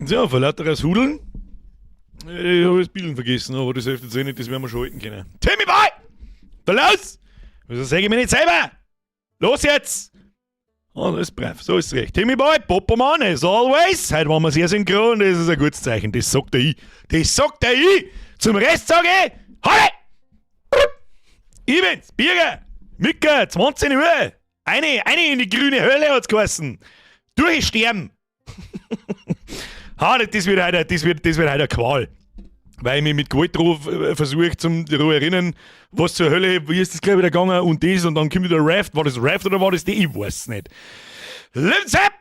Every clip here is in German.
Ja, vor lauteres Hudeln. Ich habe das Bilden vergessen, aber das hilft jetzt eh nicht, das werden wir schon halten können. Timmy Boy! Da los! Wieso sage ich mir nicht selber? Los jetzt! Oh, das ist brav, so ist es recht. Timmy Boy, Popoman, as always. Heute waren wir sehr synchron, das ist ein gutes Zeichen. Das sagt er ich. Das sagt er ich! Zum Rest sage ich, Halle! Evans, Birger, Mika, 20 Uhr. Eine in die grüne Hölle hat's geheißen. Durchsterben. Das wird heute eine Qual. Weil ich mich mit Gewalt drauf versuche, zum daran erinnern, was zur Hölle, wie ist das gleich wieder gegangen und das und dann kommt wieder Raft. War das Raft oder war das die? Ich weiß es nicht. Let's up!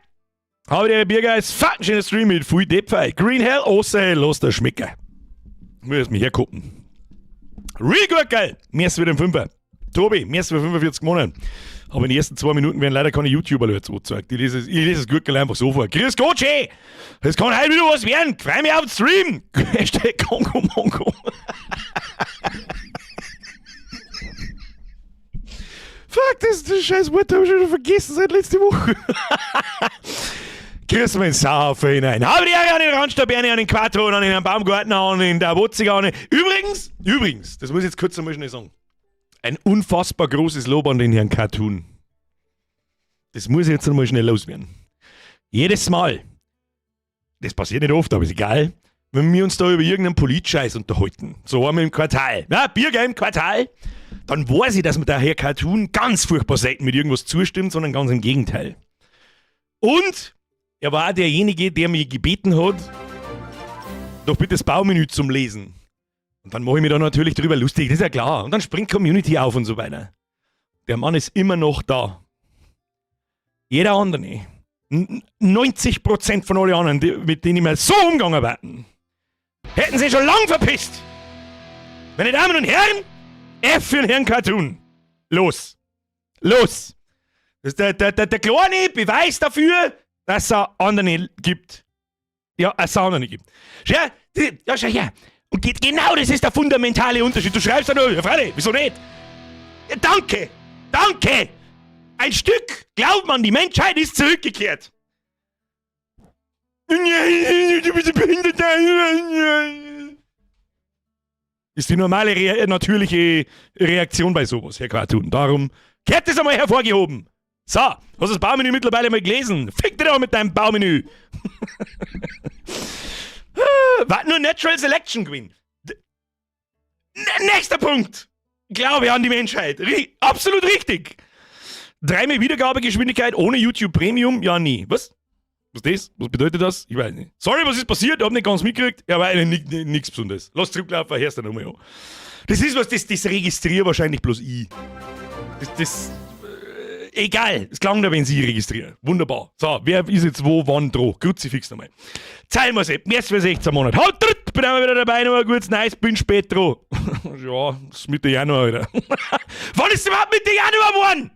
Habe der Birger als fucking schöner Stream mit viel Deppfei. Green Hell, außer Hell, lass das schmecken. Muss mich hergucken. Real gut geil! Merci für den Fünfer. Tobi, merci für 45 Monate. Aber in den ersten 2 Minuten werden leider keine YouTuber-Leute gezeigt. Ich lese es gut einfach so vor. Grüß Gott, hey. Es kann heute wieder was werden! Freu mich auf den Stream! Hashtag Kongo Mongo. Fuck, das scheiß Wort habe ich schon vergessen seit letzter Woche. Grüß mich ins Sauhaufen hinein. Habe die Ehre an den Randstadtberni, an den Quattro, an den Baumgarten, an den der Wotzig, an den... Übrigens, das muss ich jetzt kurz einmal schnell sagen. Ein unfassbar großes Lob an den Herrn Cartoon. Das muss ich jetzt einmal schnell loswerden. Jedes Mal, das passiert nicht oft, aber ist egal, wenn wir uns da über irgendeinen Politscheiß unterhalten, so einmal im Quartal, Bürger im Quartal, dann weiß ich, dass mir der Herr Cartoon ganz furchtbar selten mit irgendwas zustimmt, sondern ganz im Gegenteil. Und er war auch derjenige, der mich gebeten hat, doch bitte das Baumenü zum Lesen. Und dann mache ich mich da natürlich drüber lustig, das ist ja klar. Und dann springt Community auf und so weiter. Der Mann ist immer noch da. Jeder andere, 90% von allen anderen, mit denen ich mir so umgegangen werden, hätten sie schon lang verpisst. Meine Damen und Herren, F für den Herrn Cartoon. Los. Das ist der kleine Beweis dafür, dass es andere gibt. Ja, es andere gibt. Schau her. Und genau das ist der fundamentale Unterschied. Du schreibst dann nur, ja Freunde, wieso nicht? Ja, danke! Ein Stück glaubt man, die Menschheit ist zurückgekehrt. Du bist ein Behinderter. Ist die normale, natürliche Reaktion bei sowas, Herr Cartoon. Darum kehrt das einmal hervorgehoben. So, hast du das Baumenü mittlerweile mal gelesen? Fick dich doch mit deinem Baumenü. War nur Natural Selection Queen. Nächster Punkt. Glaube an die Menschheit. Absolut richtig. 3-mal Wiedergabegeschwindigkeit ohne YouTube Premium? Ja, nie. Was? Was ist das? Was bedeutet das? Ich weiß nicht. Sorry, was ist passiert? Ich hab nicht ganz mitgekriegt. Ja, aber nichts Besonderes. Lass zurücklaufen, hörst du nochmal an. Das ist was, das registriere wahrscheinlich bloß ich. Egal, es klang da, wenn Sie registrieren. Wunderbar. So, wer ist jetzt wo, wann, droh? Kruzifix nochmal. Zahlen wir es ab. Merci für 16 Monate. Halt tritt, bin auch wieder dabei, noch ein gutes Nice, bin spät dran. Ja, das ist Mitte Januar wieder. Wann ist es überhaupt Mitte Januar geworden?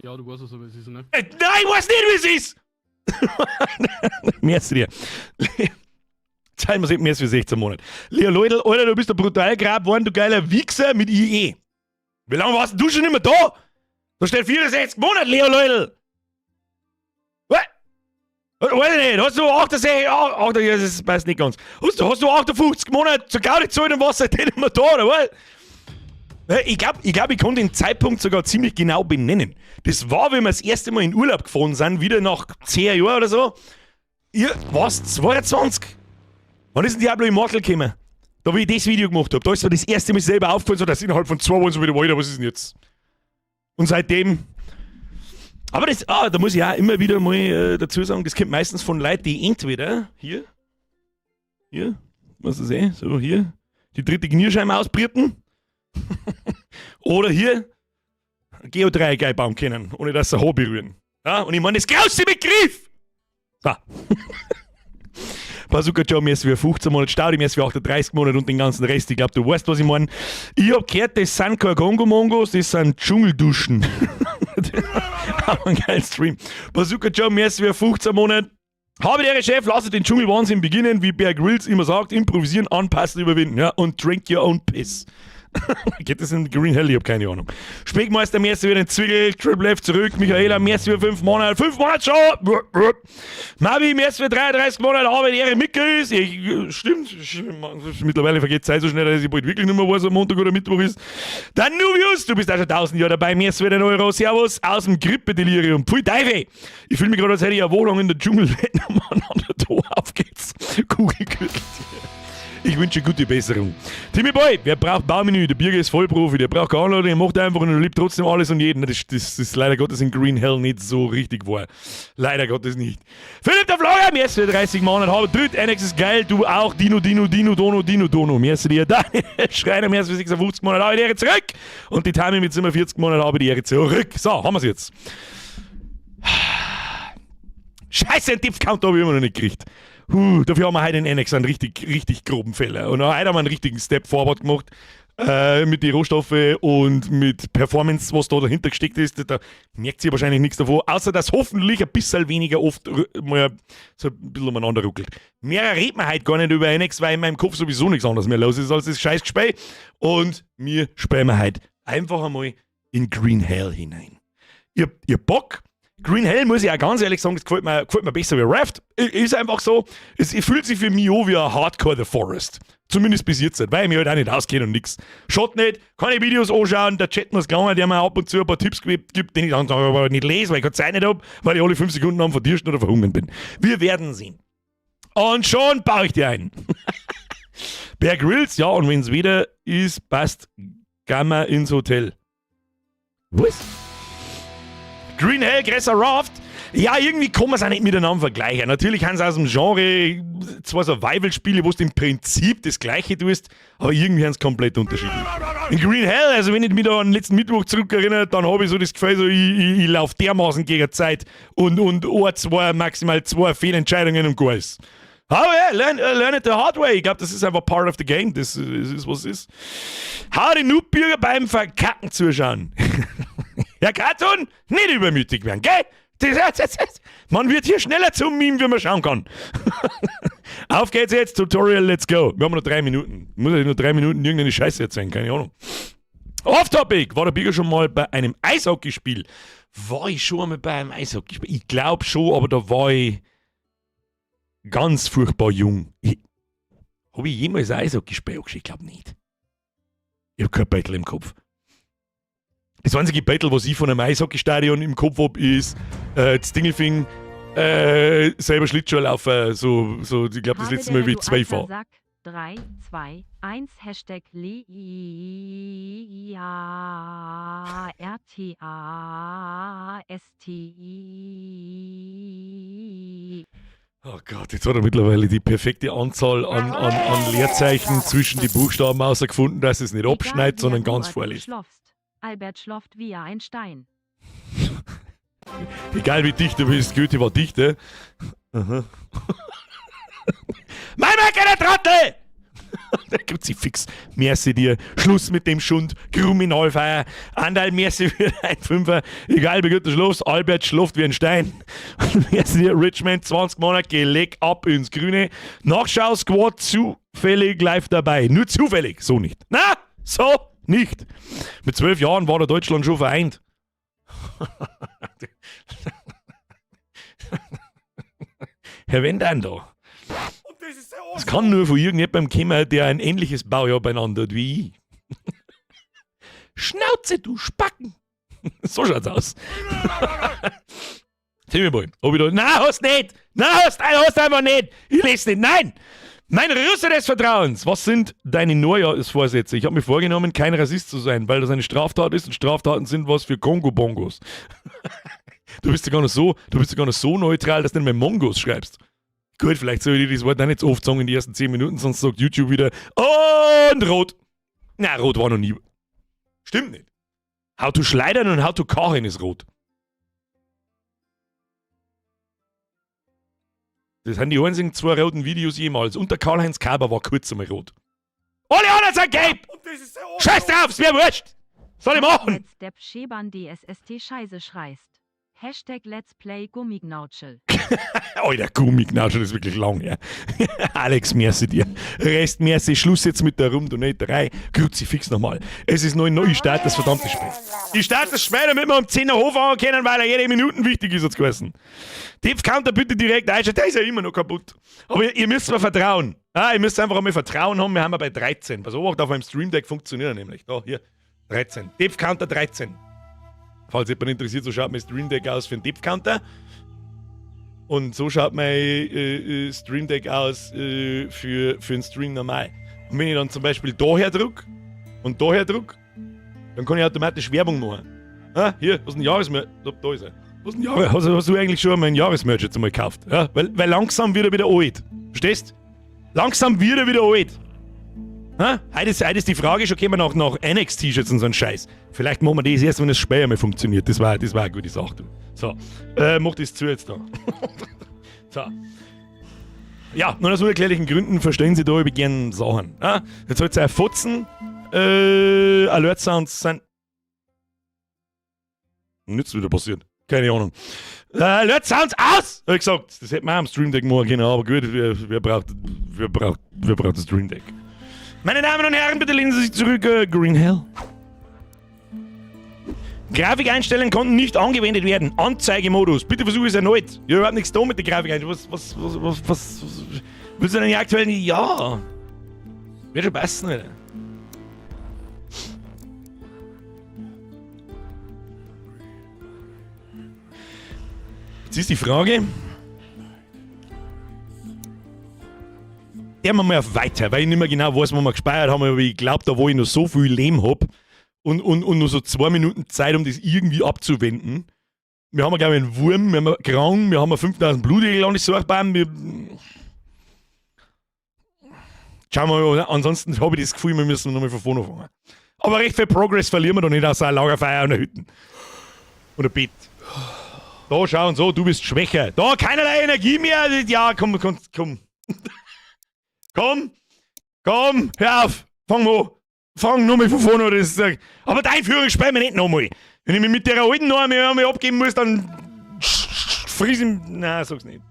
Ja, du weißt es, aber es ist, ne? Nein, ich weiß nicht, wie es ist. Merci dir. Zahlen wir es ab, merci für 16 Monate. Leo Leudl, Alter, du bist ein brutal grab geworden, du geiler Wichser mit IE. Wie lange warst du schon nicht mehr da? Da steht 64 Monate, Leo Leudl. Was? Weiß ich nicht, hast du 68, das passt nicht ganz. Hast du 58 Monate zur Gaudi gezahlt und warst seitdem nicht mehr da, oder was? Ich glaube, ich kann den Zeitpunkt sogar ziemlich genau benennen. Das war, wenn wir das erste Mal in Urlaub gefahren sind, wieder nach 10 Jahren oder so. Ihr, was? 22? Wann ist denn Diablo Immortal gekommen? Da, wie ich das Video gemacht habe. Da ist mir das erste Mal selber aufgefallen, so dass innerhalb von 2 Wochen so wieder weiter, was ist denn jetzt? Und seitdem. Aber das, da muss ich auch immer wieder mal dazu sagen, das kommt meistens von Leuten, die entweder hier, was ist das so hier, die dritte Gnierscheibe ausbrüten, oder hier, Geodreieckbaum kennen, ohne dass sie ein Haar berühren. Ja, und ich meine, das grauste Begriff! So. Bazooka Joe, mir ist wie 15 Monate Stau, mir ist wie 38 Monate und den ganzen Rest. Ich glaube, du weißt, was ich meine. Ich hab gehört, das sind keine Kongo-Mongos, das sind Dschungelduschen. Aber ein geiler Stream. Bazooka Joe, mir ist wie 15 Monate. Habe der Chef, lasse den Dschungelwahnsinn beginnen, wie Bear Grylls immer sagt, improvisieren, anpassen, überwinden. Ja, und drink your own piss. Geht das in Green Hell? Ich hab keine Ahnung. Speckmeister, merci für den Zwiegel. Triple F zurück. Michaela, merci für 5 Monate. 5 Monate schon! Mavi, merci für 33 Monate Arbeit. Ehre Mikkel. Stimmt. Mittlerweile vergeht die Zeit so schnell, dass ich bald wirklich nicht mehr weiß, ob Montag oder Mittwoch ist. Dann Nubius, du bist auch schon 1000 Jahre dabei. Merci für den Euro. Servus aus dem Grippedelirium. Pfui Teufel. Ich fühle mich gerade, als hätte ich eine Wohnung in der Dschungelwelt. Auf geht's. Kugelgürtel. Ich wünsche gute Besserung. Timmy Boy, wer braucht Baumenü? Der Birger ist Vollprofi, der braucht keine Anleitung, der macht einfach und er liebt trotzdem alles und jeden. Das ist leider Gottes in Green Hell nicht so richtig wahr. Leider Gottes nicht. Philipp der Vlogger, mir ist für 30 Monate, habe dritt, NX ist geil, du auch, Dino, Dono. Mir ist dir Daniel Schreiner, mir ist für 56 Monate, habe ich die Ehre zurück. Und die Tami mit 47 Monaten, habe ich die Ehre zurück. So, haben wir es jetzt. Scheiße, einen Tipps-Counter habe ich immer noch nicht gekriegt. Dafür haben wir heute in NX einen richtig groben Fehler. Und heute haben wir einen richtigen Step forward gemacht mit den Rohstoffen und mit Performance, was da dahinter gesteckt ist. Da merkt sie wahrscheinlich nichts davon, außer dass hoffentlich ein bisschen weniger oft mal so ein bisschen umeinander ruckelt. Mehr redet man heute gar nicht über NX, weil in meinem Kopf sowieso nichts anderes mehr los ist als das scheiß Gespräch. Und wir spielen wir heute einfach einmal in Green Hell hinein. Ihr Bock? Green Hell, muss ich auch ganz ehrlich sagen, das gefällt mir besser wie Raft. Ist einfach so, es fühlt sich für mich an wie ein Hardcore The Forest. Zumindest bis jetzt nicht, weil ich mich halt auch nicht auskenne und nix. Schaut nicht, kann ich Videos anschauen, der Chat muss klar, der mir ab und zu ein paar Tipps gibt, den ich dann aber nicht lese, weil ich keine Zeit nicht habe, weil ich alle 5 Sekunden am Verdürsten oder verhungern bin. Wir werden sehen. Und schon baue ich dir ein. Bear Grylls, ja, und wenn es wieder ist, passt Gamma ins Hotel. Was? Green Hell, größer Raft. Ja, irgendwie kann man es auch nicht miteinander vergleichen. Natürlich haben sie aus dem Genre zwar Survival-Spiele, wo du im Prinzip das Gleiche tust, aber irgendwie haben sie komplett unterschiedlich. In Green Hell, also wenn ich mich da an den letzten Mittwoch zurückerinnere, dann habe ich so das Gefühl, so, ich laufe dermaßen gegen die Zeit und maximal 2 Fehlentscheidungen und gar ist. Aber ja, learn it the hard way. Ich glaube, das ist einfach part of the game. Das ist, was es ist. Hau den Noobbürger beim Verkacken zuschauen. Ja, Cartoon, nicht übermütig werden, gell? Man wird hier schneller zum Meme, wie man schauen kann. Auf geht's jetzt, Tutorial, let's go. Wir haben noch 3 Minuten. Muss ich nur 3 Minuten irgendeine Scheiße erzählen, keine Ahnung. Off-Topic, war der Bigger schon mal bei einem Eishockeyspiel? War ich schon mal bei einem Eishockeyspiel? Ich glaube schon, aber da war ich ganz furchtbar jung. Habe ich jemals ein Eishockeyspiel angeschaut? Ich glaube nicht. Ich habe kein Battle im Kopf. Das einzige Battle, was ich von einem Eishockeystadion im Kopf habe, ist das Dingelfing selber Schlittschuh laufen. So, ich glaube, das letzte Mal wie 2 fahren. 3, 2, 1, Hashtag RTASTI. Oh Gott, jetzt hat er mittlerweile die perfekte Anzahl an Leerzeichen zwischen die Buchstaben herausgefunden, dass es nicht abschneidet, sondern ganz vorliest. Albert schlaft wie ein Stein. Egal wie dicht du bist, Goethe war dichter. Mein Mecker, der Trottel! Der Kruzifix. Merci dir. Schluss mit dem Schund. Kriminalfeier. Andal, merci für ein Fünfer. Egal wie gut du schläfst, Albert schläft wie ein Stein. Merci dir. Richmond, 20 Monate, geleg ab ins Grüne. Nachschau, Squad, zufällig live dabei. Nur zufällig. So nicht. Na, so nicht. Mit 12 Jahren war der Deutschland schon vereint. Herr Wendan da. Das kann nur von irgendjemandem kommen, der ein ähnliches Baujahr beieinander hat wie ich. Schnauze, du Spacken! So schaut's aus. Timmy Boy, hab ich da. Nein, hast nicht! Nein, hast einfach nicht! Ich lese nicht! Nein! Mein Russe des Vertrauens! Was sind deine Neujahrsvorsätze? Ich habe mir vorgenommen, kein Rassist zu sein, weil das eine Straftat ist und Straftaten sind was für Kongo-Bongos. Du bist ja gar nicht so neutral, dass du nicht mehr Mongos schreibst. Gut, vielleicht soll ich das Wort auch nicht so oft sagen in den ersten 10 Minuten, sonst sagt YouTube wieder und rot. Na, rot war noch nie. Stimmt nicht. How to schleidern und how to kochen ist rot. Das sind die einzigen 2 roten Videos jemals. Und der Karl-Heinz Kaber war kurz einmal rot. Alle anderen sind gelb! Scheiß drauf, es wäre wurscht! Soll ich machen? Step Scheban DSST Scheiße schreist. Hashtag Let's Play Gummignautschel. Alter, Gummignautschel, das ist wirklich lang, ja. Alex, merci dir. Rest, merci. Schluss jetzt mit der Runde-3. Kruzifix nochmal. Es ist neu, ich starte das verdammte Spiel. Ich starte das Spiel, damit wir um 10 Uhr Hof können, weil er jede Minute wichtig ist, hat's geheißen. Tipp-Counter bitte direkt einstellen, der ist ja immer noch kaputt. Aber ihr müsst mir vertrauen. Ihr müsst einfach einmal Vertrauen haben, wir haben ja bei 13. Pass auf, auf meinem Stream Deck funktioniert er nämlich. Da, hier, 13. Tipp-Counter 13. Falls jemand interessiert, so schaut mein Stream Deck aus für einen Tipp-Counter. Und so schaut mein Stream Deck aus für einen Stream normal. Und wenn ich dann zum Beispiel daher drücke und daher drücke, dann kann ich automatisch Werbung machen. Hier, was ist ein Jahresmerch? Da ist er. Was ist ein hast du eigentlich schon mal ein Jahresmerch jetzt einmal gekauft? Ja, weil langsam wird er wieder alt. Verstehst? Langsam wird er wieder alt. Heute ist die Frage schon, kommen wir nach NX-T-Shirts und so einen Scheiß. Vielleicht machen wir das erst, wenn das Spiel einmal funktioniert. Das war eine gute Sache. Du. So, mach das zu jetzt da. So. Ja, nur aus unerklärlichen Gründen verstehen Sie da über gerne Sachen. Jetzt soll es ein Fotzen. Alert-Sounds sind... Nichts wieder passiert. Keine Ahnung. Alert-Sounds aus! Hab ich gesagt. Das hätten wir auch am Stream Deck machen können, aber gut, wer braucht das Stream Deck? Meine Damen und Herren, bitte lehnen Sie sich zurück, Green Hell. Grafikeinstellungen konnten nicht angewendet werden. Anzeigemodus. Bitte versuche es erneut. Ich habe überhaupt nichts da mit der Grafikeinstellung. Was willst du denn die aktuellen? Ja. Wird schon passen, Alter. Jetzt ist die Frage. Der wir auf weiter, weil ich nicht mehr genau weiß, wo wir gespeichert haben, aber ich glaube, da wo ich noch so viel Leben habe und nur so 2 Minuten Zeit, um das irgendwie abzuwenden. Wir haben, glaube ich, einen Wurm, wir haben einen Krang, wir haben 5000 Blutegel an die Sorgbahn. Schauen wir mal, ansonsten habe ich das Gefühl, wir müssen nochmal von vorne anfangen. Aber recht viel Progress verlieren wir doch nicht aus einer Lagerfeuer und einer Hütte. Oder Bett. Da, schau und so, du bist schwächer. Da, keinerlei Energie mehr. Ja, komm. Komm, hör auf! Fang nochmal von vorne, das ist, aber dein Führung spielen wir nicht nochmal. Wenn ich mich mit der alten noch einmal abgeben muss, dann friss ich... Nein, sag's nicht.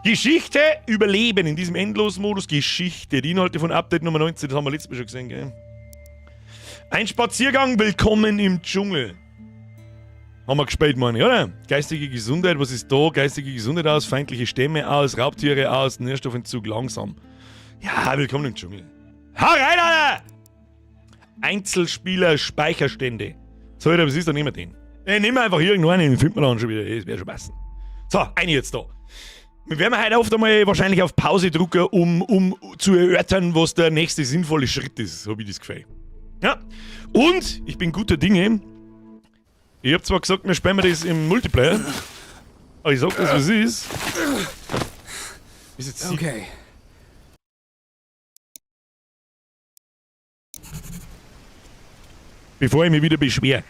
Geschichte überleben in diesem Endlosmodus. Geschichte, die Inhalte von Update Nummer 19, das haben wir letztes Mal schon gesehen, gell? Ein Spaziergang, willkommen im Dschungel. Haben wir gespielt, meine ich, oder? Geistige Gesundheit, was ist da? Geistige Gesundheit aus, feindliche Stämme aus, Raubtiere aus, Nährstoffentzug langsam. Ja, willkommen im Dschungel. Hau rein, Alter! Einzelspieler, Speicherstände. So, Alter, was ist denn immer den? Nehmen wir einfach irgendwo einen, den finden wir dann schon wieder. Das wäre schon passen. So, eine jetzt da. Wir werden heute oft einmal wahrscheinlich auf Pause drücken, um zu erörtern, was der nächste sinnvolle Schritt ist. So wie das gefällt. Ja. Und ich bin guter Dinge. Ich hab zwar gesagt, wir spielen das im Multiplayer, aber ich sag das, was es ist jetzt Okay. Bevor ich mich wieder beschwere.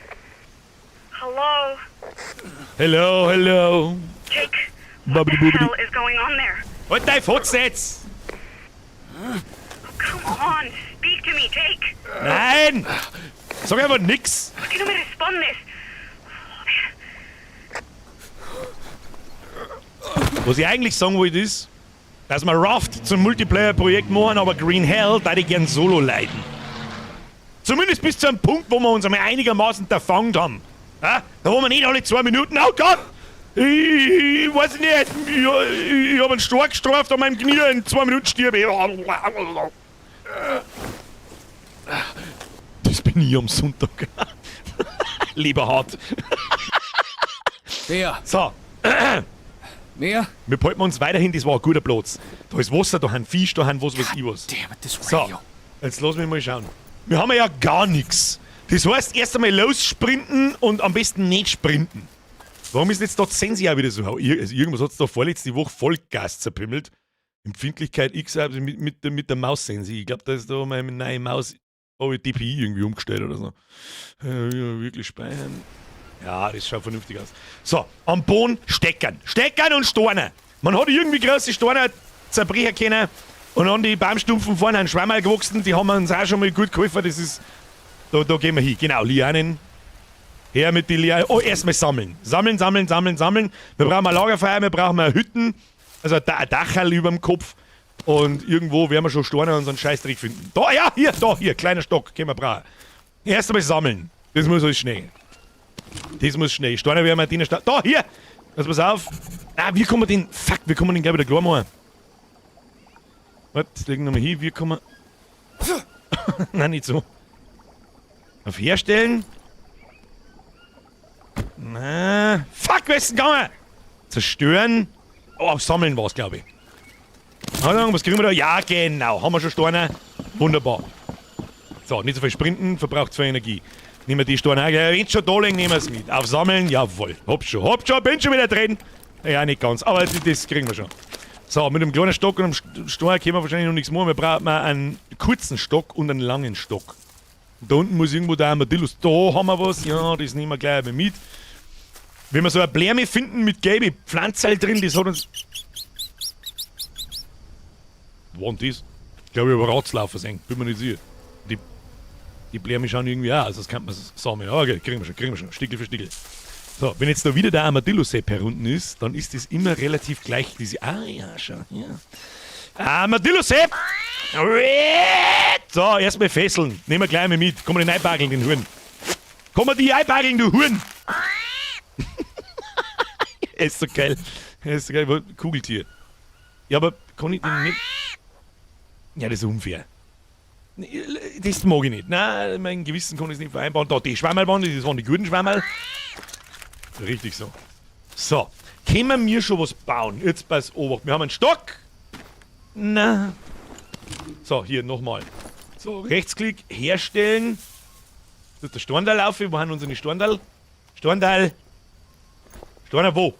Hello, Hello. Jake. What the hell is going on there? Halt dein Fotz jetzt! Oh, come on, speak to me, Jake. Nein! Sag einfach nix! ¿Por qué no me respondes? Was ich eigentlich sagen wollte ist, dass wir Raft zum Multiplayer-Projekt machen, aber Green Hell da ich gern solo leiden. Zumindest bis zu einem Punkt, wo wir uns einmal einigermaßen erfangen haben. Ja? Da wo wir nicht alle 2 Minuten, oh Gott! Ich weiß nicht, ich habe einen Storch gestraft an meinem Knie, in 2 Minuten stirbe ich. Das bin ich am Sonntag. Lieber hart. Wer? So. Wer? Wir behalten uns weiterhin, das war ein guter Platz. Da ist Wasser, da haben Fisch, da haben was weiß ich was. Damn it, this So, radio. jetzt lass mich mal schauen. Wir haben ja gar nichts. Das heißt, erst einmal lossprinten und am besten nicht sprinten. Warum ist jetzt da die Sensi auch wieder so? Also irgendwas hat es da vorletzte Woche Vollgas zerpimmelt. Empfindlichkeit X also mit der Maus-Sensi. Ich glaube, da ist da meine neue Maus DPI irgendwie umgestellt oder so. Wirklich speichern. Ja, das schaut vernünftig aus. So, am Boden steckern. Steckern und Stornen. Man hat irgendwie große Stornen zerbrechen können und an die Baumstumpfen vorne ein Schwammerl gewachsen. Die haben uns auch schon mal gut geholfen. Das ist. Da gehen wir hin. Genau, Lianen. Her mit die Leer. Oh, erstmal sammeln. Sammeln. Wir brauchen ein Lagerfeuer, wir brauchen eine Hütten, also ein Dachel über dem Kopf. Und irgendwo werden wir schon Steine und so einen Scheißdreck finden. Da, ja, hier, kleiner Stock, können wir brauchen. Erst einmal sammeln. Das muss alles schnell. Steine werden wir in der Stadt. Da, hier! Also pass auf. Wie kommen wir den. Fuck, wie kommen wir den gleich wieder klar machen? Warte, legen wir mal hin. Wie kommen wir. Nein, nicht so. Auf Herstellen. Na. Fuck, wo ist denn gegangen? Zerstören. Oh, auf Sammeln war es, glaube ich. Was kriegen wir da? Ja, genau. Haben wir schon Steine. Wunderbar. So, nicht so viel sprinten, verbraucht zu viel Energie. Nehmen wir die Steine. Wenn schon da liegen, nehmen wir es mit. Auf Sammeln, jawohl. Hab schon, bin schon wieder drin. Ja, nicht ganz, aber das kriegen wir schon. So, mit einem kleinen Stock und einem Stein können wir wahrscheinlich noch nichts machen. Wir brauchen einen kurzen Stock und einen langen Stock. Da unten muss irgendwo der Armadillus. Da haben wir was. Ja, das nehmen wir gleich einmal mit. Wenn wir so eine Blärme finden mit gelbe Pflanzen drin, das hat uns. Wo war denn das? Ich glaube, ich habe Ratslaufer sehen. Bin mir nicht sicher. Die Blärme schauen irgendwie auch aus, das kann man sammeln. Okay, kriegen wir schon. Stickel für Stickel. So, wenn jetzt da wieder der Armadillo-Sepp herunten ist, dann ist das immer relativ gleich. Ja, schon. Ja. Armadillo-Sepp! So, erstmal fesseln. Nehmen wir gleich mal mit. Komm mal den einbageln, den Huren. Komm mal die einbageln, du Huren! Ist so geil. Kugeltier. Ja, aber kann ich den nicht. Ja, das ist unfair. Das mag ich nicht. Nein, mein Gewissen kann ich es nicht vereinbaren. Da, die Schwammerl waren, das waren die guten Schwammerl. Richtig so. So, können wir schon was bauen? Jetzt pass auf. Wir haben einen Stock. Na. So, hier nochmal. So, Rechtsklick, herstellen. Das ist der Storndal auf. Wo haben unsere Storndal? Storndal wo?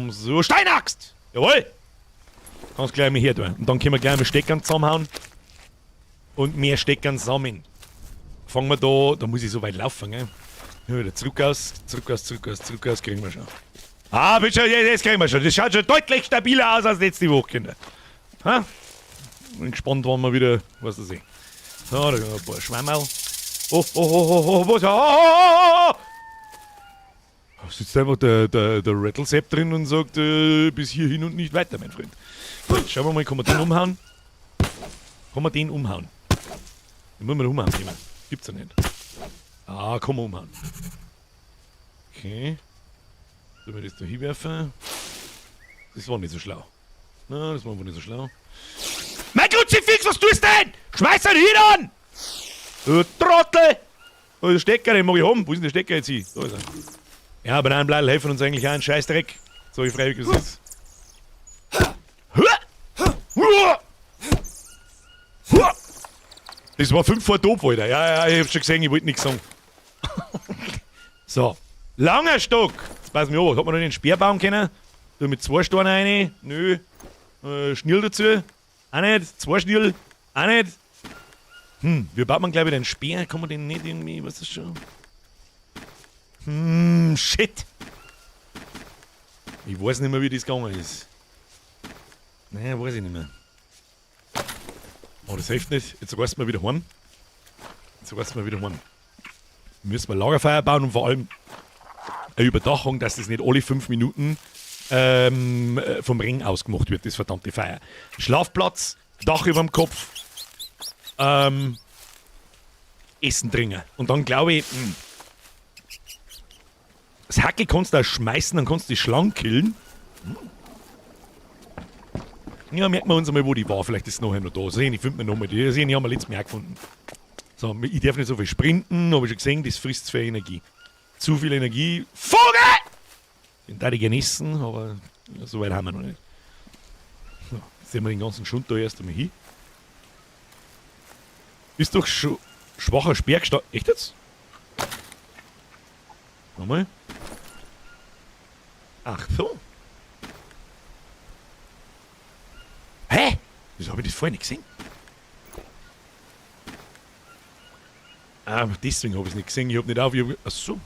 So, Steinaxt! Jawohl! Kannst gleich mal hier tun. Und dann können wir gleich mal Steckern zusammenhauen. Und mehr Steckern sammeln. Fangen wir da muss ich so weit laufen, gell? Ja, wieder zurück aus, kriegen wir schon. Bitte, das kriegen wir schon. Das schaut schon deutlich stabiler aus als letzte Woche, Kinder. Ha? Bin gespannt, wann wir wieder, was das ist. So, da haben wir ein paar Schwammerl. Was? Da sitzt einfach der Rattlesepp drin und sagt, bis hierhin und nicht weiter, mein Freund. Gut, schauen wir mal, kann man den umhauen? Den muss man umhauen, jemand. Gibt's ja nicht. Kann man umhauen. Okay. Sollen wir das da hinwerfen? Das war nicht so schlau. Na, das war einfach nicht so schlau. Mein Kruzifix, was tust du denn? Schmeiß den hin an! Du Trottel! Oh, der Stecker, den mag ich haben. Wo ist denn der Stecker jetzt hin? Da ist er. Ja, aber nein, Bleidl helfen uns eigentlich auch ein Scheißdreck. So wie freiwillig es ist. Das war 5 vor Top, Alter. Ja, ich hab schon gesehen, ich wollte nichts sagen. So. Langer Stock. Jetzt pass mir auf. Hat man noch den Speerbaum kennen? Du mit 2 Steinen rein. Nö. Schnirl dazu. Auch nicht. 2 Schnirl. Auch nicht. Wie baut man gleich wieder einen Speer? Kann man den nicht irgendwie, was ist das schon? Shit. Ich weiß nicht mehr, wie das gegangen ist. Nein, weiß ich nicht mehr. Oh, das hilft nicht. Jetzt reißen wir wieder heim. Müssen wir Lagerfeuer bauen und vor allem eine Überdachung, dass das nicht alle 5 Minuten vom Ring ausgemacht wird, das verdammte Feuer. Schlafplatz, Dach über dem Kopf, Essen trinken. Und dann glaube ich, das Hackel kannst du auch schmeißen, dann kannst du die Schlangen killen. Ja, merken wir uns einmal, wo die war. Vielleicht ist es nachher noch da. Sehen, ich finde mir nochmal die. Sehen, die haben wir letztes Mal auch gefunden. So, ich darf nicht so viel sprinten, habe ich schon gesehen, das frisst zu viel Energie. Zu viel Energie. Vogel! Den darf ich genießen, aber ja, so weit haben wir noch nicht. So, jetzt sehen wir den ganzen Schund da erst einmal hin. Ist doch schon schwacher Speer gestartet. Echt jetzt? Nochmal. Ach so. Hä? Wieso habe ich das vorher nicht gesehen? Deswegen habe ich es nicht gesehen. Ich habe nicht auf. Ach so.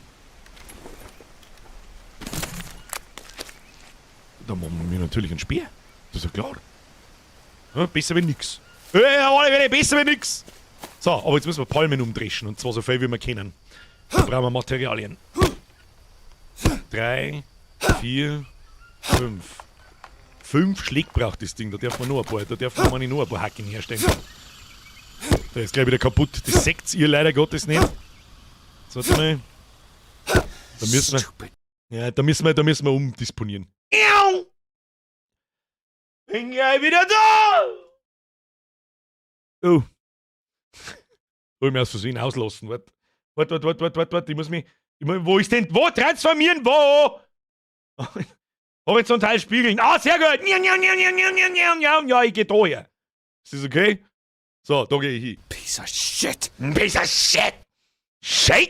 Da machen wir natürlich einen Speer. Das ist ja klar. Ja, besser wie nix. Besser wie nix. So, aber jetzt müssen wir Palmen umdreschen. Und zwar so viel, wie wir können. Da brauchen wir Materialien. 3, 4, 5. 5 Schläge braucht das Ding, da darf man noch ein paar Hacken herstellen. Der ist gleich wieder kaputt. Das seht ihr leider Gottes nicht. So, warte mal. Da müssen wir umdisponieren. Bin gleich wieder da! Oh. Soll ich mir aus Versehen auslassen. Warte. Wo ist denn? Wo? Transformieren? Wo? Horizontal spiegeln. Ah, sehr gut. Ja, ich geh da her. Ist das okay? So, da geh ich hin. Piece of shit. Piece of shit. Shit?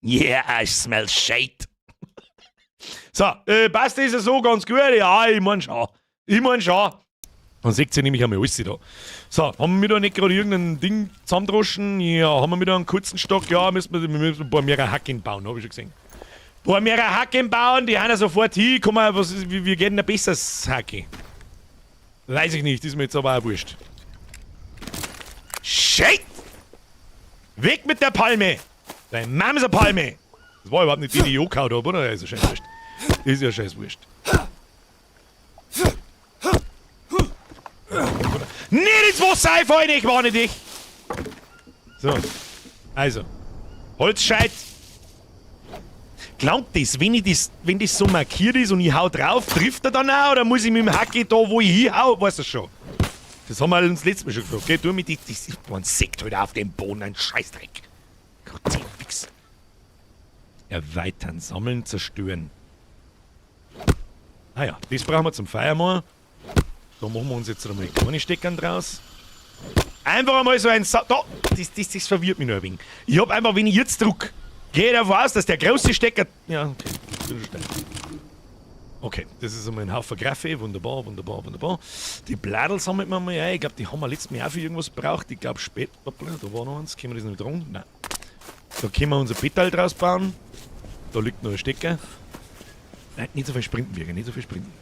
Yeah, I smell shit. So, passt das so ganz gut? Ja, ich mein schon. Dann seht ihr nämlich einmal alles da. So, haben wir da nicht gerade irgendein Ding zusammendroschen? Ja, haben wir wieder einen kurzen Stock? Ja, müssen wir ein paar mehrere Hacken bauen, habe ich schon gesehen. Ein paar mehrere Hacken bauen, die haben ja sofort hin. Komm mal, wie geht denn ein besseres Hacke? Weiß ich nicht, ist mir jetzt aber auch wurscht. Shit! Weg mit der Palme! Deine Mama ist eine Palme! Das war überhaupt nicht die, die ich angehauen habe, oder? Ist ja scheiß wurscht. Ist ja scheiß wurscht. Nicht ins Wasser einfallen, ich warne dich! So. Also. Holzscheit. Glaubt das, wenn das so markiert ist und ich hau drauf, trifft er dann auch? Oder muss ich mit dem Hacke da, wo ich hinhau? Weißt du schon? Das haben wir uns letztes Mal schon gefragt. Geh, du mit das man Sekt heute auf dem Boden, ein Scheißdreck. Gott, fix. Erweitern, sammeln, zerstören. Ah ja, das brauchen wir zum Feiern mal. Da machen wir uns jetzt einmal keine Steckern draus. Einfach einmal so ein das verwirrt mich noch ein wenig. Ich hab einfach, wenn ich jetzt druck, gehe davon aus, dass der große Stecker. Ja, okay. Okay, das ist einmal ein Haufen Graffe. Wunderbar. Die Bladel sammeln wir mal ein. Ich glaube, die haben wir letztes Mal auch für irgendwas gebraucht. Ich glaube, später. Da war noch eins. Können wir das nicht dran? Nein. Da können wir unser Petall draus bauen. Da liegt noch ein Stecker. Nein, nicht so viel sprinten.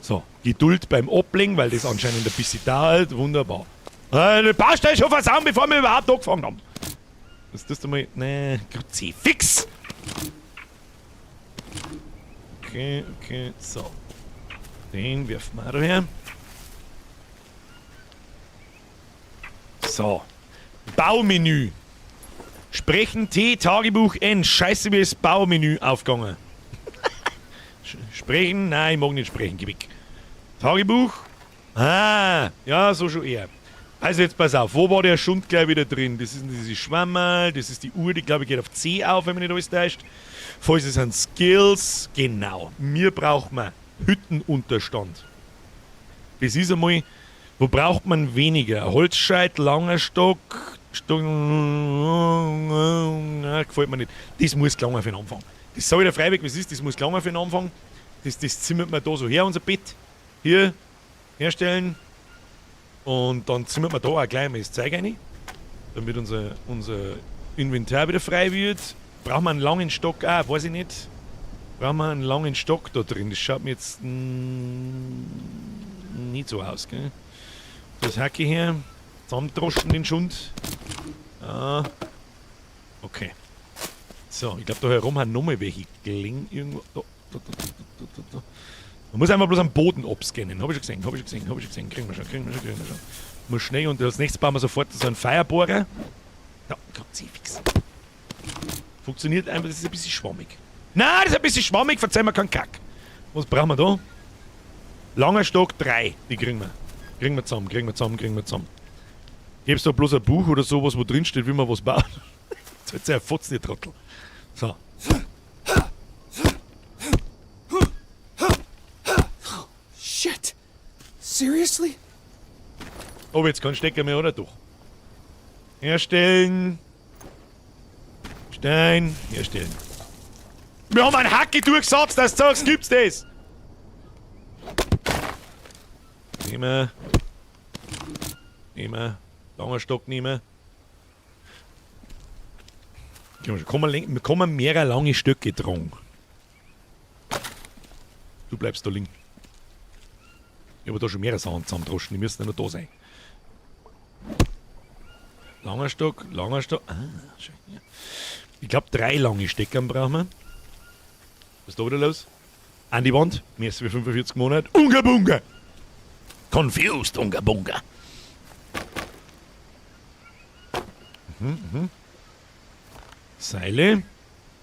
So, Geduld beim Ablegen, weil das anscheinend ein bisschen dauert. Wunderbar. Den Baustein schon versauen, bevor wir überhaupt angefangen haben. Das tust du mal. Ne, Grüezi. Fix! Okay, so. Den werfen wir da her. So. Baumenü. Sprechen T, Tagebuch N. Scheiße, wie ist Baumenü aufgegangen. Sprechen? Nein, ich mag nicht sprechen. Geh weg. Tagebuch? Ah, ja, so schon eher. Also jetzt pass auf, wo war der Schund gleich wieder drin? Das ist diese Schwammerl, das ist die Uhr, die glaube ich geht auf C auf, wenn mich nicht alles täuscht. Falls es sind Skills, genau. Wir brauchen Hüttenunterstand. Das ist einmal, wo braucht man weniger? Holzscheit, langer Stock, gefällt mir nicht. Das muss lang für den Anfang. Das soll der freiwillig, was ist, das muss lang für den Anfang. Das zimmert man da so her, unser Bett. Hier, herstellen. Und dann zimmert man da auch gleich mal das Zeug rein, damit unser Inventar wieder frei wird. Brauchen wir einen langen Stock? Ah, weiß ich nicht. Brauchen wir einen langen Stock da drin? Das schaut mir jetzt nicht so aus, gell? Das Hacke hier. Zusammendroschen den Schund. Ah. Okay. So, ich glaube da herum haben nochmal welche gelingen irgendwo. Da. Man muss einfach bloß am Boden abscannen. Hab ich schon gesehen. Kriegen wir schon. Muss schnell und als nächstes bauen wir sofort so einen Feuerbohrer. Ja, Gott sei fix. Funktioniert einfach, das ist ein bisschen schwammig. Nein, das ist ein bisschen schwammig, verzeih mir keinen Kack. Was brauchen wir da? Langer Stock 3, die kriegen wir. Kriegen wir zusammen. Gibt's da bloß ein Buch oder sowas, wo drin steht, wie man was baut? Jetzt ein Fotz, die Trottel. So. Shit. Seriously? Oh, jetzt kein Stecker mehr, oder doch? Herstellen. Stein. Herstellen. Wir haben einen Hacke durchgesetzt, dass du sagst, gibt's das? Nehmen. Langer Stock nehmen. Wir kommen mehrere lange Stöcke dran. Du bleibst da liegen. Ich habe da schon mehrere Sachen zusammendroschen, die müssen ja noch da sein. Langer Stock. Ah, schön. Ja. Ich glaube, 3 lange Steckern brauchen wir. Was ist da wieder los? An die Wand. Mehr als 45 Monate. Unga Bunga! Confused, Unga Bunga. Seile.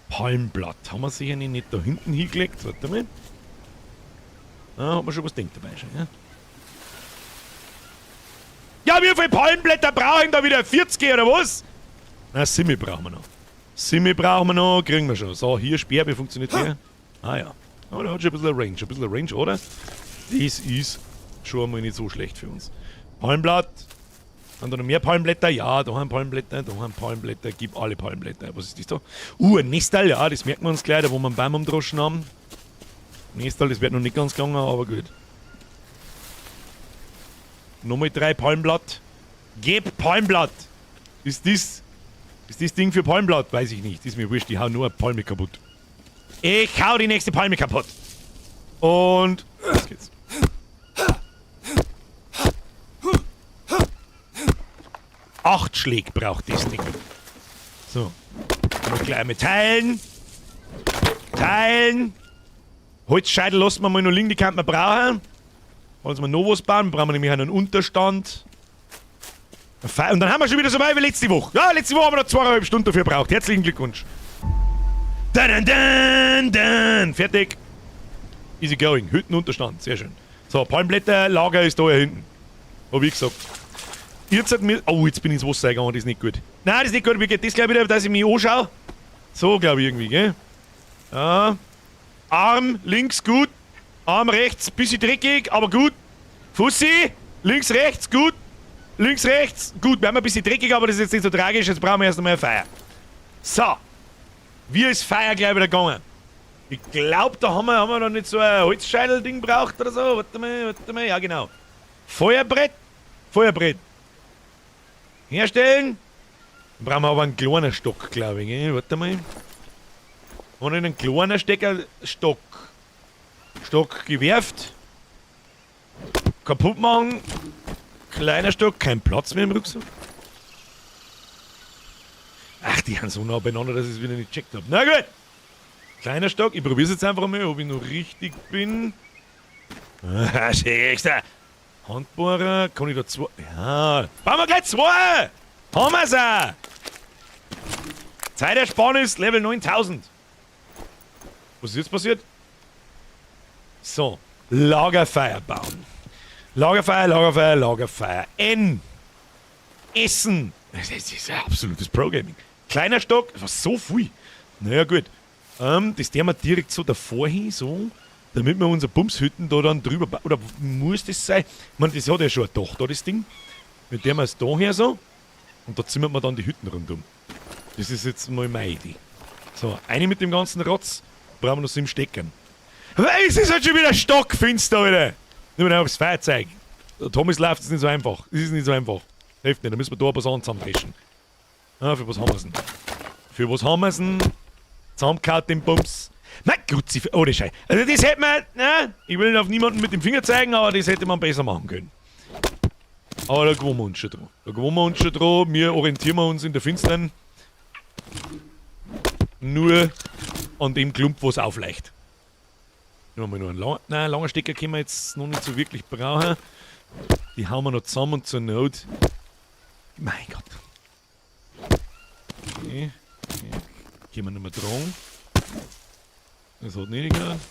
Palmblatt. Haben wir sicher nicht da hinten hingelegt. Warte mal. Ah, hat man schon was denkt dabei schon, ja? Ja, wie viele Palmblätter brauche ich da wieder? 40 oder was? Na, Simmel brauchen wir noch. Simmel brauchen wir noch, kriegen wir schon. So, hier Speer, wie funktioniert der? Ah ja. Oh, der hat schon ein bisschen Range, oder? Das ist schon einmal nicht so schlecht für uns. Palmblatt. Haben da noch mehr Palmblätter? Ja, da haben Palmblätter, gib alle Palmblätter. Was ist das da? Ein Nestal, ja, das merken wir uns gleich, da wo wir einen Baum umdroschen haben. Nestal, das wird noch nicht ganz gegangen, aber gut. Nochmal 3 Palmblatt. Gib Palmblatt! Ist das Ding für Palmblatt? Weiß ich nicht. Ist mir wurscht, ich hau nur eine Palme kaputt. Ich hau die nächste Palme kaputt. Und los geht's. Acht Schläge braucht das Ding. So. Mal gleich mit teilen. Teilen. Holzscheitel lassen wir mal noch liegen, die kann man brauchen. Wollen wir noch was bauen? Brauchen wir nämlich einen Unterstand. Und dann haben wir schon wieder so weit wie letzte Woche. Ja, letzte Woche haben wir noch 2,5 Stunden dafür gebraucht. Herzlichen Glückwunsch. Dun. Fertig. Easy going. Hüttenunterstand. Sehr schön. So, Palmblätterlager ist da hier hinten. Hab ich gesagt. Jetzt hat mir. Oh, jetzt bin ich ins Wasser gegangen. Das ist nicht gut. Nein, das ist nicht gut. Wie geht das gleich wieder, dass ich mich anschaue? So, glaube ich irgendwie, gell? Ja. Arm links gut. Arm rechts, bisschen dreckig, aber gut. Fussi, links, rechts, gut. Links, rechts, gut. Wir haben ein bisschen dreckig, aber das ist jetzt nicht so tragisch. Jetzt brauchen wir erst einmal ein Feuer. So. Wie ist Feuer gleich wieder gegangen? Ich glaube, da haben wir noch nicht so ein Holzscheitel-Ding braucht oder so. Warte mal. Ja, genau. Feuerbrett. Herstellen. Dann brauchen wir aber einen kleinen Stock, glaube ich. Gell? Warte mal. Und einen kleinen Steckerstock. Stock gewerft. Kaputt machen. Kleiner Stock, kein Platz mehr im Rucksack. Ach, die haben so nah beieinander, dass ich es wieder nicht gecheckt habe. Na gut. Kleiner Stock, ich probiere es jetzt einfach mal, ob ich noch richtig bin. Ah, schägster. Handbohrer, kann ich da 2? Ja, bauen wir gleich 2! Haben wir's auch! Zeitersparnis, Level 9000. Was ist jetzt passiert? So, Lagerfeuer bauen. Lagerfeuer. Essen. Das ist ja absolutes Pro-Gaming. Kleiner Stock, das war so viel. Naja, gut. Das der wir direkt so davor hin, so, damit wir unsere Bumshütten da dann drüber bauen. Oder muss das sein? Ich meine, das hat ja schon ein Dach da, das Ding. Mit dem wir es da her so. Und da zimmert man dann die Hütten rundum. Das ist jetzt mal meine Idee. So, eine mit dem ganzen Rotz. Brauchen wir noch 7 Steckern. Es ist halt schon wieder stockfinster, Alter. Nur mal aufs Feuer zeigen. Thomas läuft es nicht so einfach. Es ist nicht so einfach. Hilft nicht, da müssen wir da ein paar Sachen zusammendreschen. Ah, für was haben wir denn? Zusammengehauen den Bums. Mein Gott, oh, das Scheiße. Also das hätte man, ich will auf niemanden mit dem Finger zeigen, aber das hätte man besser machen können. Aber da gewöhnen wir uns schon dran. Wir orientieren uns in der Finstern nur an dem Klump, was aufleicht. Nehmen wir noch einen langer Stecker können wir jetzt noch nicht so wirklich brauchen. Die hauen wir noch zusammen und zur Not. Mein Gott. Okay. Gehen wir nicht mehr dran. Das hat nicht gegangen.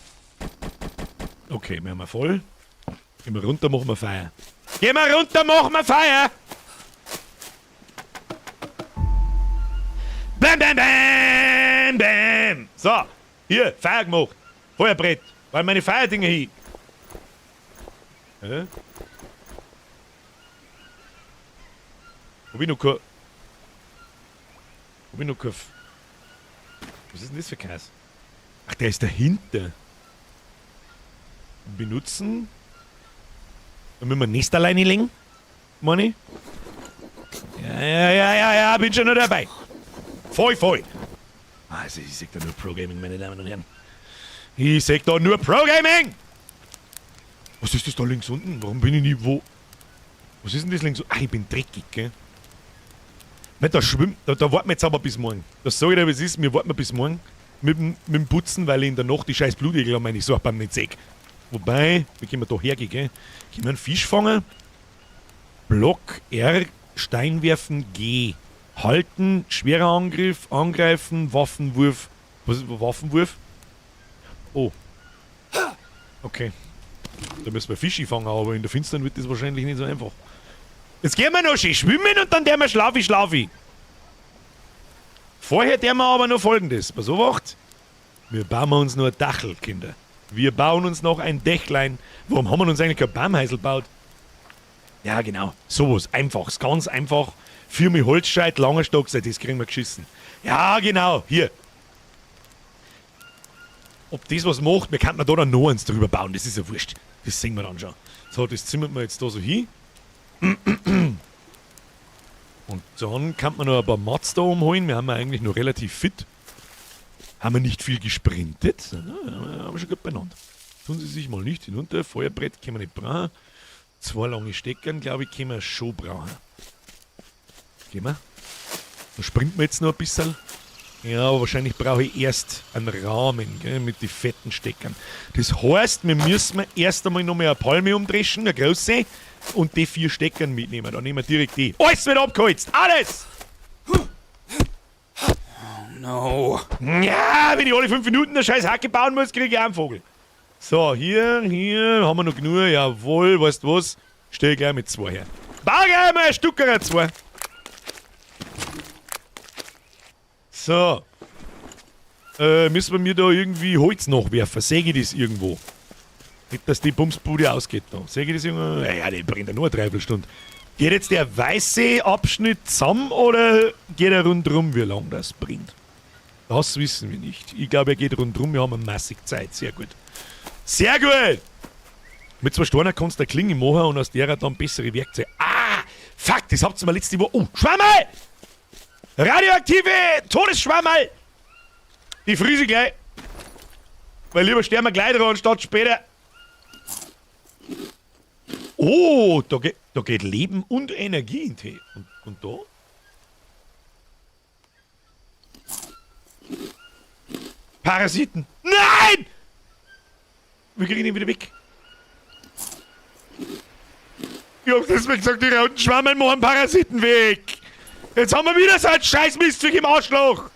Okay, wir haben voll. Gehen wir runter, machen wir Feuer. Bam, bam, bam, bam. So, hier, Feuer gemacht. Feuerbrett. Weil meine Feuerdinger hin. Hä? Hab ich noch kein... Was ist denn das für Käse? Ach, der ist dahinter. Benutzen. Dann müssen wir ein Nest alleine legen. Money. Ja, bin schon noch dabei. Voll. Also, ich sag da nur Pro-Gaming, meine Damen und Herren. Ich sag da nur Pro-Gaming! Was ist das da links unten? Warum bin ich nie wo? Was ist denn das links unten? Ach, ich bin dreckig, gell? Weil da schwimmt, da warten wir jetzt aber bis morgen. Das sage ich dir, wie es ist, wir warten bis morgen mit dem Putzen, weil ich in der Nacht die scheiß Blutegel an meine Sorben nicht sehe. Wobei, wie können wir da hergehen, gell? Können wir einen Fisch fangen? Block R, Stein werfen, G. Halten, schwerer Angriff, angreifen, Waffenwurf. Was ist Waffenwurf? Oh. Okay. Da müssen wir Fische fangen, aber in der Finstern wird das wahrscheinlich nicht so einfach. Jetzt gehen wir noch schön schwimmen und dann der wir schlafi. Vorher der wir aber noch Folgendes. Pass auf, wacht. Wir bauen uns noch ein Dachel, Kinder. Wir bauen uns noch ein Dächlein. Warum haben wir uns eigentlich kein Baumhäusl gebaut? Ja, genau. Sowas. Einfaches. Ganz einfach. Für mich Holzscheit, langer Stock, das kriegen wir geschissen. Ja, genau. Hier. Ob das was macht, wir könnten da noch eins drüber bauen. Das ist ja wurscht. Das sehen wir dann schon. So, das zimmern wir jetzt da so hin. Und dann kann man noch ein paar Mats da umholen. Wir haben ja eigentlich noch relativ fit. Haben wir nicht viel gesprintet. Ja, haben wir schon gut benannt. Tun Sie sich mal nicht hinunter. Feuerbrett können wir nicht brauchen. 2 lange Steckern, glaube ich, können wir schon brauchen. Gehen wir. Dann sprinten wir jetzt noch ein bisschen. Ja, aber wahrscheinlich brauche ich erst einen Rahmen, gell, mit den fetten Steckern. Das heißt, wir müssen erst einmal noch mal eine Palme umdreschen, eine große, und die 4 Steckern mitnehmen. Dann nehmen wir direkt die. Alles wird abgeholzt! Alles! No. Ja, wenn ich alle 5 Minuten eine scheiß Hacke bauen muss, kriege ich auch einen Vogel. So, hier haben wir noch genug. Jawohl, weißt du was? Stell gleich mit 2 her. Bau gleich mal ein Stück oder 2. So. Müssen wir mir da irgendwie Holz nachwerfen? Säge ich das irgendwo? Nicht, dass die Bumsbude ausgeht noch. Säge ich das irgendwo? Ja, die brennt ja nur eine Dreiviertelstunde. Geht jetzt der weiße Abschnitt zusammen oder geht er rundherum, wie lange das brennt? Das wissen wir nicht. Ich glaube, er geht rundherum. Wir haben massig Zeit. Sehr gut. Sehr gut! Mit 2 Steinen kannst du eine Klinge machen und aus der dann bessere Werkzeuge. Ah! Fuck, das habt ihr mal letzte Woche. Oh, Schwammerl! Radioaktive Todesschwammerl! Die friese gleich. Weil lieber sterben wir gleich dran, statt später. Oh, da geht Leben und Energie in Tee. Und da? Parasiten. Nein! Wir kriegen ihn wieder weg. Ich hab's letztes Mal gesagt, die roten Schwammerl machen Parasiten weg. Jetzt haben wir wieder so ein scheiß Mistviech im Arschloch.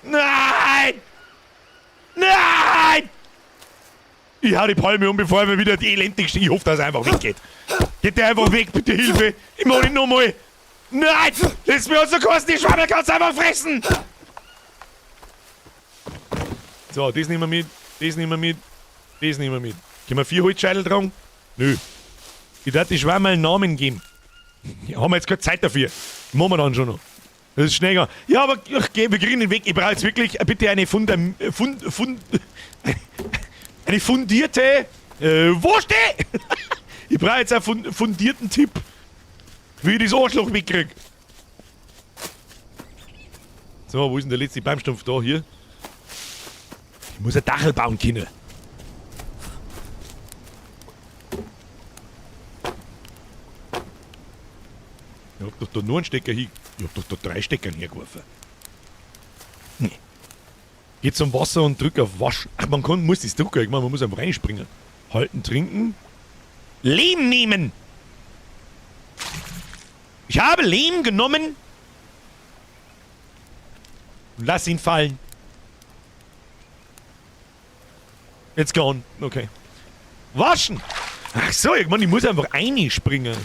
Nein! Nein! Ich hau die Palme um, bevor wir wieder die elendigste. Ich hoffe, dass er einfach weggeht. Geht der einfach weg, bitte Hilfe. Ich mach ihn nochmal. Nein! Lass mir uns so kosten, die Schwammerl kannst du einfach fressen. So, das nehmen wir mit. Das nehmen wir mit. Das nehmen wir mit. Können wir 4 Holzscheitel tragen? Nö. Ich darf die Schwammerl einen Namen geben. Ja, haben wir jetzt keine Zeit dafür. Machen wir dann schon noch. Das ist schneller. Ja, aber ach, wir kriegen den weg. Ich brauche jetzt wirklich bitte eine eine fundierte. Wo steht? Ich brauche jetzt einen fundierten Tipp, wie ich das Arschloch wegkriege. So, wo ist denn der letzte Baumstumpf da? Hier. Ich muss ein Dachel bauen, Kinder. Ich hab doch da nur einen Stecker hin. Ich hab doch da 3 Steckern hergeworfen. Nee. Geht zum Wasser und drück auf Wasch. Ach, muss das drücken. Ich meine, man muss einfach reinspringen. Halten, trinken. Lehm nehmen! Ich habe Lehm genommen. Und lass ihn fallen. Jetzt gone. Okay. Waschen! Ach so, ich meine, ich muss einfach einspringen.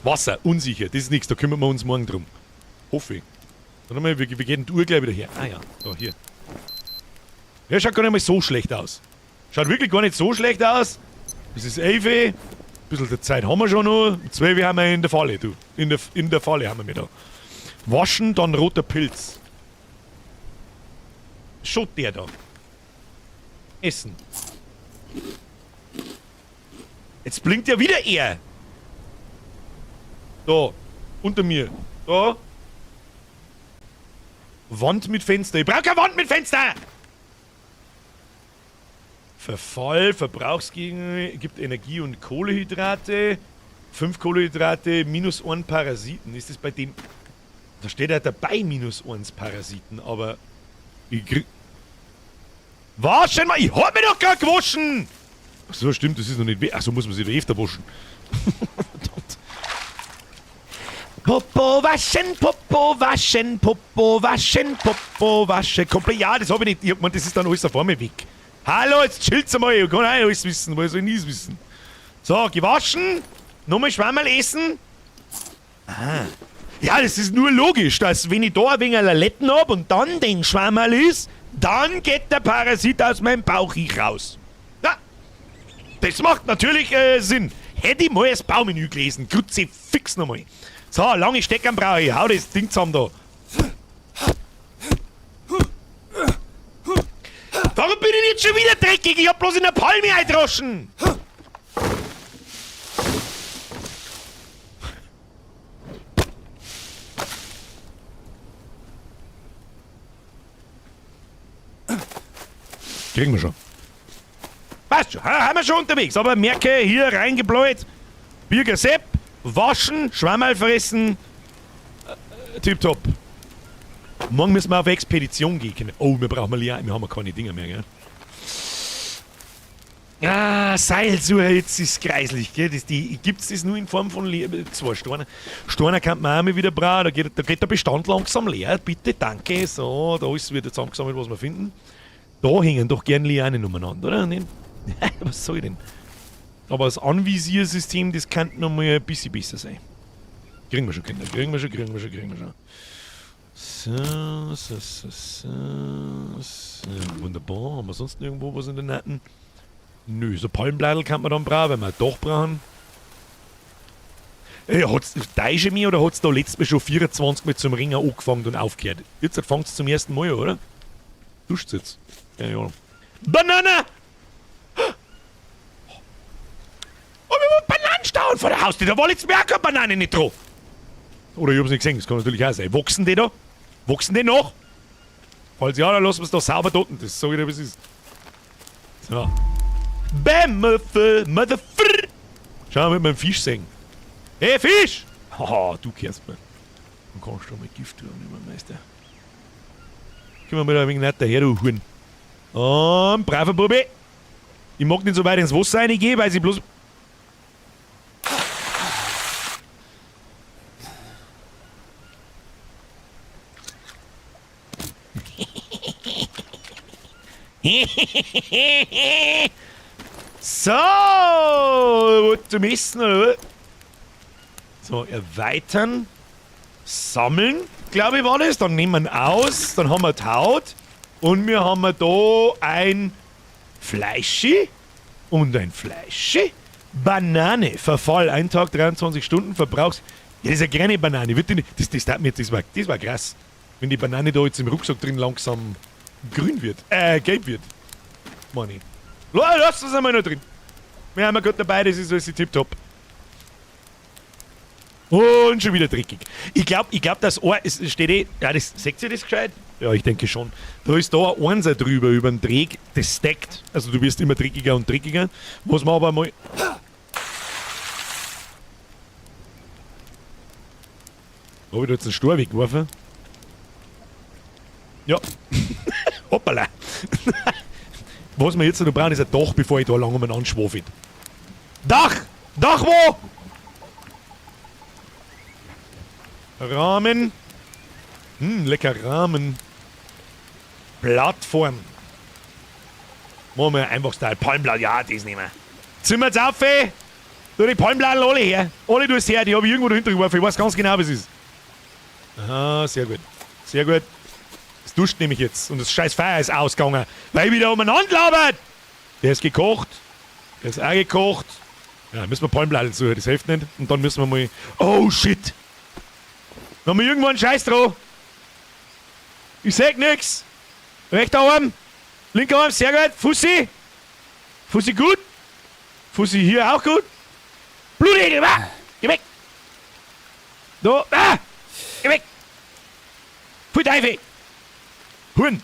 Wasser, unsicher, das ist nichts, da kümmern wir uns morgen drum. Hoffe ich. Warte mal, wir gehen die Uhr gleich wieder her. Ah ja, so, hier. Ja, schaut gar nicht mal so schlecht aus. Schaut wirklich gar nicht so schlecht aus. Es ist 11. Ein bisschen der Zeit haben wir schon noch. Um 12 haben wir in der Falle, du. In der Falle haben wir da. Waschen, dann roter Pilz. Schaut der da. Essen. Jetzt blinkt ja wieder er. Da, unter mir. Da. Wand mit Fenster. Ich brauche keine Wand mit Fenster! Verfall, Verbrauchsgegenstände, gibt Energie und Kohlehydrate. 5 Kohlenhydrate, -1 Parasiten. Ist das bei dem... Da steht ja dabei -1 Parasiten, aber... Waschen mal! Ich hab mich doch gerade gewaschen! Ach so, stimmt, das ist noch nicht... Ach so, muss man sich doch öfter waschen. Verdammt. Popo waschen, Popo waschen, Popo waschen, Popo waschen. Komplett, ja, das hab ich nicht. Ich hab gemeint, das ist dann alles da vor mir weg. Hallo, jetzt chillt's einmal. Ich kann auch alles wissen, weil soll ich nie wissen. So, gewaschen. Nochmal Schwammerl essen. Ah. Ja, das ist nur logisch, dass wenn ich da ein wenig Laletten hab und dann den Schwammerl ist, dann geht der Parasit aus meinem Bauch raus. Ja, das macht natürlich Sinn. Hätte ich mal das Baumenü gelesen. Grütze fix nochmal. So, lange Steckern brauche ich. Hau das Ding zusammen da. Warum bin ich jetzt schon wieder dreckig? Ich hab bloß in der Palme eindroschen. Kriegen wir schon. Passt schon, haben wir schon unterwegs. Aber merke, hier reingebläut. Birger Sepp, waschen, Schwammerl fressen. Tipptopp. Morgen müssen wir auf Expedition gehen. Oh, wir brauchen wir haben ja keine Dinger mehr, gell? Ah, Seilsuche, jetzt ist kreislich, gell? Gibt's das nur in Form von 2 Steine? Steine kann man auch mal wieder brauchen. Da geht der Bestand langsam leer. Bitte, danke. So, da ist wieder zusammengesammelt, was wir finden. Da hängen doch gern Lianen umeinander, oder? Was soll ich denn? Aber das Anvisiersystem, das kann noch mal ein bisschen besser sein. Kriegen wir schon, Kinder. Kriegen wir schon. So. Wunderbar. Haben wir sonst irgendwo was in der Natten? Nö, so Palmblättl kann man dann brauchen, wenn wir doch brauchen. Hat's täusche mich oder hat's da letztes Mal schon 24 mit zum Ringen angefangen und aufgehört? Jetzt fängt es zum ersten Mal an, oder? Duscht's jetzt? Keine Ahnung. Banane! Oh, wir haben Bananenstauen vor der Haustür. Da war letztes Mal auch keine Banane nicht drauf. Oder ich hab's nicht gesehen, das kann natürlich auch sein. Wachsen die da? Wachsen die noch? Falls ja, dann lassen wir es da sauber dort. Das sag ich dir, wie es ist. So. Bäm, Motherfucker! Schau mal mit meinem Fisch sehen. Hey, Fisch! Haha, du kehrst mir. Dann kannst du mal Gift tun, lieber Meister. Komm mal da ein wenig netter her, du Huren. Braver Bubi. Ich mag nicht so weit ins Wasser reingehen, weil sie bloß... So, zum Essen, oder? So, erweitern. Sammeln, glaube ich, war das. Dann nehmen wir aus, dann haben wir die Haut. Und wir haben da ein Fleischi und ein Fleischi. Banane, Verfall, 1 Tag, 23 Stunden, Verbrauchs... Ja, das ist eine kleine Banane. Das war krass. Wenn die Banane da jetzt im Rucksack drin langsam grün wird. Gelb wird. Money. Lass das einmal noch drin. Wir haben ja gerade dabei, das ist alles tipptopp. Und schon wieder dreckig. Ich glaub, das Ohr, es steht eh, ja, seht ihr das gescheit? Ja, ich denke schon. Da ist da ein Einser drüber, über den Dreck, das stackt. Also du wirst immer dreckiger und dreckiger. Was man aber mal... Habe ich da jetzt einen Stor weggeworfen? Ja. Hoppala. Was wir jetzt noch brauchen, ist ein Dach, bevor ich da lang um anschwafel. Dach! Dach wo? Rahmen. Lecker Rahmen. Plattform. Machen wir einfach Style. Palmblatt, ja, das nehmen wir. Zimmer jetzt auf, ey. Du, die Palmblatt alle her. Alle du es her, die habe ich irgendwo dahinter geworfen. Ich weiß ganz genau, was es ist. Aha, sehr gut. Sehr gut. Es duscht nämlich jetzt und das scheiß Feuer ist ausgegangen, weil wieder umeinander labert. Der ist gekocht. Der ist auch gekocht. Ja, müssen wir Palmblatt suchen, das hilft nicht. Und dann müssen wir mal... Oh, shit. Dann haben wir irgendwo einen Scheiß drauf. Ich seh nix. Rechter Arm. Linker Arm, sehr gut. Fussi. Fussi gut. Fussi hier auch gut. Blutegel, geh weg. Da, geh weg. Pfui Teufel. Huren.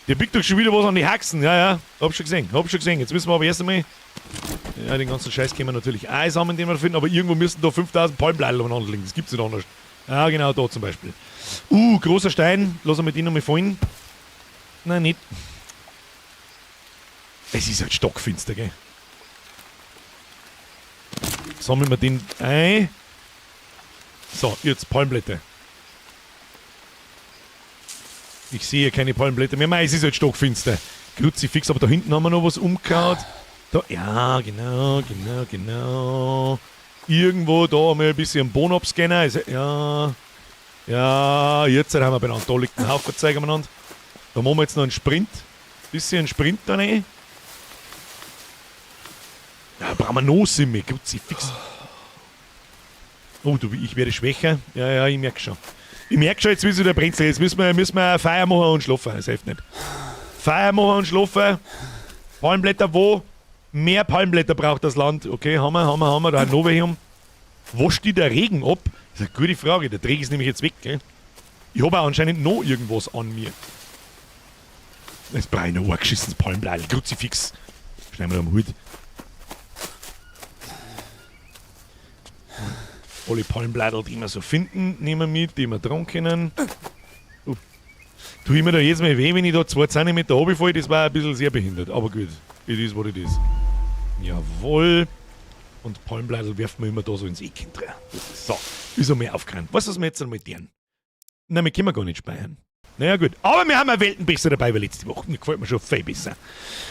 Der biegt doch schon wieder was an die Haxen. Ja, hab schon gesehen. Jetzt müssen wir aber erst einmal Ja, den ganzen Scheiß können wir natürlich auch sammeln, den wir finden, aber irgendwo müssen da 5000 Palmblätter umeinander liegen. Das gibt's nicht anders. Ja, genau, da zum Beispiel. Großer Stein. Lassen wir den nochmal fallen. Nein, nicht. Es ist halt stockfinster, gell? Sammeln wir den ein. So, jetzt Palmblätter. Ich sehe keine Palmblätter mehr. Mei, es ist halt stockfinster. Kruzifix, aber da hinten haben wir noch was umgehauen. Da, ja, genau. Irgendwo da haben wir ein bisschen einen Boden abscannen. Also, ja, jetzt haben wir benannt. Da liegt ein Haufen, zeigen wir einander. Da machen wir jetzt noch einen Sprint. Bisschen einen Sprint da rein. Ja, brauchen wir noch Simme. Kruzifix. Oh, ich werde schwächer. Ja, ich merke schon. Ich merke schon, jetzt wieder der Brenzel. Jetzt müssen wir Feier machen und schlafen. Das hilft nicht. Feier machen und schlafen. Palmblätter wo? Mehr Palmblätter braucht das Land. Okay, haben wir. Da noch welche um. Wascht die der Regen ab? Das ist eine gute Frage. Der Träger ist nämlich jetzt weg, gell? Ich habe auch anscheinend noch irgendwas an mir. Jetzt brauche ich noch ein geschissenes Palmblatt. Kruzifix. Schneiden wir da am Hut. Alle Palmblätter, die wir so finden, nehmen wir mit, die wir dran können. Tue ich mir da jetzt mal weh, wenn ich da 2 cm runterfalle, das war ein bisschen sehr behindert. Aber gut, it is what it is. Jawohl. Und Palmblätter werfen wir immer da so ins Eck rein. So, ist so mehr aufgerannt. Was ist wir jetzt einmal deren? Nein, wir können gar nicht speichern. Naja gut, aber wir haben eine Welten besser dabei wie letzte Woche. Das gefällt mir schon viel besser.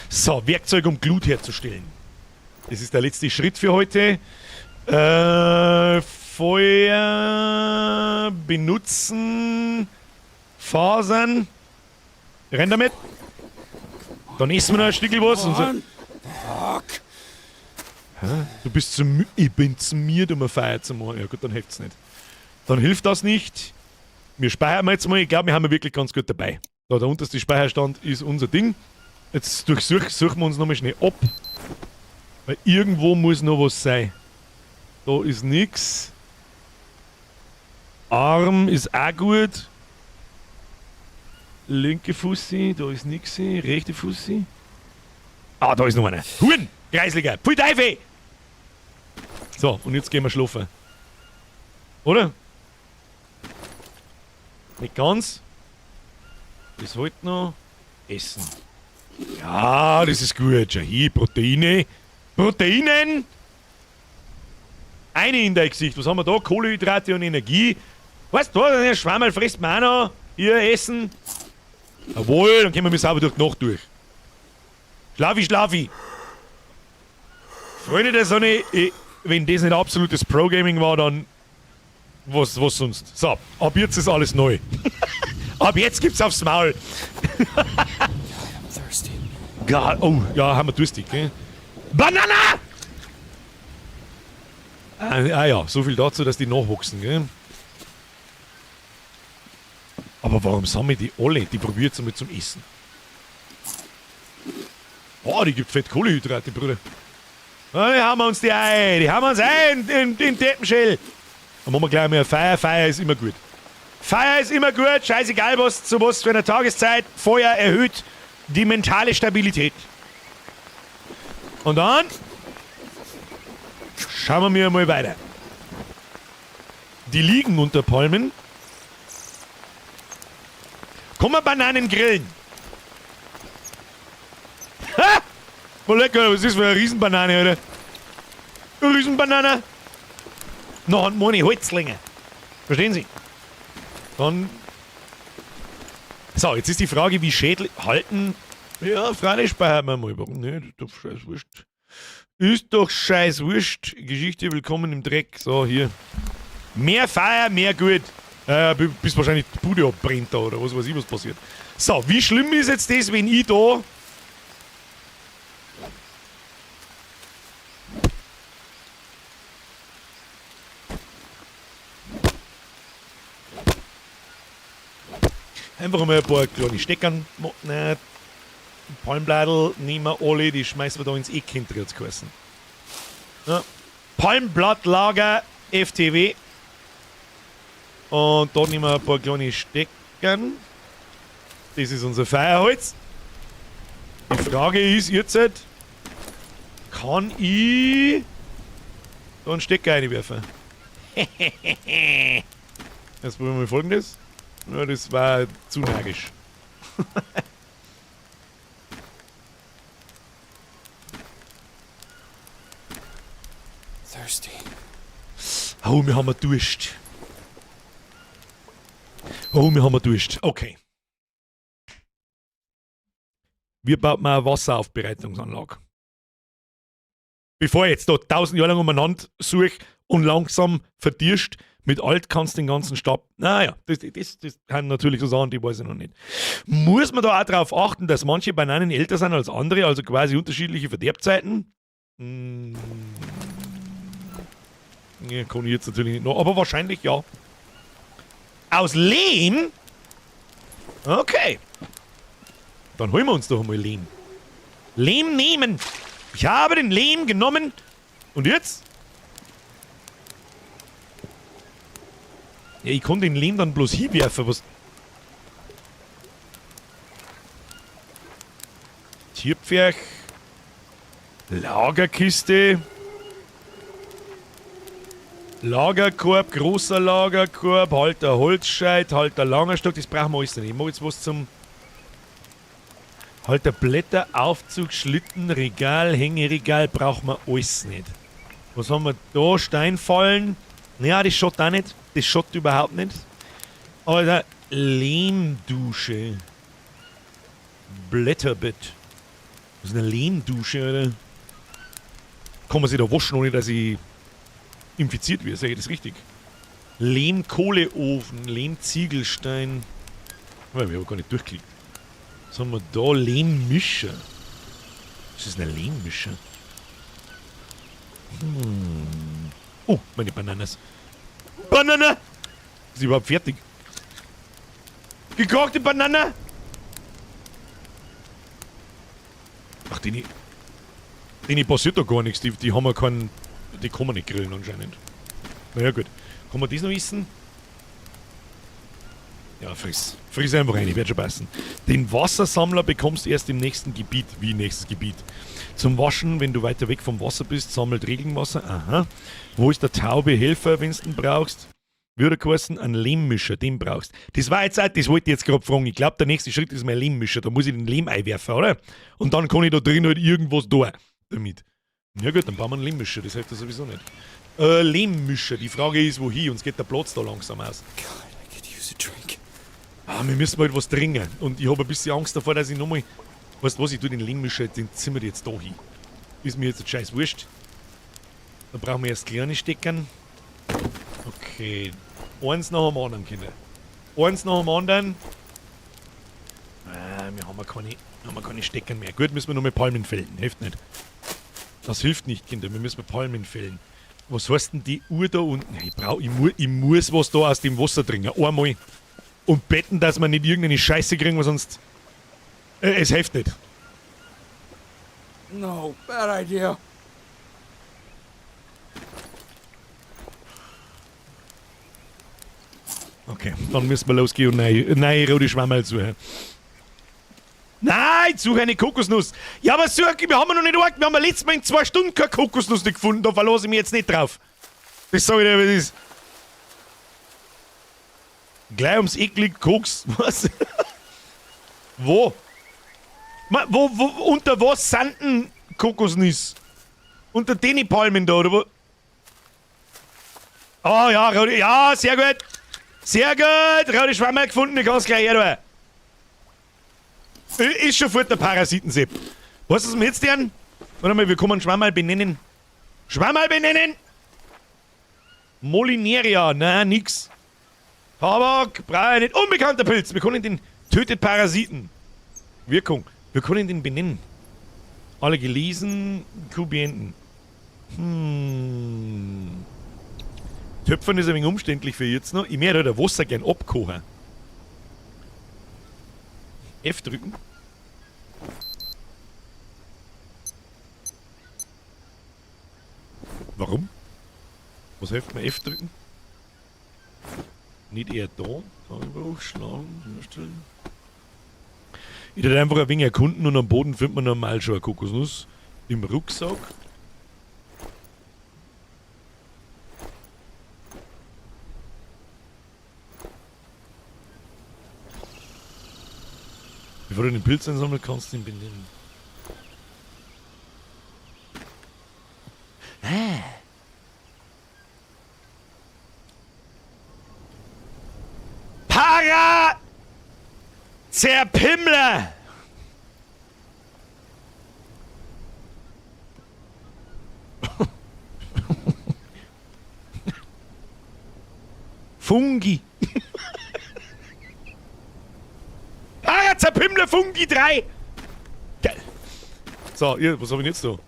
So, Werkzeug um Glut herzustellen. Das ist der letzte Schritt für heute. Feuer benutzen. Fasern. Renn damit. Dann essen wir noch ein Stückchen was. Und so. Fuck. Hä? Du bist zu müde. Ich bin zu müde, um eine Feier zu machen. Ja gut, dann hilft's nicht. Dann hilft das nicht. Wir speichern jetzt mal. Ich glaube, wir haben wirklich ganz gut dabei. Da, der unterste Speicherstand ist unser Ding. Jetzt suchen wir uns nochmal schnell ab. Weil irgendwo muss noch was sein. Da ist nix. Arm ist auch gut. Linke Fussi, da ist nix. Rechte Fussi. Ah, da ist noch einer. Huren! Kreisliger! Pfui Teufel! So, und jetzt gehen wir schlafen. Oder? Nicht ganz. Das halt noch. Essen. Ja, das ist gut. Schau hier, Proteine. Proteinen! Eine in dein Gesicht. Was haben wir da? Kohlenhydrate und Energie. Weißt du, der Schwammerl frisst man auch noch. Hier, Essen. Jawohl, dann können wir mich sauber durch die Nacht durch. Schlafi. Freunde der Sonne, wenn das nicht absolutes Pro-Gaming war, dann was sonst? So, ab jetzt ist alles neu. Ab jetzt gibt's aufs Maul. I'm thirsty. God, oh, ja, haben wir durstig, gell? Banana! Ja, so viel dazu, dass die nachwachsen, gell? Aber warum sammeln die alle? Die probiert einmal zum Essen. Oh, die gibt fett Kohlenhydrate, Bruder. Ja, die haben wir uns in Teppenschell. Dann machen wir gleich mal eine Feier. Feier ist immer gut. Feier ist immer gut, scheißegal was, zu was für einer Tageszeit. Feuer erhöht die mentale Stabilität. Und dann schauen wir mal weiter. Die liegen unter Palmen. Komm mal Bananen grillen. Ha! Oh lecker, was ist das für eine Riesenbanane, Alter? Eine Riesenbanane. Noch ein meine Holzlinge. Verstehen Sie? Dann. So, jetzt ist die Frage, wie Schädel halten. Ja, freilich speichern wir mal. Warum nicht? Ist doch scheiß wurscht. Ist doch scheiß wurscht. Geschichte willkommen im Dreck. So, hier. Mehr Feier, mehr gut. Bis wahrscheinlich die Bude abbrennt da oder was weiß ich, was passiert. So, wie schlimm ist jetzt das, wenn ich da. Einfach mal ein paar kleine Steckern. Nein, Palmblättel nehmen wir alle, die schmeißen wir da ins Eck hinter jetzt geheißen. Ja. Palmblattlager FTW. Und da nehmen wir ein paar kleine Steckern. Das ist unser Feuerholz. Die Frage ist jetzt, Kann ich da einen Stecker reinwerfen? Jetzt probieren wir Folgendes. Ja, das war zu energisch. Thirsty. Oh, wir haben Durst. Oh, wir haben Durst. Okay. Wie baut man eine Wasseraufbereitungsanlage? Bevor ich jetzt da 1000 Jahre lang umeinander suche und langsam verdirst, mit alt kannst du den ganzen Stab. Naja, das sind natürlich so Sachen, die weiß ich noch nicht. Muss man da auch darauf achten, dass manche Bananen älter sind als andere, also quasi unterschiedliche Verderbzeiten? Ja, kann ich jetzt natürlich nicht noch, aber wahrscheinlich ja. Aus Lehm? Okay. Dann holen wir uns doch mal Lehm. Lehm nehmen. Ich habe den Lehm genommen. Und jetzt? Ja, ich kann den Lehm dann bloß hinwerfen. Was? Tierpferch. Lagerkiste. Lagerkorb, großer Lagerkorb, Halter Holzscheit, Halter Langerstock, das brauchen wir alles nicht. Ich mache jetzt was zum Halter Blätter, Aufzug, Schlitten, Regal, Hängeregal, brauchen wir alles nicht. Was haben wir da? Steinfallen. Ja, das schaut auch nicht. Das schaut überhaupt nicht. Aber da Lehmdusche. Blätterbett. Das ist eine Lehmdusche, oder? Kann man sich da waschen, ohne dass ich infiziert wird, sage ich das richtig? Lehmkohleofen, Lehmziegelstein. Oh, ich habe gar nicht durchgeklickt. Was haben wir da? Lehmmischer. Was ist eine Lehmmischer? Oh, meine Bananas. Banane! Ist sie überhaupt fertig? Gekochte Banane! Ach, die passiert doch gar nichts. Die haben wir keinen. Die kann man nicht grillen anscheinend. Naja, gut. Kann man das noch essen? Ja, friss. Friss einfach rein, ich werde schon passen. Den Wassersammler bekommst du erst im nächsten Gebiet. Wie nächstes Gebiet? Zum Waschen, wenn du weiter weg vom Wasser bist, sammelt Regenwasser. Aha. Wo ist der taube Helfer, wenn du ihn brauchst? Würde kosten, ein Lehmmischer, den brauchst. Das war jetzt auch, das wollte ich jetzt gerade fragen. Ich glaube, der nächste Schritt ist mein Lehmmischer. Da muss ich den Lehm einwerfen, oder? Und dann kann ich da drin halt irgendwas da damit. Ja gut, dann bauen wir einen Lehmmischer, das hilft ja sowieso nicht. Lehmmischer, die Frage ist, wohin? Uns geht der Platz da langsam aus. God, I could use a drink. Ah, wir müssen mal was trinken. Und ich habe ein bisschen Angst davor, dass ich nochmal... Weißt du was, ich tue den Lehmmischer, den ziehen wir jetzt da hin. Ist mir jetzt ein scheiß Wurscht. Dann brauchen wir erst kleine Steckern. Okay. Eins nach dem anderen, Kinder. Eins nach dem anderen. Wir haben keine Steckern mehr. Gut, müssen wir noch mit Palmen fällen. Hilft nicht. Das hilft nicht, Kinder. Wir müssen mit Palmen fällen. Was heißt denn die Uhr da unten? Ich muss was da aus dem Wasser trinken. Einmal. Und betten, dass wir nicht irgendeine Scheiße kriegen, weil sonst... es hilft nicht. No, bad idea. Okay, dann müssen wir losgehen und neue rote Schwammerl suchen. Nein, suche eine Kokosnuss. Ja, aber wir haben noch nicht arg. Wir haben letztes Mal in 2 Stunden keine Kokosnuss nicht gefunden. Da verlasse ich mich jetzt nicht drauf. Das sag ich dir, wie das ist. Gleich ums Eck liegt Koks. Was? Wo? Unter was sind denn Kokosnuss? Unter den Palmen da, oder wo? Ah, ja, ja, sehr gut. Sehr gut. Rote Schwammerl gefunden, ich kann es gleich her. Ist schon fort der Parasitensepp. Was ist denn jetzt deren? Warte mal, wir können Schwammerl benennen. Schwammerl benennen! Molineria, nein, nix. Tabak, brauche ich nicht. Unbekannter Pilz. Wir können den tötet Parasiten. Wirkung. Wir können den benennen. Alle gelesen, Kubienten. Töpfern ist ein wenig umständlich für jetzt noch. Ich möchte halt das Wasser gern abkochen. F drücken. Warum? Was hilft mir F drücken? Nicht eher da. Hochschlagen. Ich hätte einfach ein wenig erkunden und am Boden findet man normal schon eine Kokosnuss. Im Rucksack. Bevor du den Pilz einsammeln kannst, den benennen. Para! Zerpimmler! Fungi. Zerpimmler Fungi 3. Geil. So, ihr, was hab ich denn jetzt da?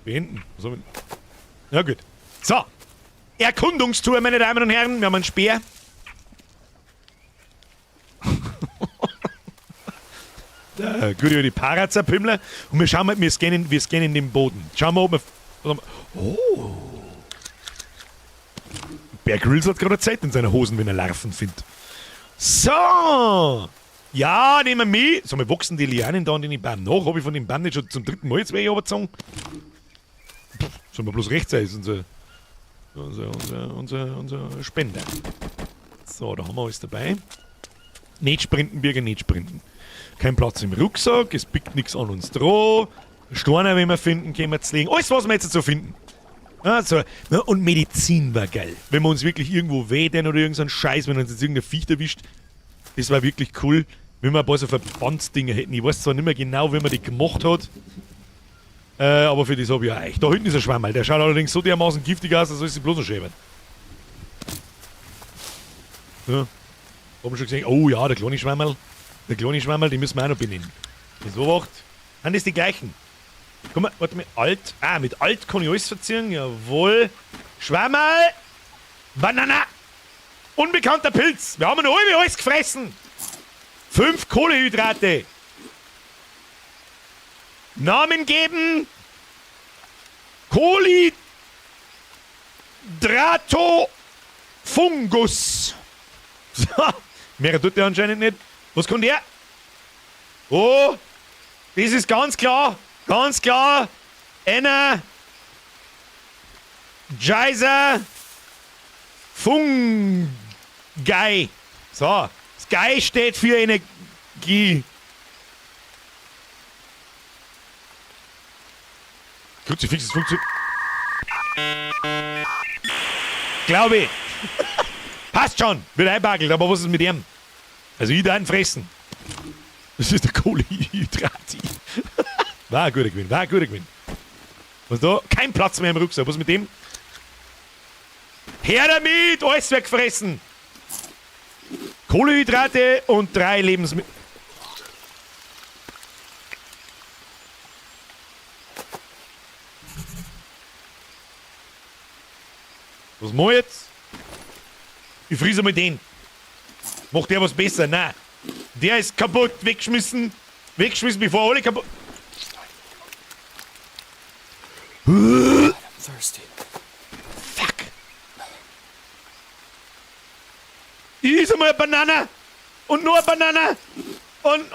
Beenden. Was hab ich? Ja, gut. So. Erkundungstour, meine Damen und Herren. Wir haben einen Speer. Da, gut, die Parazerpimmler. Und wir schauen mal, wir scannen den Boden. Schauen wir, ob wir. Oh. Bear Grylls hat gerade Zeit in seiner Hosen, wenn er Larven findet. So. Ja, nehmen wir mit. So, wir wachsen die Lianen da an den Baum nach. Habe ich von dem Baum nicht schon zum 3. Mal jetzt runtergezogen? Sollen wir bloß rechts sein, ist unser Spender. So, da haben wir alles dabei. Nicht sprinten, Bürger, nicht sprinten. Kein Platz im Rucksack, es biegt nichts an uns dran. Steine, wenn wir finden, können wir zlegen. Alles, was wir jetzt so finden. Also, ja, und Medizin war geil. Wenn wir uns wirklich irgendwo wehtun oder irgendeinen Scheiß, wenn uns jetzt irgendein Viech erwischt, das war wirklich cool. Wenn wir ein paar so Verbandsdinger hätten. Ich weiß zwar nicht mehr genau, wie man die gemacht hat, aber für das habe ich auch echt. Da hinten ist ein Schwammerl, der schaut allerdings so dermaßen giftig aus, als soll sie bloß noch schäbern. Ja. Haben wir schon gesehen, oh ja, der kleine Schwammerl, den müssen wir auch noch benennen. So wacht. Sind das die gleichen? Guck mal, warte mal, Alt. Ah, mit Alt kann ich alles verziehen, jawohl. Schwammerl, Banana, unbekannter Pilz. Wir haben noch alles gefressen. 5 Kohlenhydrate. Namen geben. Kohlenhydratofungus. So, mehr tut der anscheinend nicht. Was kommt her? Oh, das ist ganz klar. Ganz klar. Energizer Fungi. So, das Gei steht für Energie. Kruzifix, das funktioniert. Glaube ich. Passt schon, wird einbaggelt, aber was ist mit dem? Also ich da einen fressen. Das ist der Kohlenhydrati. War ein guter Gewinn, Was da? Kein Platz mehr im Rucksack. Was mit dem? Her damit! Alles weggefressen! Kohlenhydrate und 3 Lebensmittel. Was mach ich jetzt? Ich friese mal den. Macht der was besser? Nein. Der ist kaputt. Weggeschmissen. Weggeschmissen, bevor alle kaputt. I'm thirsty. Fuck. Ich is einmal eine Banane. Und nur eine Banane. Und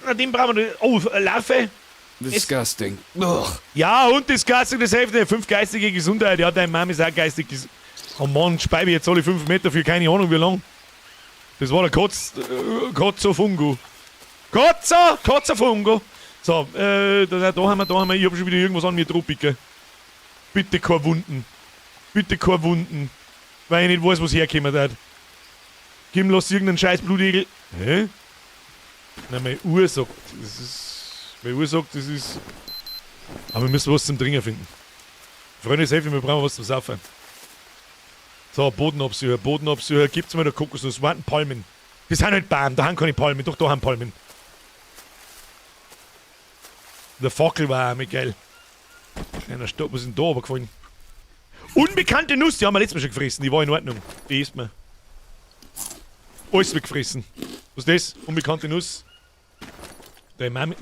na, den brauchen wir. Oh, Larve. Disgusting. Ugh. Ja, und das Geistige, das Hälfte. 5 geistige Gesundheit. Ja, deine Mama ist auch geistig. Oh Mann, speibe jetzt alle 5 Meter für keine Ahnung wie lang. Das war der Kotzer-Fungo. Kotzer-Fungo. So, da haben wir, ich habe schon wieder irgendwas an mir druppigen. Bitte keine Wunden. Weil ich nicht weiß, was herkommen hat. Gib lass irgendeinen scheiß Blutegel. Hä? Nein, meine Uhr sagt, das ist. Aber wir müssen was zum Trinken finden. Freunde, helfen, wir brauchen was zum Saufen. So, Bodenabsucher, gibt's mal da Kokosnuss, warten Palmen. Das sind halt Baum, da haben keine Palmen, doch da haben Palmen. Der Fackel war auch mit geil. Kleiner Stopp, was ist denn da aber gefallen? Unbekannte Nuss, die haben wir letztes Mal schon gefressen, die war in Ordnung. Die isst man. Alles weggefressen. Was ist das? Unbekannte Nuss. Der Mami.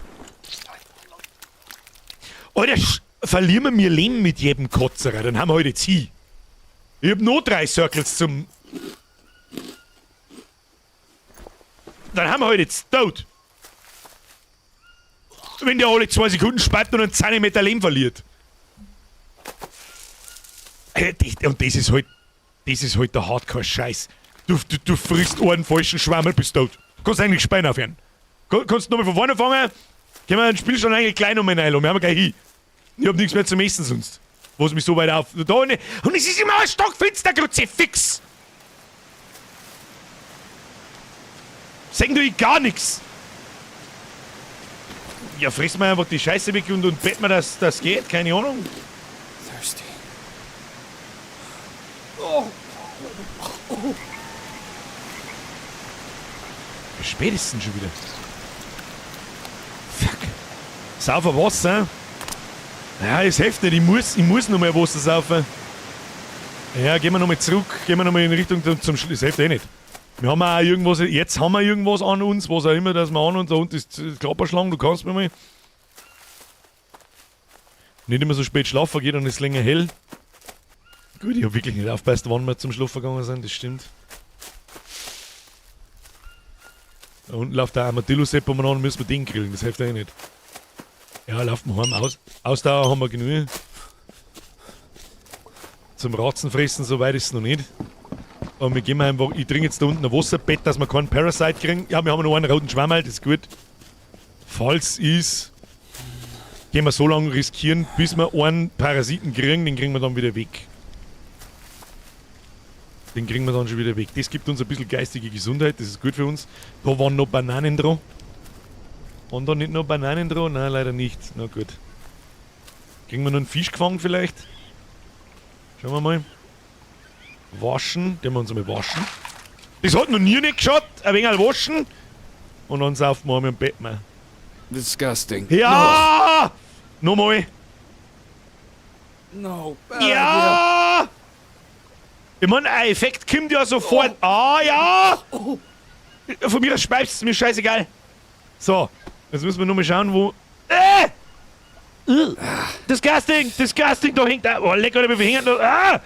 Alter, verlieren wir mir Leben mit jedem Kotzerer, dann haben wir heute Zieh. Ich hab noch 3 Circles zum. Dann haben wir heute jetzt tot. Wenn der alle 2 Sekunden spart und einen Zentimeter Leben verliert. Und das ist halt der Hardcore-Scheiß. Du frisst einen falschen Schwammel, bist tot. Du kannst eigentlich Spein aufhören. Kannst du nochmal von vorne fangen? Können wir den Spielstand eigentlich gleich nochmal reinlassen. Wir haben gleich hin. Ich hab nichts mehr zum Essen sonst. Was mich so weit auf... Da nicht. Und es ist immer ein stockfinster Kruzifix. Sag du ich gar nichts. Ja, friss mal einfach die Scheiße weg und bett mir, dass das geht. Keine Ahnung. Thirsty. Wie spät ist denn schon wieder? Fuck. Saufen Wasser? Ja, das hilft nicht. Ich muss noch mal Wasser saufen. Ja, gehen wir nochmal zurück. Gehen wir nochmal in Richtung zum Schluss. Das hilft eh nicht. Wir haben auch irgendwas, jetzt haben wir irgendwas an uns, was auch immer, dass wir an uns, da unten ist Klapperschlangen, du kannst mir mal. Nicht immer so spät schlafen geht, dann ist es länger hell. Gut, ich hab wirklich nicht aufgepasst, wann wir zum Schlafen gegangen sind, das stimmt. Da unten läuft der Armadillo-Sepp an, müssen wir den grillen, das hilft eh nicht. Ja, laufen wir heim aus. Ausdauer haben wir genug. Zum Ratzenfressen, so weit ist es noch nicht. Aber wir gehen einfach, ich trinke jetzt da unten ein Wasserbett, dass wir keinen Parasite kriegen. Ja, wir haben noch einen roten Schwammerl, das ist gut. Falls ist, gehen wir so lange riskieren, bis wir einen Parasiten kriegen, den kriegen wir dann wieder weg. Den kriegen wir dann schon wieder weg. Das gibt uns ein bisschen geistige Gesundheit, das ist gut für uns. Da waren noch Bananen dran. Waren da nicht noch Bananen dran? Nein, leider nicht. Na gut. Kriegen wir noch einen Fisch gefangen vielleicht? Schauen wir mal. Waschen, den wir uns einmal waschen. Das hat noch nie nicht geschaut, ein wenig waschen. Und dann saufen wir im Bett mehr. Disgusting. Ja! Nochmal. No. Ja! Ich meine, ein Effekt kommt ja sofort. Ah, ja! Von mir aus speibst es mir scheißegal. So, jetzt müssen wir nochmal schauen, wo. Disgusting! Disgusting! Da hängt da. Oh, lecker, wie viel hängt da.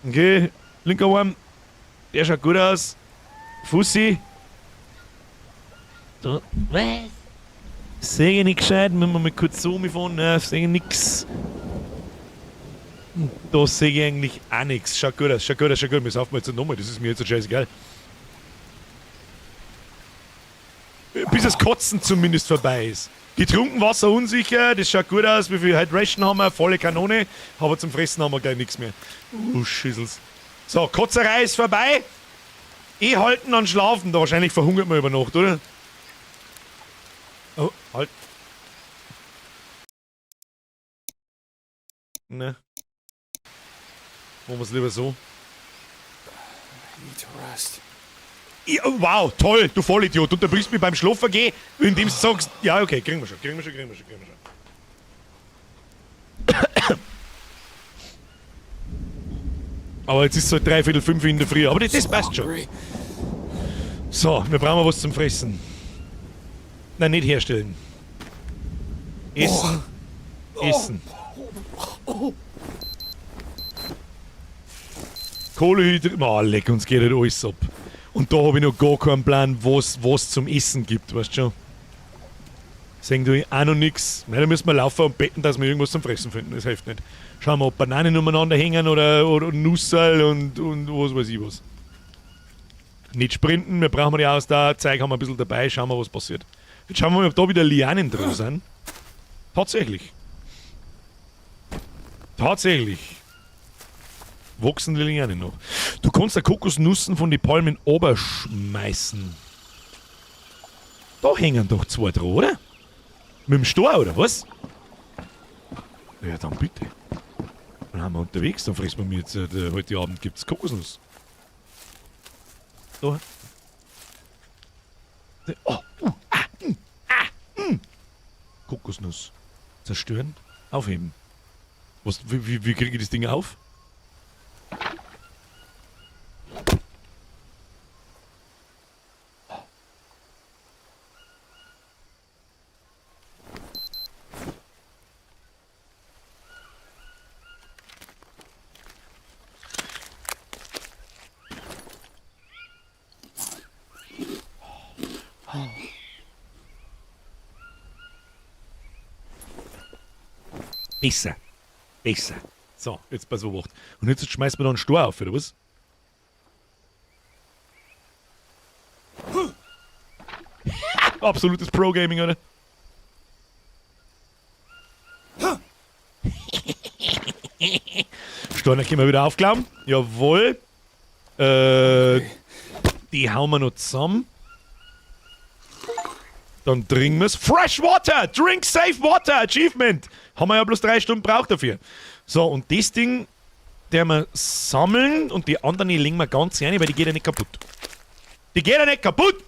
Okay, linker Arm. Der schaut gut aus. Fussi. Da. Was? Sehe ich nicht gescheit. Müssen wir mal kurz so umfahren. Nein, sehe ich nix. Da sehe ich eigentlich auch nichts. Schaut gut aus, schaut gut aus, schaut gut aus. Wir saufen jetzt nochmal. Das ist mir jetzt scheißegal. Bis das Kotzen zumindest vorbei ist. Getrunken Wasser unsicher, das schaut gut aus. Wie viel Hydration haben wir? Volle Kanone. Aber zum Fressen haben wir gleich nichts mehr. Schüssels. So, Kotzerei ist vorbei. Halten und schlafen. Da wahrscheinlich verhungert man über Nacht, oder? Oh, halt. Ne. Machen wir es lieber so. I need to rest. Ja, wow, toll, du Vollidiot. Du unterbrichst mich beim Schlafen gehen, indem du sagst, ja, okay, kriegen wir schon. Aber jetzt ist es halt 4:45 in der Früh, aber das passt schon. Hungry. So, wir brauchen was zum Fressen. Nein, nicht herstellen. Essen. Essen. Kohlehydrat. Oh, leck, uns geht halt alles ab. Und da habe ich noch gar keinen Plan, was zum Essen gibt, weißt du schon. Sehen du auch noch nichts. Da müssen wir laufen und betten, dass wir irgendwas zum Fressen finden. Das hilft nicht. Schauen wir, ob Bananen umeinander hängen oder Nusserl und was weiß ich was. Nicht sprinten, wir brauchen ja aus der Zeug, haben wir ein bisschen dabei, schauen wir, was passiert. Jetzt schauen wir mal, ob da wieder Lianen drin sind. Tatsächlich. Tatsächlich. Wachsen die Lianen noch. Du kannst da Kokosnüssen von den Palmen oberschmeißen. Da hängen doch zwei dran, oder? Mit dem Stor, oder was? Ja, dann bitte. Dann haben wir unterwegs, dann fressen wir mir jetzt, heute Abend gibt's Kokosnuss. Da. Oh, Kokosnuss. Zerstören, aufheben. Was, wie kriege ich das Ding auf? Besser. Besser. So, jetzt pass auf. Und jetzt schmeißt man da einen Stor auf, oder was? Absolutes Pro-Gaming, oder? Steiner können wir wieder aufklappen. Jawohl. Die hauen wir noch zusammen. Dann trinken wir es. Fresh Water! Drink Safe Water! Achievement! Haben wir ja bloß 3 Stunden braucht dafür. So, und das Ding, der wir sammeln und die anderen, die legen wir ganz rein, weil die geht ja nicht kaputt. Die geht ja nicht kaputt!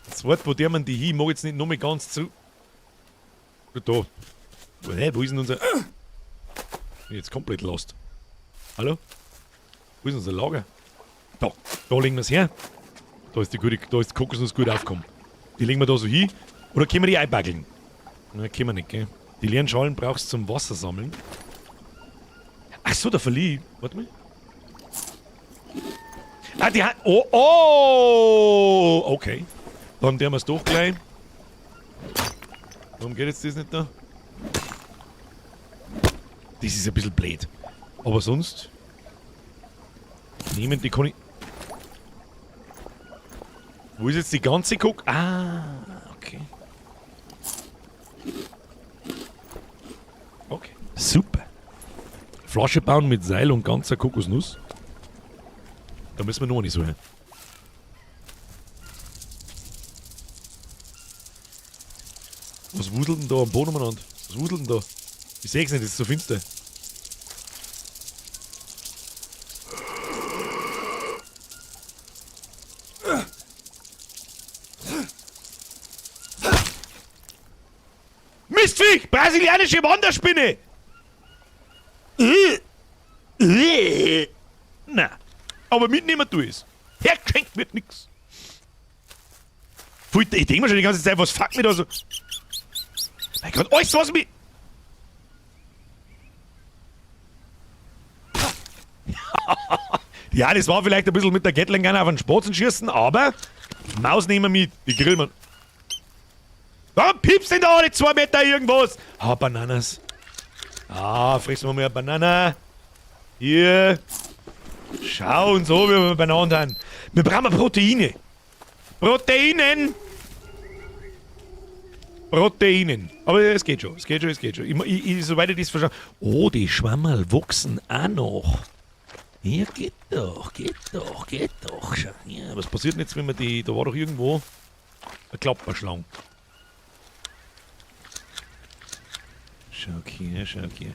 Das Wort, wo der man die hin, ich mag jetzt nicht nur mal ganz zu. Da. Hä, wo ist denn unser. Jetzt komplett lost. Hallo? Wo ist unser Lager? Da legen wir es her. Da ist die Kokosnuss gut aufgekommen. Die legen wir da so hin. Oder können wir die einbackeln? Nein, können wir nicht, gell? Die leeren Schalen brauchst du zum Wasser sammeln. Ach so, der verlieh. Warte mal. Ah, die hat. Oh! Okay. Dann tun wir es doch gleich. Warum geht jetzt das nicht da? Das ist ein bisschen blöd. Aber sonst. Nehmen die kann ich. Wo ist jetzt die ganze Cook? Ah, okay. Okay. Super. Flasche bauen mit Seil und ganzer Kokosnuss. Da müssen wir noch nicht so hin. Was wuselt denn da am Boden umeinander? Was wuselt denn da? Ich seh's nicht, das ist so finster. Mistviech! Brasilianische Wanderspinne! Na, aber mitnehmen tu es. Hergeschenkt wird nix. Ich denke mir schon die ganze Zeit, was fuck mich da so. Mein Gott, alles was mich. Ja, das war vielleicht ein bisschen mit der Gatling Gun auf den Spatzen schießen, aber Maus nehmen wir mit, die grillen wir. Warum piepst denn da alle 2 Meter irgendwas? Ah, Bananas. Ah, fressen wir mal eine Banane. Hier. Schau und so, wie wir beieinander haben. Wir brauchen Proteine. Proteinen. Aber es geht schon, es geht schon. Soweit ich das verstehe. Oh, die Schwammerl wachsen auch noch. Ja, geht doch. Schau, ja, was passiert denn jetzt, wenn wir die. Da war doch irgendwo eine Klapperschlange. Schau hier. Kriegen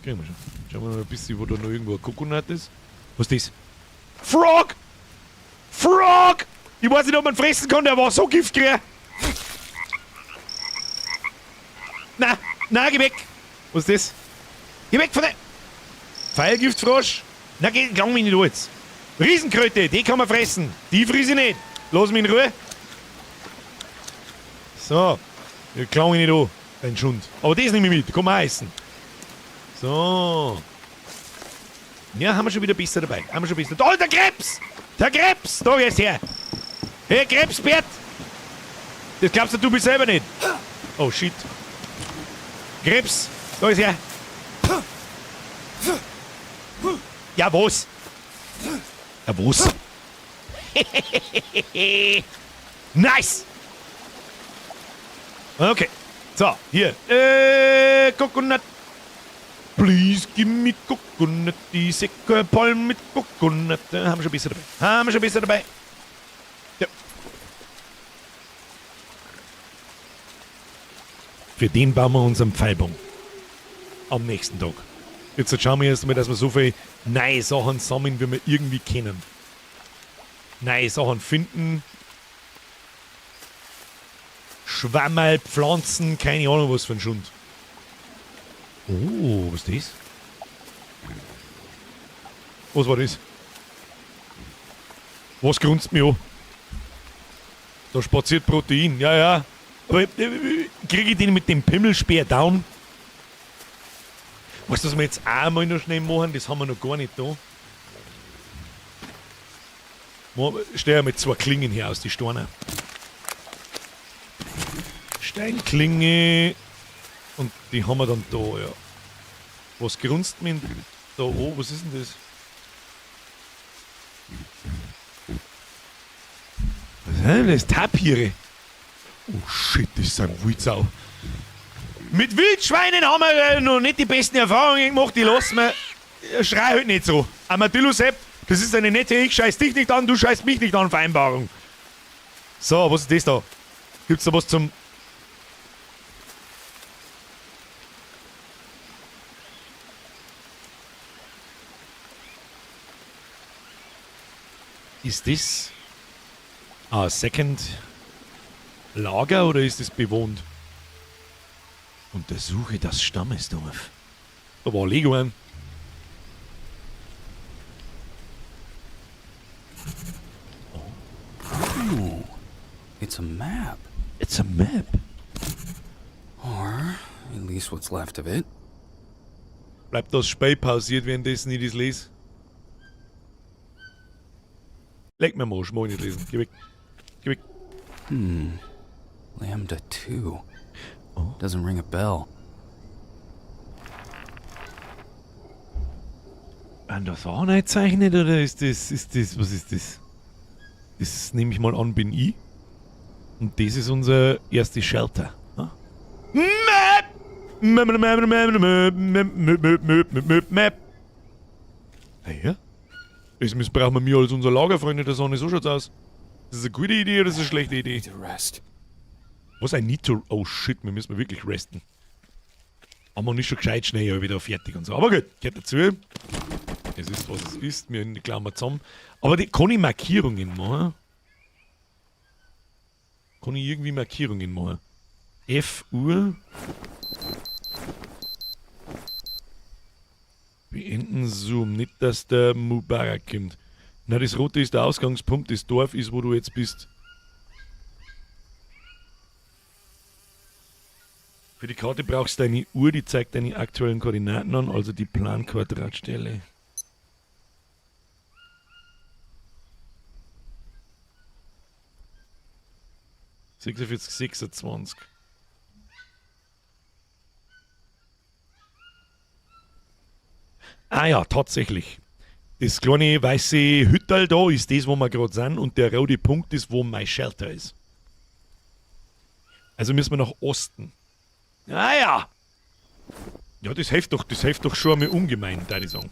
wir schon. Schauen wir mal ein bisschen, wo da noch irgendwo ein Kokonat ist. Was ist das? Frog! Ich weiß nicht, ob man fressen kann, der war so giftgrün. Na, geh weg! Was ist das? Geh weg von der. Pfeilgiftfrosch? Na, klang mich nicht an jetzt. Riesenkröte, die kann man fressen. Die friese ich nicht. Lass mich in Ruhe. So. Klang mich nicht an. Dein Schund. Aber das nehme ich mit. Kann man essen. So. Ja, haben wir schon wieder besser dabei. Da, der Krebs! Der Krebs! Da, wer ist her? Hey, Krebsbert! Das glaubst du bist selber nicht. Oh, shit. Krebs! Da ist er. Ja, was? Ja, was? Nice! Okay. So, hier. Coconut. Please give me Coconut. Die Säckepalm mit Coconut. Haben wir schon besser dabei. Ja. Für den bauen wir unseren Pfeilbogen. Am nächsten Tag. Jetzt schauen wir erst mal, dass wir so viele neue Sachen sammeln, wie wir irgendwie kennen. Neue Sachen finden. Schwammerl, Pflanzen, keine Ahnung was für ein Schund. Oh, was ist das? Was war das? Was grunzt mich an? Da spaziert Protein, ja. Aber kriege ich den mit dem Pimmelspeer down? Weißt du, was wir jetzt auch mal noch schnell machen? Das haben wir noch gar nicht da. Stell ja mit 2 Klingen hier aus, die Steine. Steinklinge. Und die haben wir dann da, ja. Was grunzt mir da an? Was ist denn das? Hä, das ist Tapire. Oh shit, das ist ein Wildsau. Mit Wildschweinen haben wir noch nicht die besten Erfahrungen gemacht, die lassen wir. Schrei halt nicht so. Armadillo Sepp, das ist eine nette, ich scheiß dich nicht an, du scheißt mich nicht an, Vereinbarung. So, was ist das da? Gibt's da was zum... Ist das... Second Lager oder ist das bewohnt? Untersuche das Stammesdorf. Da war Lego an. Ooh, it's a map. It's a map. Or at least what's left of it. Bleibt das Spiel pausiert, währenddessen ich das lese? Leg mir mal, ich mag nicht lesen. Geh weg. Geh weg. Lambda 2. Doesn't ring a bell. An der Fahne gezeichnet oder ist das, was ist das? Das nehme ich mal an, bin ich. Und das ist unser erstes Shelter. Ha? Map. Ja? Das missbrauchen wir mir als unser Lagerfreunde der Sonne, so schaut's aus. Das ist eine gute Idee oder ist das eine schlechte Idee? Need to rest. Was ein Need to... Oh shit, wir müssen wirklich resten. Aber man ist schon gescheit schnell wieder fertig und so. Aber gut, gehört dazu. Es ist, was es ist. Wir klauen wir zusammen. Aber die, kann ich Markierungen machen? Kann ich irgendwie Markierungen machen? F Uhr. Beenden Zoom. Nicht, dass der Mubarak kommt. Na, das rote ist der Ausgangspunkt. Das Dorf ist, wo du jetzt bist. Für die Karte brauchst du eine Uhr, die zeigt deine aktuellen Koordinaten an, also die Planquadratstelle. ...46, 26. Ah ja, tatsächlich. Das kleine weiße Hütterl da ist das, wo wir gerade sind, und der rote Punkt ist, wo mein Shelter ist. Also müssen wir nach Osten. Ah ja! Ja, das hilft doch schon einmal ungemein, würde ich sagen.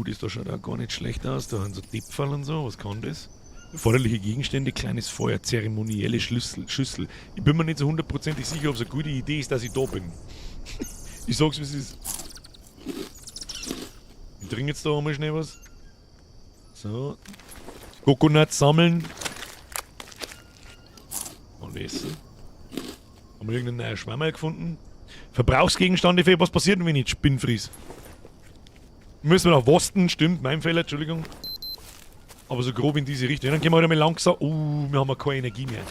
Das da schaut auch gar nicht schlecht aus. Da haben so Dipferl und so, was kann das? Erforderliche Gegenstände, kleines Feuer, zeremonielle Schüssel. Ich bin mir nicht so hundertprozentig sicher, ob es eine gute Idee ist, dass ich da bin. Ich sag's, wie es ist. Ich trinke jetzt da einmal schnell was. So. Coconuts sammeln. Und essen. Haben wir irgendeinen neuen Schwammerl gefunden? Verbrauchsgegenstände für was passiert, wenn ich die Spinn fries? Müssen wir nach Osten, stimmt, mein Fehler, Entschuldigung. Aber so grob in diese Richtung. Dann gehen wir halt einmal langsam. Wir haben ja keine Energie mehr.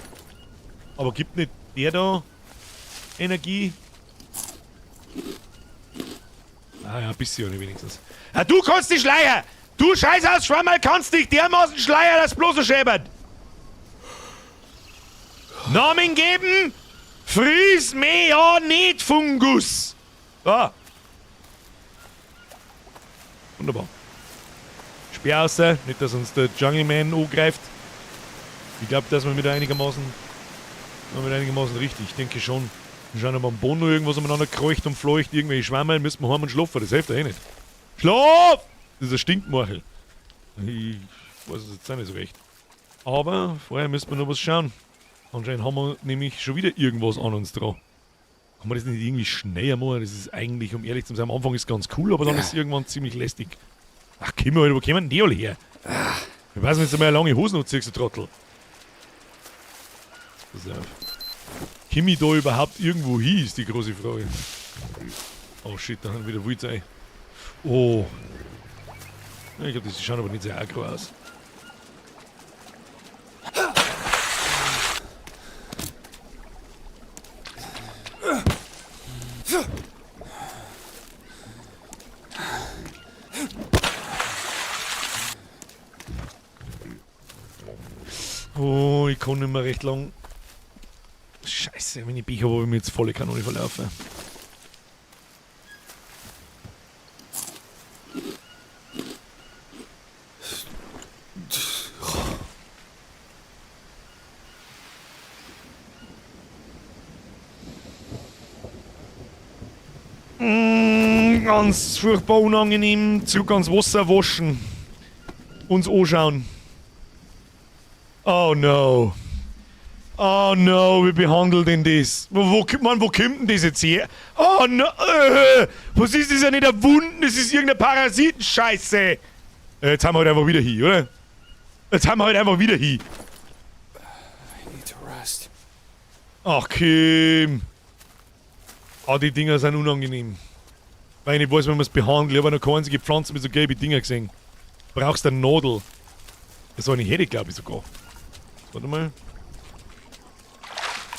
Aber gibt nicht der da Energie? Ah ja, ein bisschen wenigstens. Ja, du kannst dich schleiern! Du Scheiß aus Schwammerl kannst dich dermaßen schleiern, dass bloß so schäbert! Namen geben! Fries me ja nicht Fungus! Ah. Wunderbar. Sperr raus, nicht dass uns der Jungleman angreift. Ich glaube, dass wir mit einigermaßen richtig, ich denke schon. Wir schauen aber am Boden noch irgendwas umeinander kreucht und fleucht, irgendwelche Schwammerl, müssen wir heim und schlafen, das hilft ja eh nicht. Schlaf! Das ist ein Stinkmorchel. Ich weiß es jetzt auch nicht so recht. Aber vorher müssen wir noch was schauen. Anscheinend haben wir nämlich schon wieder irgendwas an uns dran. Kann man das nicht irgendwie schneller machen? Das ist eigentlich, um ehrlich zu sein, am Anfang ist es ganz cool, aber dann ist es irgendwann ziemlich lästig. Ach, komm mal, wo kommen die alle her? Ich weiß nicht, ob du mal eine lange Hosen anziehst, du Trottel. Pass auf. Komm ich da überhaupt irgendwo hin, ist die große Frage. Oh shit, da haben wieder Wildei. Oh. Ja, ich glaube, die schauen aber nicht sehr aggro aus. Oh, ich kann nicht mehr recht lang. Scheiße, wenn ich Bücher habe, ich mir jetzt volle Kanone verlaufen. Ganz furchtbar unangenehm. Zurück ans Wasser waschen. Uns anschauen. Oh no. Oh no, wie behandelt denn das? Wo kommt denn das jetzt her? Oh no, was ist das ja nicht ein Wunden? Das ist irgendeine Parasitenscheiße. Jetzt haben wir halt einfach wieder hin, oder? Jetzt haben wir halt einfach wieder hin. I need to rest. Ach, Kim. Ah, die Dinger sind unangenehm. Weil ich nicht weiß, wenn man es behandelt. Ich habe noch keine einzige Pflanze mit so gelben Dinger gesehen. Brauchst du eine Nadel? Das eine hätte ich, glaube ich, sogar. Warte mal.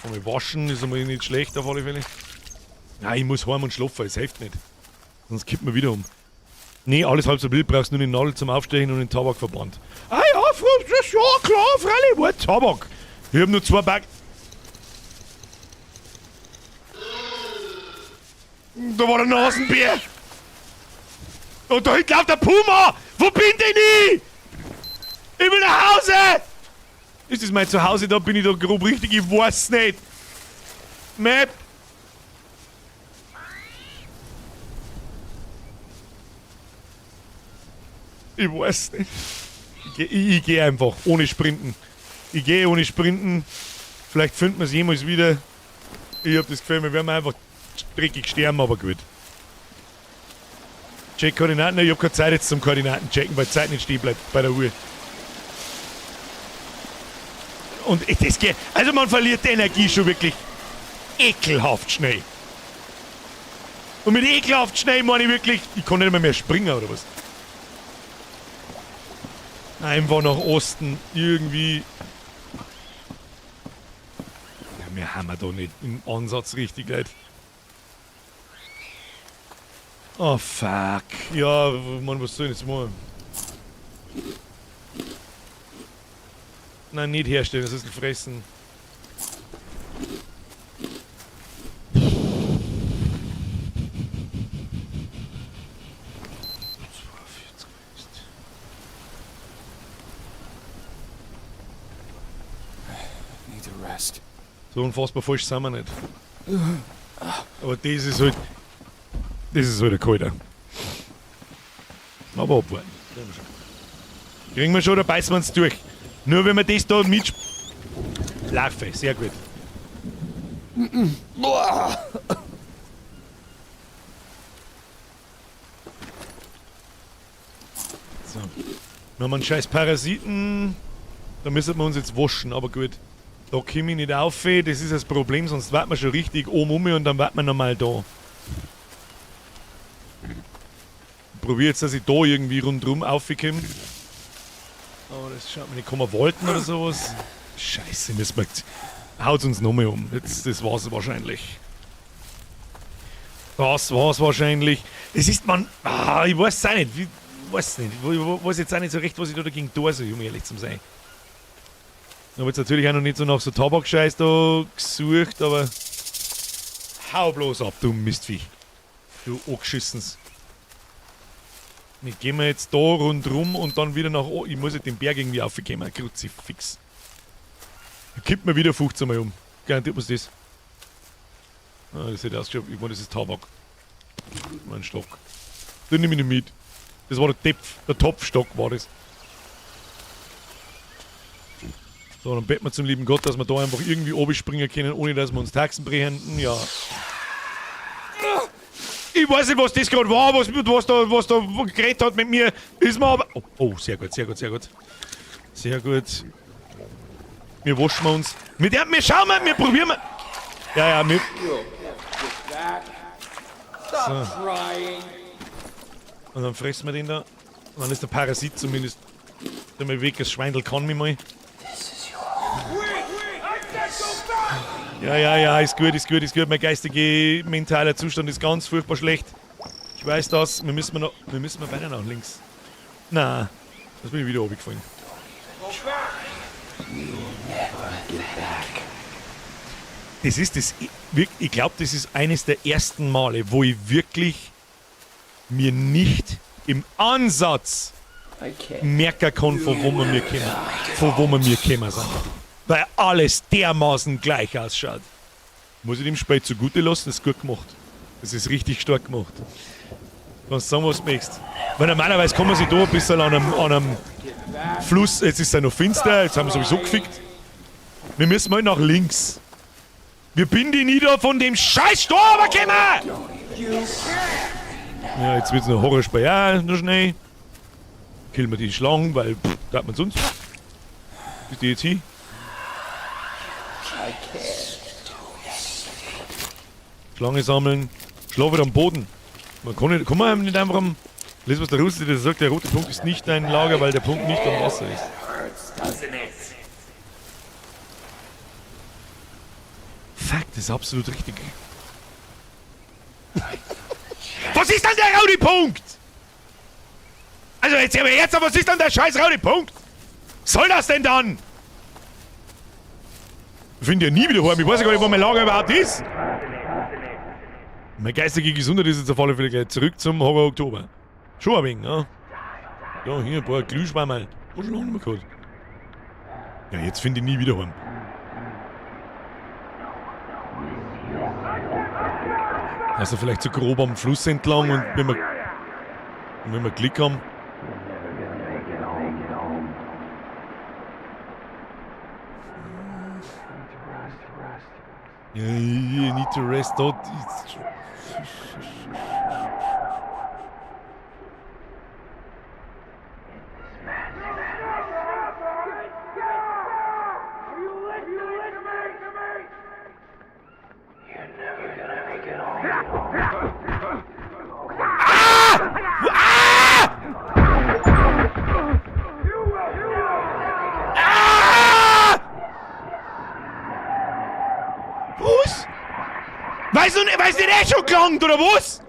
Mal waschen ist einmal nicht schlecht auf alle Fälle. Nein, ich muss heim und schlafen, es hilft nicht. Sonst kippt man wieder um. Nee, alles halb so wild, brauchst nur eine Nadel zum Aufstechen und den Tabakverband. Ah ja, das ist ja klar, freilich, war Tabak. Ich hab nur 2 Back. Da war der Nasenbär. Und da hinten läuft der Puma. Wo bin denn ich? Ich will nach Hause. Ist das mein Zuhause? Da bin ich da grob richtig, ich weiß nicht. Map. Ich weiß nicht. Ich geh einfach, ohne Sprinten. Ich gehe ohne Sprinten. Vielleicht finden wir es jemals wieder. Ich hab das Gefühl, wir werden einfach dreckig sterben, aber gut. Check Koordinaten. Ich hab keine Zeit jetzt zum Koordinaten checken, weil die Zeit nicht stehen bleibt bei der Uhr. Und das geht. Also man verliert die Energie schon wirklich ekelhaft schnell. Und mit ekelhaft schnell meine ich wirklich, ich kann nicht mehr springen oder was. Einfach nach Osten, irgendwie. Ja, wir haben da nicht im Ansatz richtig, Leute. Oh fuck. Ja, Mann, was soll ich jetzt machen? Nein, nicht herstellen, das ist ein Fressen. Need to rest. So unfassbar falsch sind wir nicht. Aber das ist halt. Das ist halt ein Kalter. Aber abwarten. Kriegen wir schon, oder beißen wir uns durch? Nur wenn wir das da mit. Larve, sehr gut. So. Wir haben einen scheiß Parasiten. Da müssen wir uns jetzt waschen, aber gut. Da komme ich nicht auf, das ist das Problem, sonst warten wir schon richtig oben um und dann warten wir nochmal da. Ich probiere jetzt, dass ich da irgendwie rundherum aufkomme. Oh, das schaut mir nicht. Kann man walten oder sowas? Scheiße, müssen wir. Haut uns nochmal um. Jetzt, das war's wahrscheinlich. Das war's wahrscheinlich. Es ist man. Ich weiß es auch nicht. Ich weiß nicht. Ich weiß jetzt auch nicht so recht, was ich da dagegen tun soll, um ehrlich zu sein. Ich habe jetzt natürlich auch noch nicht so nach so Tabakscheiß da gesucht, aber. Hau bloß ab, du Mistviech. Du angeschissens. Gehen wir jetzt da rundrum und dann wieder nach oben. Ich muss jetzt den Berg irgendwie aufkommen. Kruzifix. Dann kippt mir wieder 15 Mal um. Garantiert was das. Ah, das sieht ausgeschaut. Ich meine, das ist Tabak. Mein Stock. Den nehme ich nicht mit. Das war der Topfstock war das. So, dann beten wir zum lieben Gott, dass wir da einfach irgendwie oben springen können, ohne dass wir uns Taxen brechen. Ja. Ich weiß nicht, was das gerade war, was da geredet hat mit mir. Ist mir aber. Oh, sehr gut, sehr gut, sehr gut. Sehr gut. Wir waschen wir uns. Wir schauen mal, wir probieren mal. Ja, wir. So. Und dann fressen wir den da. Und dann ist der Parasit zumindest mal weg. Das Schweindel kann mich mal. Ja, ist gut. Mein geistiger, mentaler Zustand ist ganz furchtbar schlecht. Ich weiß das. Wir müssen beide nach links. Na, das bin ich wieder runtergefallen. Das ist das. Ich glaube, das ist eines der ersten Male, wo ich wirklich mir nicht im Ansatz merken kann, von wo wir gekommen sind. Weil alles dermaßen gleich ausschaut. Muss ich dem Spiel zugute lassen, das ist gut gemacht. Das ist richtig stark gemacht. Kannst sagen, was du möchtest. Weil normalerweise kann man sich da ein bisschen an einem Fluss, jetzt ist es ja noch finster, jetzt haben wir sowieso gefickt. Wir müssen mal nach links. Wir binden ihn nieder von dem scheiß Sturm kommen! Ja, jetzt wird's noch Horrorspiel. Ja, nur schnell. Killen wir die Schlangen, weil, da hat man sonst. Ist die jetzt hin? Schlange sammeln. Schlaf wieder am Boden. Kann man nicht einfach am... Das, was der Russe dir sagt, der rote Punkt ist nicht dein Lager, weil der Punkt nicht am Wasser ist. Fuck, das ist absolut richtig. Was ist denn der rote Punkt? Also jetzt, was ist denn der scheiß rote Punkt? Was soll das denn dann? Ich finde ja nie wieder heim. Ich weiß ja gar nicht, wo mein Lager überhaupt ist. Meine geistige Gesundheit ist jetzt auf alle Fälle gleich zurück zum Horror Oktober. Schon ein wenig, ne? Ja, hier ein paar Glühschwammerl. Was schon lange nicht mehr gehabt. Ja, jetzt finde ich nie wieder heim. Also vielleicht so grob am Fluss entlang und wenn wir Glück haben. Ja, you need to rest. Dort ist... Weißt du nicht schon gelangt, oder was?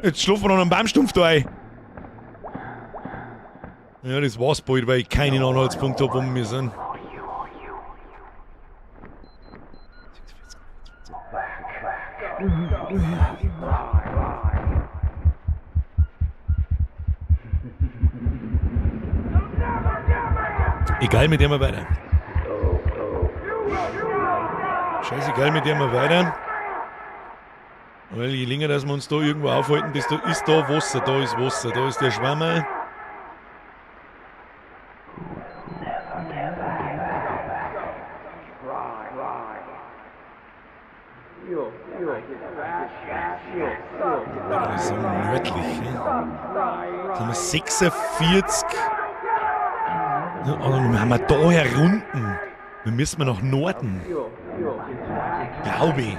Jetzt schlafen wir noch einen Baumstumpf da ein. Ja, das war's bald, weil ich keinen Anhaltspunkt habe, wo wir sind. Egal, mit dem wir weiter. Scheißegal, mit dem wir weiter. Weil je länger, dass wir uns da irgendwo aufhalten, desto ist da Wasser, da ist Wasser, da ist der Schwammerl. Das ist so nördlich. Jetzt haben wir 46. Ja, dann haben wir da herunten. Dann müssen wir nach Norden. Glaube ich.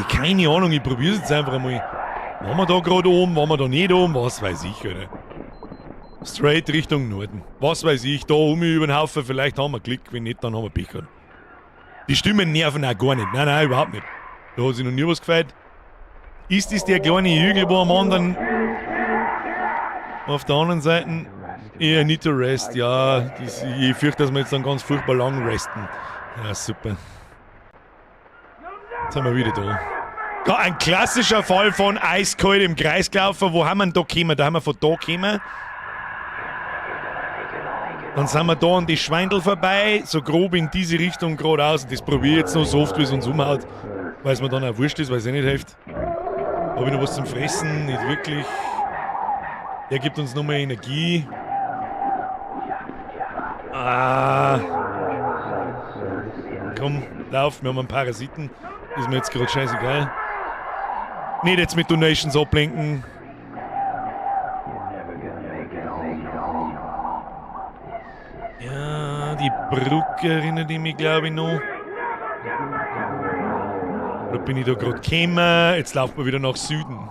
Keine Ahnung, ich probiere es jetzt einfach einmal. Waren wir da gerade oben, waren wir da nicht oben, was weiß ich, oder? Straight Richtung Norden. Was weiß ich, da über den Haufen, vielleicht haben wir Glück, wenn nicht, dann haben wir Pech gehabt. Die Stimmen nerven auch gar nicht. Nein, überhaupt nicht. Da hat sich noch nie was gefällt. Ist das der kleine Hügel, wo am anderen... Auf der anderen Seite... I need to rest, ja. Ich fürchte, dass wir jetzt dann ganz furchtbar lang resten. Ja, super. Jetzt sind wir wieder da. Ja, ein klassischer Fall von eiskalt im Kreis gelaufen. Wo haben wir denn da gekommen? Da haben wir von da gekommen. Dann sind wir da an die Schweindel vorbei, so grob in diese Richtung geradeaus. Und das probiere ich jetzt noch so oft, wie es uns umhaut. Weil es mir dann auch wurscht ist, weil es eh nicht hilft. Habe ich noch was zum Fressen? Nicht wirklich. Er gibt uns nochmal Energie. Komm, lauf, wir haben einen Parasiten. Ist mir jetzt gerade scheißegal. Nicht jetzt mit Donations ablenken. Ja, die Brücke erinnert mich, glaube ich, noch. Da bin ich da gerade gekommen. Jetzt laufen wir wieder nach Süden.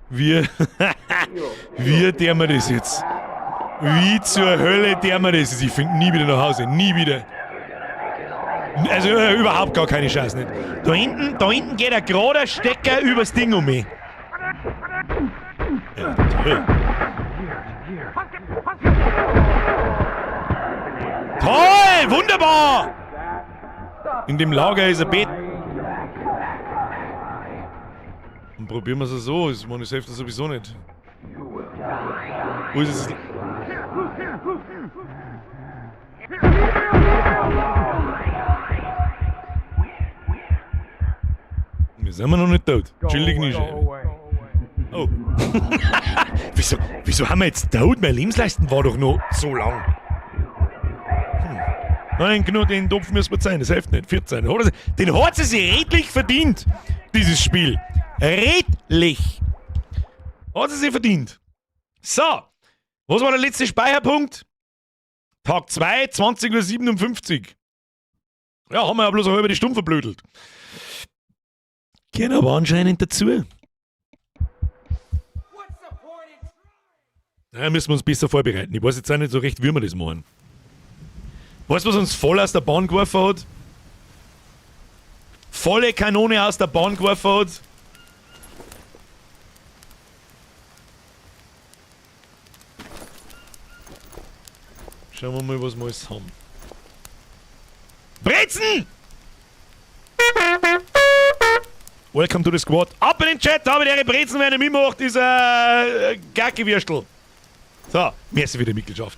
Wie der wir das jetzt? Wie zur Hölle der wir das jetzt? Ich finde nie wieder nach Hause, nie wieder. Also überhaupt gar keine Chance nicht. Da hinten geht ein gerader Stecker übers Ding um mich. Ja, toll. Toll, wunderbar! In dem Lager ist ein Bett. Dann probieren wir es so, ich meine, das hilft das sowieso nicht. Wo ist es? sind wir noch nicht tot. Chillig nicht. Oh. wieso haben wir jetzt tot? Meine Lebensleisten war doch noch so lang. Nein, genau, den Topf müssen wir zahlen, das hilft nicht. 14. Den hat sie sich redlich verdient, dieses Spiel. Redlich. Hat sie sich verdient. So, was war der letzte Speicherpunkt? Tag 2, 20:57 Uhr. Ja, haben wir ja bloß eine halbe Stunde verblödelt. Gehen aber anscheinend dazu. Ja, müssen wir uns besser vorbereiten. Ich weiß jetzt auch nicht so recht, wie wir das machen. Weißt du, was uns voll aus der Bahn geworfen hat? Volle Kanone aus der Bahn geworfen hat? Schauen wir mal, was wir alles haben. Brezen! Welcome to the squad. Ab in den Chat, habe ich ihre Brezen, wenn ihr mitmacht, ist Gacki-Würstel. So, merci für die Mitgliedschaft.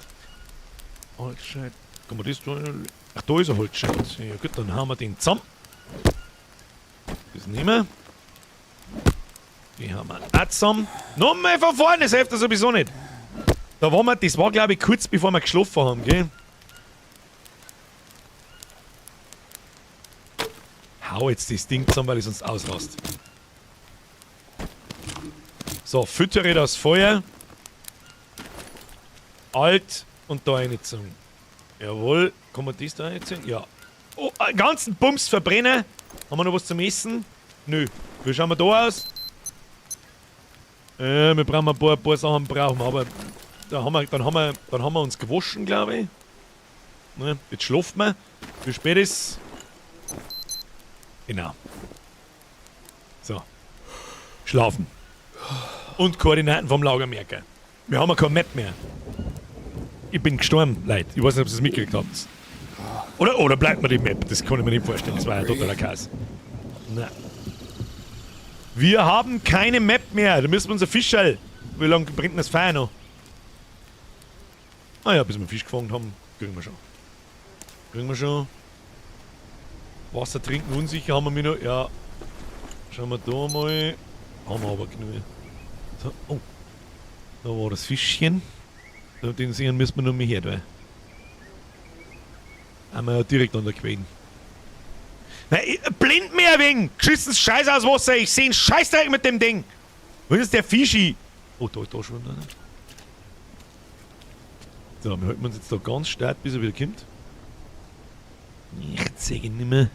Holzscheit. Kann man das tun? Ach, da ist ein Holzscheit. Ja gut, dann haben wir den zusammen. Das nehmen wir. Die haben wir auch zusammen. Nochmal von vorne, das hilft sowieso nicht. Da waren wir, das war glaube ich kurz bevor wir geschlafen haben, gell? Hau jetzt das Ding zusammen, weil ich sonst ausrast. So, füttere das Feuer. Alt und da reinziehen. Jawohl, kann man das da reinziehen? Ja. Oh, einen ganzen Bums verbrennen. Haben wir noch was zum Essen? Nö. Wie schauen wir da aus? Wir brauchen ein paar Sachen, brauchen wir, aber dann haben wir uns gewaschen, glaube ich. Ne, jetzt schlafen wir. Wie spät ist? Genau. So. Schlafen. Und Koordinaten vom Lager merken. Wir haben ja kein Map mehr. Ich bin gestorben, Leute. Ich weiß nicht, ob ihr es mitgekriegt habt. Oder bleibt mir die Map? Das kann ich mir nicht vorstellen. Das war ja totaler Chaos. Nein. Wir haben keine Map mehr. Da müssen wir unser Fischl. Wie lange bringt denn das Feuer noch? Ah ja, bis wir Fisch gefangen haben, kriegen wir schon. Kriegen wir schon. Wasser trinken unsicher haben wir noch. Ja. Schauen wir da mal. Haben wir aber genug. So, oh. Da war das Fischchen. Den sehen müssen wir noch mehr her, weil. Haben wir ja direkt an der Quelle. Nein, blind mir ein wenig! Geschissenes Scheiß aus Wasser! Ich seh einen Scheißdreck mit dem Ding! Was ist der Fischi? Oh, da schon wieder. So, wir halten uns jetzt da ganz stark, bis er wieder kommt. Ich zeige nicht mehr.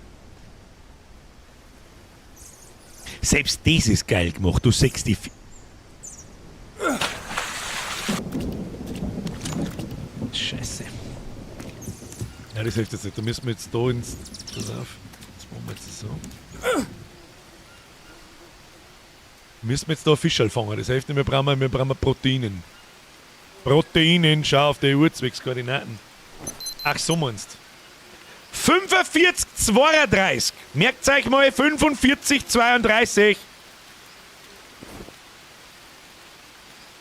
Selbst das ist geil gemacht, du sagst die. Scheiße. Ja, das hilft jetzt nicht. Da müssen wir jetzt da ins. Pass auf. Das machen wir jetzt so. Müssen wir jetzt da Fischl fangen. Das hilft nicht, wir brauchen Proteinen. Proteinen, schau auf die Uhrzweckskoordinaten. Ach, so meinst. 45,32. Merkt euch mal 45,32.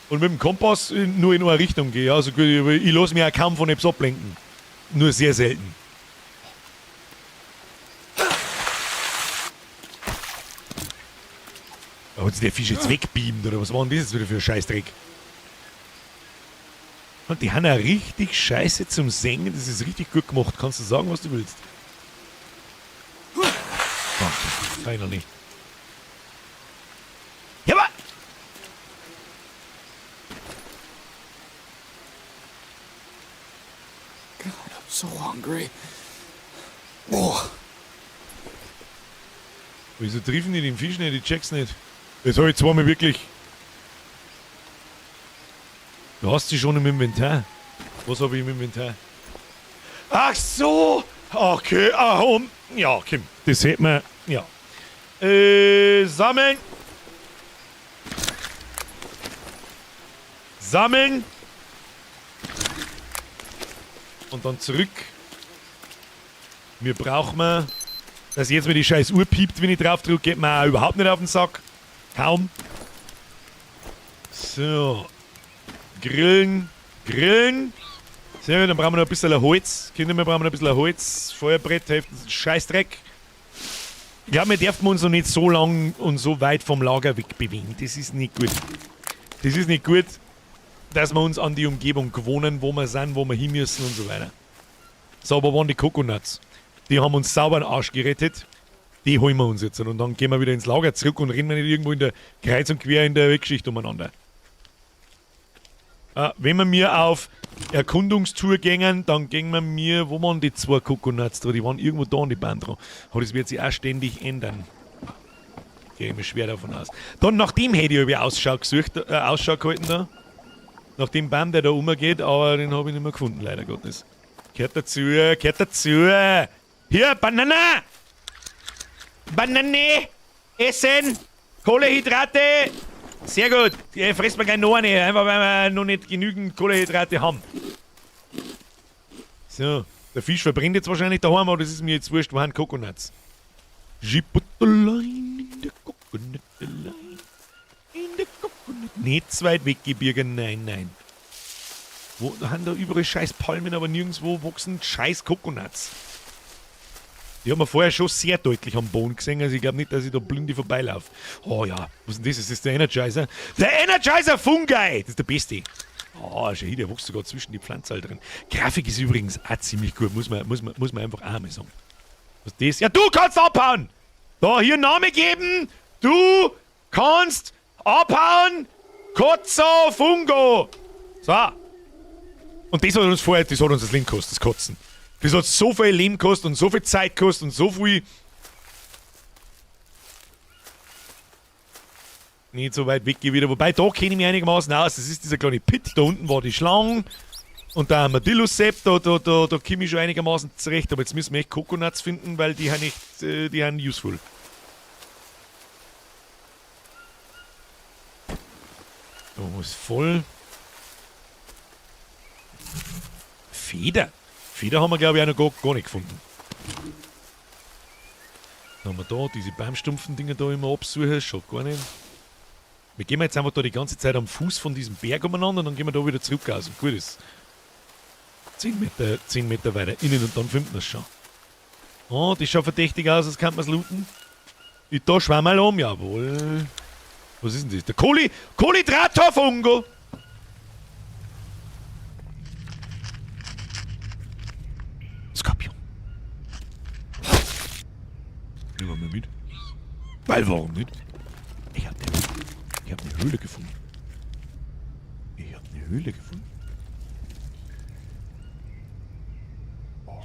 Und mit dem Kompass nur in eine Richtung gehe. Also ich lasse mich auch kaum von etwas ablenken. Nur sehr selten. Hat sich der Fisch jetzt wegbeamt oder was war denn das jetzt wieder für ein Scheißdreck? Und die haben ja richtig scheiße zum Singen. Das ist richtig gut gemacht. Kannst du sagen, was du willst? Oh, finally. Ja, aber... God, I'm so hungry. Oh. Wieso treffen die den Fisch nicht? Ich check's nicht. Das habe ich zweimal wirklich... Du hast sie schon im Inventar. Was habe ich im Inventar? Ach so! Okay, ja, okay. Das hätten wir... Ja. Sammeln. Sammeln. Und dann zurück. Wir brauchen... Dass jetzt mir die scheiß Uhr piept, wenn ich drauf drücke, geht mir auch überhaupt nicht auf den Sack. Kaum. So. Grillen. So, dann brauchen wir noch ein bisschen Holz. Kinder, wir brauchen noch ein bisschen Holz. Feuerbrett hilft uns ein Scheißdreck. Ich glaube, wir dürfen uns noch nicht so lang und so weit vom Lager wegbewegen. Das ist nicht gut. Das ist nicht gut, dass wir uns an die Umgebung gewohnen, wo wir sind, wo wir hin müssen und so weiter. So, aber waren die Coconuts. Die haben uns sauber den Arsch gerettet. Die holen wir uns jetzt. Und dann gehen wir wieder ins Lager zurück und rennen wir nicht irgendwo in der Kreuz und Quer in der Weggeschichte umeinander. Wenn wir mir auf Erkundungstour gingen, dann gehen wir mir, wo waren die 2 Coconuts da? Die waren irgendwo da an die Bahn dran. Aber das wird sich auch ständig ändern. Gehe ich mir schwer davon aus. Dann nach dem hätte ich irgendwie Ausschau gehalten da. Nach dem Baum, der da rumgeht, aber den habe ich nicht mehr gefunden, leider Gottes. Gehört dazu, gehört dazu. Hier, Banane! Banane! Essen! Kohlenhydrate! Sehr gut. Fresst man gleich noch eine, einfach weil wir noch nicht genügend Kohlenhydrate haben. So, der Fisch verbrennt jetzt wahrscheinlich daheim, aber das ist mir jetzt wurscht, wo haben Coconuts. Giputtelein in der Coconutelein. In der Coconut. Nicht zu weit weggebirgen, nein, nein. Wo haben da überall scheiß Palmen, aber nirgendwo wachsen scheiß Coconuts. Die haben wir vorher schon sehr deutlich am Boden gesehen, also ich glaube nicht, dass ich da blinde vorbeilaufe. Oh ja, was ist denn das? Ist das der Energizer? Der Energizer Fungi! Das ist der Beste. Oh, schau hier, der wächst sogar zwischen die Pflanzen drin. Grafik ist übrigens auch ziemlich gut, muss man einfach auch mal sagen. Was ist das? Ja, du kannst abhauen! Da, hier Name geben! Du kannst abhauen! Kotzo Fungo! So. Und das hat uns vorher, das hat uns das Leben gekostet, das Kotzen. Das hat so viel Leben gekostet und so viel Zeit gekostet und so viel... Nicht so weit weg wieder. Wobei, da kenne ich mich einigermaßen aus. Das ist dieser kleine Pit. Da unten war die Schlange. Und da haben wir Dillusepp. Da komme ich schon einigermaßen zurecht. Aber jetzt müssen wir echt Coconuts finden, weil die haben echt... die haben useful. Da ist voll... Feder. Feder haben wir, glaube ich, auch noch gar nicht gefunden. Dann haben wir da diese Baumstumpfen-Dinger da immer absuchen. Schaut gar nicht. Wir gehen jetzt einfach da die ganze Zeit am Fuß von diesem Berg umeinander und dann gehen wir da wieder zurück aus. Und gut ist. 10 Meter weiter innen und dann finden wir es schon. Oh, das schaut verdächtig aus, als könnte man es looten. Da schwamm mal um, jawohl. Was ist denn das? Der Kohlenhydrator-Fungo! Skorpion. Nehmen wir mal mit. Weil warum nicht? Ich hab eine Höhle gefunden. Oh.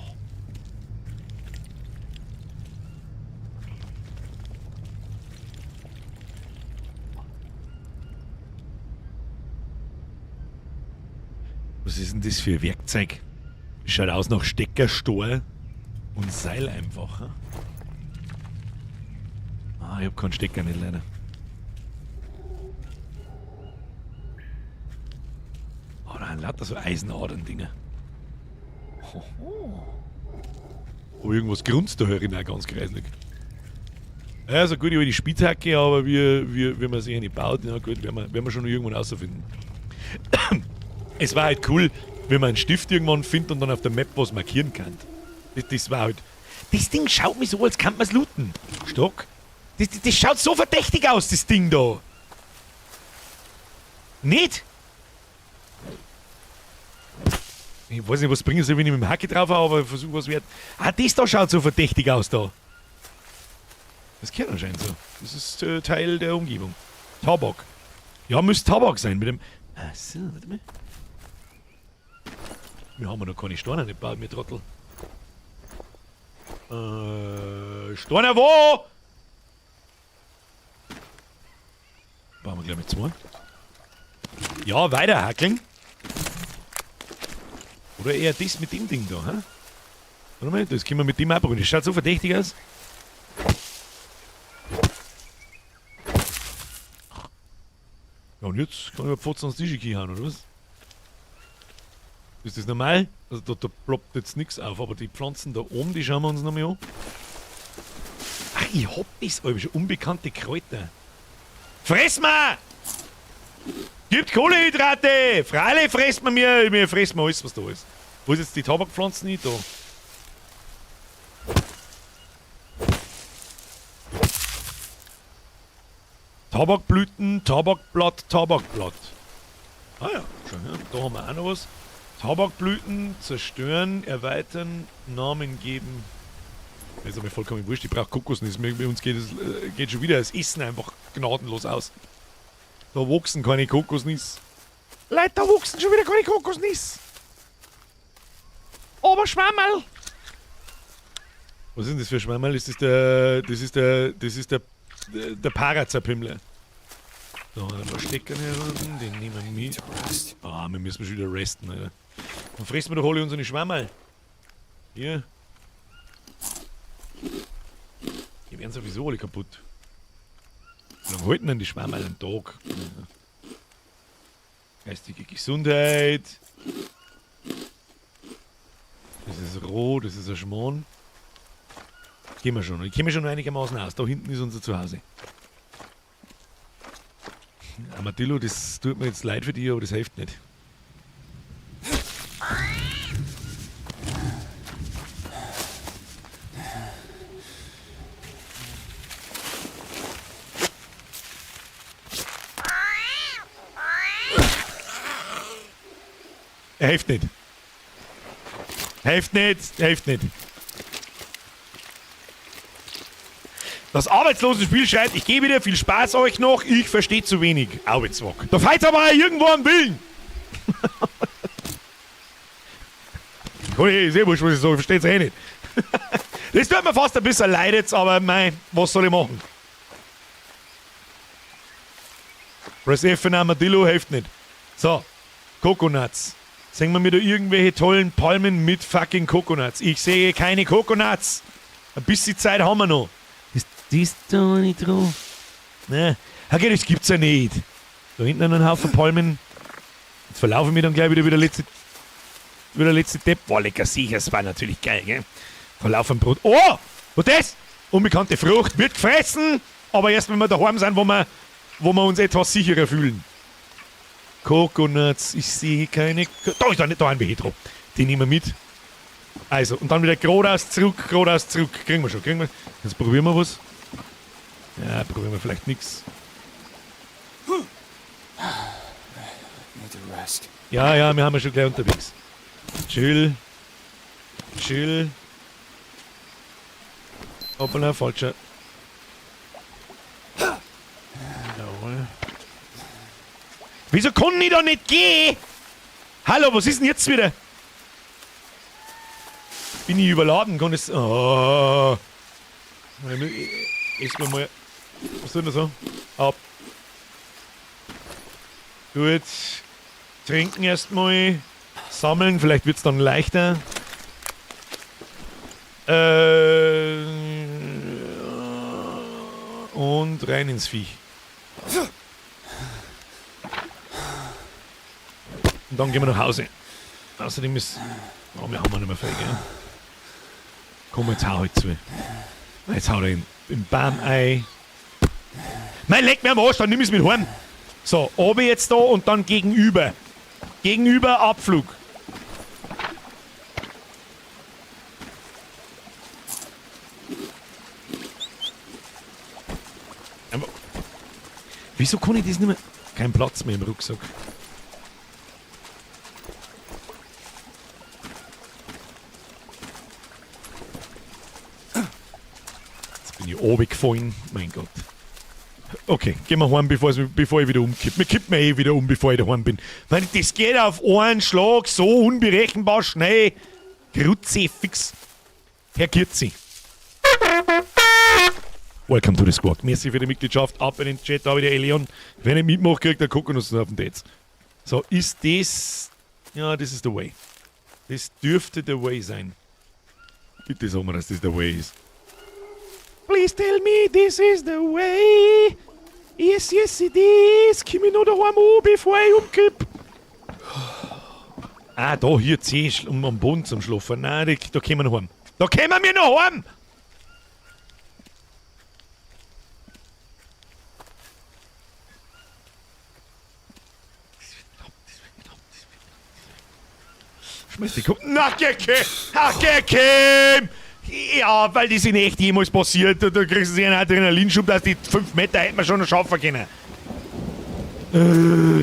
Was ist denn das für ein Werkzeug? Schaut aus nach Steckerstor und Seil einfach. Hm? Ah, ich hab keinen Stecker nicht leider. Oh, da sind lauter so Eisenadern-Dinger. Oh, irgendwas grunzt da herin auch ganz kreislig. Ja, so gut, ich habe die Spitzhacke, aber wie man sich nicht baut, na gut, werden wir schon noch irgendwann rausfinden. Es war halt cool, wenn man einen Stift irgendwann findet und dann auf der Map was markieren kann. Das war halt... Das Ding schaut mir so, als kann man es looten. Stock. Das schaut so verdächtig aus, das Ding da. Nicht? Ich weiß nicht, was bringen soll, wenn ich mit dem Hacke drauf habe, aber ich versuche, was wert. Ah, das da schaut so verdächtig aus da. Das gehört anscheinend so. Das ist Teil der Umgebung. Tabak. Ja, müsste Tabak sein mit dem... Ach so, warte mal. Wir haben noch keine Steine nicht gebaut, wir Trottel. Steine wo? Bauen wir gleich mit 2. Ja, weiter hackeln. Oder eher das mit dem Ding da, hä? Warte mal, das können wir mit dem abbrühen. Das schaut so verdächtig aus. Ja, und jetzt kann ich mir Pfotzen ans Tisch hauen, oder was? Ist das normal? Also da ploppt jetzt nichts auf, aber die Pflanzen da oben, die schauen wir uns nochmal an. Ach, ich hab das, Alter, schon unbekannte Kräuter. Fress mal! Gibt Kohlenhydrate! Freilich fresst man mir fressen wir alles, was da ist. Wo ist jetzt die Tabakpflanzen nicht da? Tabakblüten, Tabakblatt, Tabakblatt. Ah ja, schon, ja. Da haben wir auch noch was. Tabakblüten, zerstören, erweitern, Namen geben. Das ist aber vollkommen wurscht, ich brauche Kokosnuss. Bei uns geht schon wieder das Essen einfach gnadenlos aus. Da wachsen keine Kokosnuss. Leute, da wachsen schon wieder keine Kokosnuss. Aber Schwammerl. Was ist denn das für ein Schwammerl? Das ist der Parazerpimmler. Da haben wir ein paar Stecker herunten, den nehmen wir mit. Ah, wir müssen schon wieder resten, Alter. Dann fressen wir doch alle unsere Schwammerl. Hier. Die werden sowieso alle kaputt. Wie lange halten denn die Schwammerl am Tag? Ja. Geistige Gesundheit. Das ist roh, das ist ein Schmarrn. Gehen wir schon. Ich kenne mich schon einigermaßen aus. Da hinten ist unser Zuhause. Armadillo, das tut mir jetzt leid für dich, aber das hilft nicht. Er hilft nicht. Hilft nicht, hilft nicht. Das Arbeitslosenspiel schreit, ich gebe dir viel Spaß euch noch, ich verstehe zu wenig. Arbeitswock. Da fehlt aber auch irgendwo am Willen. Ich sehe wurscht, was ich sage, ich verstehe es eh nicht. Das tut mir fast ein bisschen leid jetzt, aber mei, was soll ich machen? Press F für ein Armadillo hilft nicht. So, Coconuts. Sehen wir mir da irgendwelche tollen Palmen mit fucking Coconuts. Ich sehe keine Coconuts. Ein bisschen Zeit haben wir noch. Ist das da nicht drauf? Ne, okay, das gibt's ja nicht. Da hinten einen Haufen Palmen. Jetzt verlaufen wir dann gleich wieder wie der letzte Depp. Boah, lecker sicher, das war natürlich geil, gell? Verlaufen Brot. Oh! Was das? Unbekannte Frucht wird gefressen, aber erst wenn wir daheim sind, wo wir uns etwas sicherer fühlen. Coconuts, ich sehe keine. Da ist ein Behedro. Die nehmen wir mit. Also, und dann wieder geradeaus zurück. Kriegen wir schon. Jetzt probieren wir was. Ja, probieren wir vielleicht nichts. Need to rest. Ja, wir haben ja schon gleich unterwegs. Chill. Hoppala, falscher. Jawohl. Wieso kann ich da nicht gehen? Hallo, was ist denn jetzt wieder? Bin ich überladen? Kann es. Oh. Essen wir mal. Was soll denn so? Ab. Gut. Trinken erstmal. Sammeln, vielleicht wird es dann leichter. Und rein ins Viech. Und dann gehen wir nach Hause. Außerdem ist. Oh, wir haben nicht mehr viel, gell? Komm, jetzt hau halt zu. Jetzt haut er im Baum ein. Mein, leck mir am Arsch, dann nimm es mit heim. So, oben jetzt da und dann gegenüber. Gegenüber Abflug. Aber, wieso kann ich das nicht mehr? Kein Platz mehr im Rucksack. Jetzt bin ich oben gefallen. Mein Gott. Okay, gehen wir heim, bevor ich wieder umkippe. Mir kippt mir wieder um, bevor ich daheim bin. Weil das geht auf einen Schlag so unberechenbar schnell. Kruzifix. Herr Kirzi. Welcome to the Squad. Merci für die Mitgliedschaft. Ab in den Chat, da wieder Elion. Wenn ich mitmache, kriegt der Kokosnuss auf den Dates. So, ist das... Ja, das ist the way. Das dürfte the way sein. Bitte sag mal, dass das the way ist. Please tell me this is the way. Yes, it is. Komm ich noch daheim an, bevor ich umkipp. Ah, da hier zieh ich um am Boden zum Schlafen. Nein, da kommen wir noch heim. Da kommen wir noch heim! Schmeiß die Kuppen. Na, geh, Kim! Ja, weil die sind echt jemals passiert. Da kriegst du sich einen Adrenalinschub, dass die 5 Meter hätten wir schon noch schaffen können.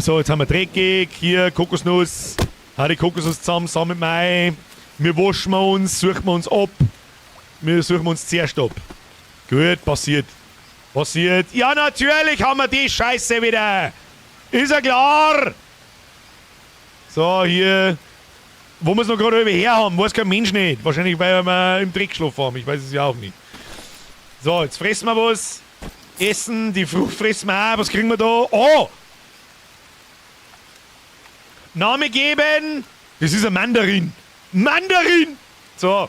So, jetzt haben wir dreckig. Hier, Kokosnuss. Hau die Kokosnuss zusammen, mit Mai. Wir waschen uns, suchen wir uns ab. Wir suchen uns zuerst ab. Gut, passiert. Passiert. Ja, natürlich haben wir die Scheiße wieder. Ist ja klar. So, hier. Wo wir es noch gerade her haben, weiß kein Mensch nicht. Wahrscheinlich, weil wir im Dreck geschlafen haben. Ich weiß es ja auch nicht. So, jetzt fressen wir was. Essen, die Frucht fressen wir auch. Was kriegen wir da? Oh! Name geben. Das ist ein Mandarin. Mandarin! So.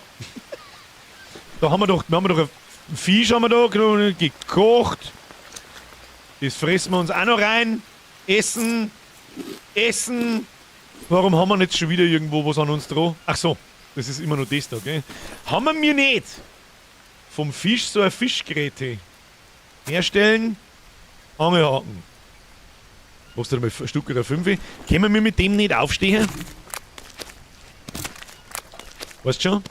Da haben wir doch ein Fisch haben wir da gekocht. Das fressen wir uns auch noch rein. Essen. Essen. Warum haben wir jetzt schon wieder irgendwo was an uns dran? Ach so, das ist immer noch das da, gell? Haben wir nicht vom Fisch so eine Fischgräte herstellen, Angelhaken. Kostet mal ein Stück oder 5. Können wir mit dem nicht aufstehen? Weißt du schon?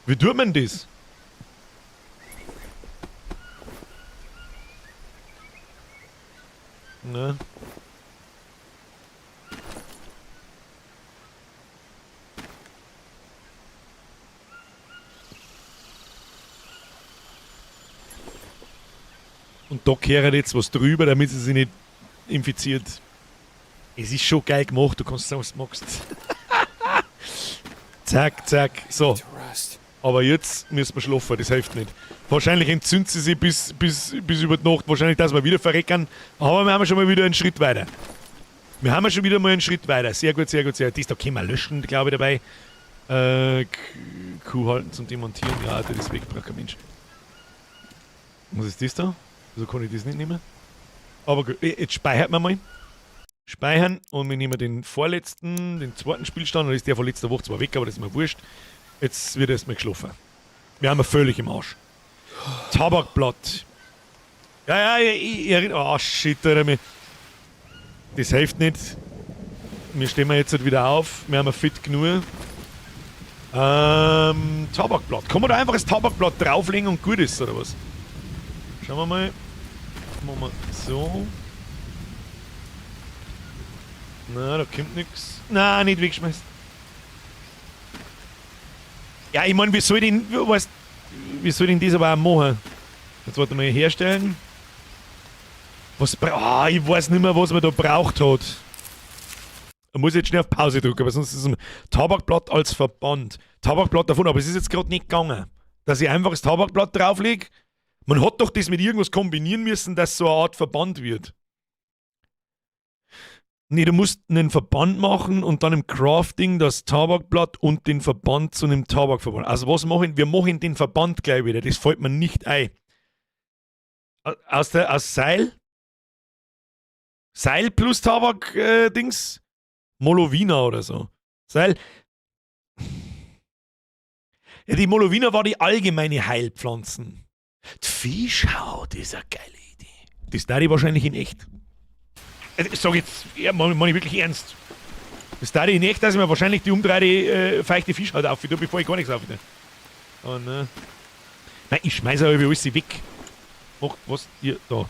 Wie tut man das? Ne? Und da kehrt jetzt was drüber, damit sie sich nicht infiziert. Es ist schon geil gemacht, du kannst sagen, was du magst. Zack, zack, so. To rest. Aber jetzt müssen wir schlafen, das hilft nicht. Wahrscheinlich entzündet sie sich bis über die Nacht. Wahrscheinlich, dass wir wieder verrecken. Aber wir haben schon mal wieder einen Schritt weiter. Wir haben schon wieder mal einen Schritt weiter. Sehr gut, sehr gut, sehr gut. Das da können wir löschen, glaube ich, dabei. Kuh halten zum Demontieren. Ja, das ist weg, braucht kein Mensch. Was ist das da? Also kann ich das nicht nehmen. Aber gut, jetzt speichert man mal. Speichern und wir nehmen den vorletzten, den zweiten Spielstand. Da ist der von letzter Woche zwar weg, aber das ist mir wurscht. Jetzt wird erstmal geschlafen. Wir haben ihn völlig im Arsch. Tabakblatt. Ja, ich erinnere. Oh shit, Alter. Das hilft nicht. Wir stehen jetzt halt wieder auf. Wir haben fit genug. Tabakblatt. Kann man da einfach das Tabakblatt drauflegen und gut ist, oder was? Schauen wir mal. Machen wir so. Na, da kommt nichts. Nein, nicht wegschmeißen. Ja, ich meine, wie soll denn das aber auch machen? Jetzt warte mal herstellen. Ich weiß nicht mehr, was man da braucht hat. Da muss ich jetzt schnell auf Pause drücken, aber sonst ist es ein Tabakblatt als Verband. Tabakblatt davon, aber es ist jetzt gerade nicht gegangen. Dass ich einfach das Tabakblatt drauflege. Man hat doch das mit irgendwas kombinieren müssen, dass so eine Art Verband wird. Nee, du musst einen Verband machen und dann im Crafting das Tabakblatt und den Verband zu einem Tabakverband. Also was machen wir? Wir machen den Verband gleich wieder. Das fällt mir nicht ein. Aus Seil? Seil plus Tabak-Dings? Molovina oder so. Seil. Ja, die Molovina war die allgemeine Heilpflanzen. Die Fischhaut ist eine geile Idee. Das da die wahrscheinlich in echt. Ich sag jetzt, ja, meine ich wirklich ernst. Das da in echt, dass ich mir wahrscheinlich die umdrehte feuchte Fischhaut aufhöre, bevor ich gar nichts aufhöre. Oh ne. Nein, ich schmeiße aber alles weg. Mach was hier, da.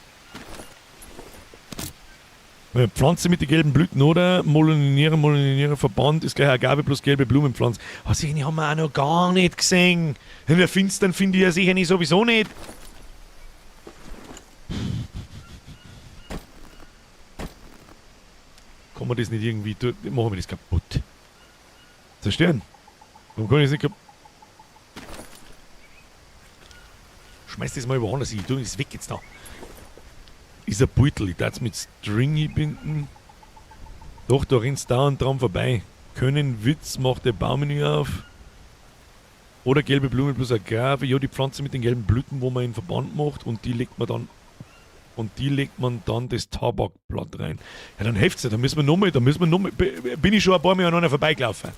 Pflanze mit den gelben Blüten, oder? Molinäre Verband ist gleich Agave plus gelbe Blumenpflanze. Also, die haben wir auch noch gar nicht gesehen. In der Finstern finde ich ja sicher nicht sowieso nicht. Kann man das nicht irgendwie machen wir das kaputt? Zerstören? Warum kann ich das nicht kaputt? Schmeiß das mal woanders hin. Ich tue das weg jetzt da. Ist ein Beutel. Ich darf es mit Stringy binden. Doch, da rennst dauernd dran vorbei. Können Witz macht der Baumenü auf. Oder gelbe Blume plus Agave. Ja, die Pflanze mit den gelben Blüten, wo man in Verband macht. Und die legt man dann das Tabakblatt rein. Ja, dann hilft's ja. Da müssen wir nochmal. Bin ich schon ein paar Mal an einer vorbeigelaufen.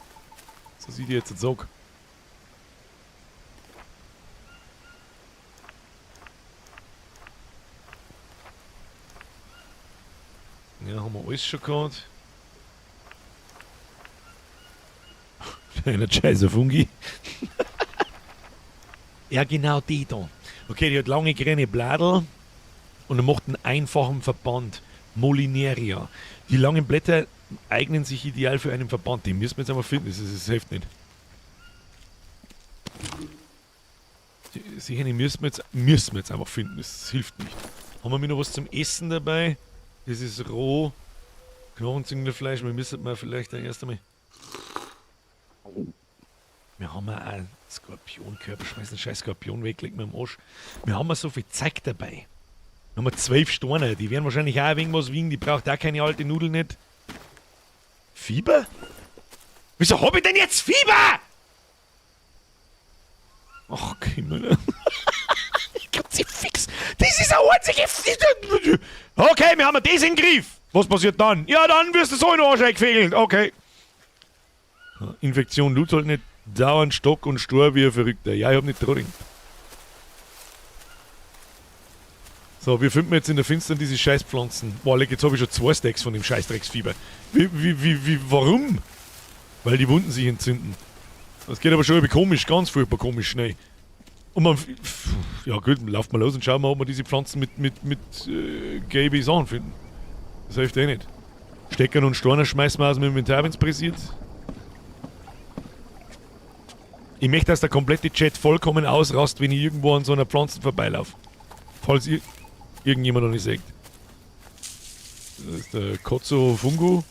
So sieht ich jetzt sag. Ja, haben wir alles schon gehabt. Eine scheiße Fungi. Ja, genau die da. Okay, die hat lange grüne Bladel und er macht einen einfachen Verband. Molineria. Die langen Blätter eignen sich ideal für einen Verband. Die müssen wir jetzt aber finden, das hilft nicht. Sicher, die müssen wir jetzt einfach finden, das hilft nicht. Haben wir mir noch was zum Essen dabei? Das ist roh. Knochenzingelfleisch, wir müssen mal vielleicht erst einmal. Wir haben auch einen Skorpionkörper, schmeißen den scheiß Skorpion weg, legen wir am Arsch. Wir haben so viel Zeug dabei. Wir haben 12 Steine, die werden wahrscheinlich auch ein wenig was wiegen, die braucht auch keine alte Nudel nicht. Fieber? Wieso hab ich denn jetzt Fieber? Ach, Kimmel. Ich glaub, sie fix. Das ist eine einzige Fieber. Okay, wir haben das in den Griff. Was passiert dann? Ja, dann wirst du so in den Arsch eingefegelt. Okay. Infektion, du sollst nicht dauernd Stock und Stur wie ein Verrückter. Ja, ich hab nicht dran. So, wir finden jetzt in der Finstern diese Scheißpflanzen. Boah, jetzt habe ich schon 2 Stacks von dem Scheißdrecksfieber. Warum? Weil die Wunden sich entzünden. Das geht aber schon irgendwie komisch, ganz furchtbar komisch schnell. Und man, ja gut, lauft mal los und schauen mal, ob wir diese Pflanzen mit Gabies anfinden. Das hilft eh nicht. Steckern und Steiner schmeißen wir aus dem Inventar, wenn es pressiert. Ich möchte, dass der komplette Chat vollkommen ausrast, wenn ich irgendwo an so einer Pflanze vorbeilaufe. Falls ihr irgendjemand noch nicht sagt. Das ist der Kotzofungo.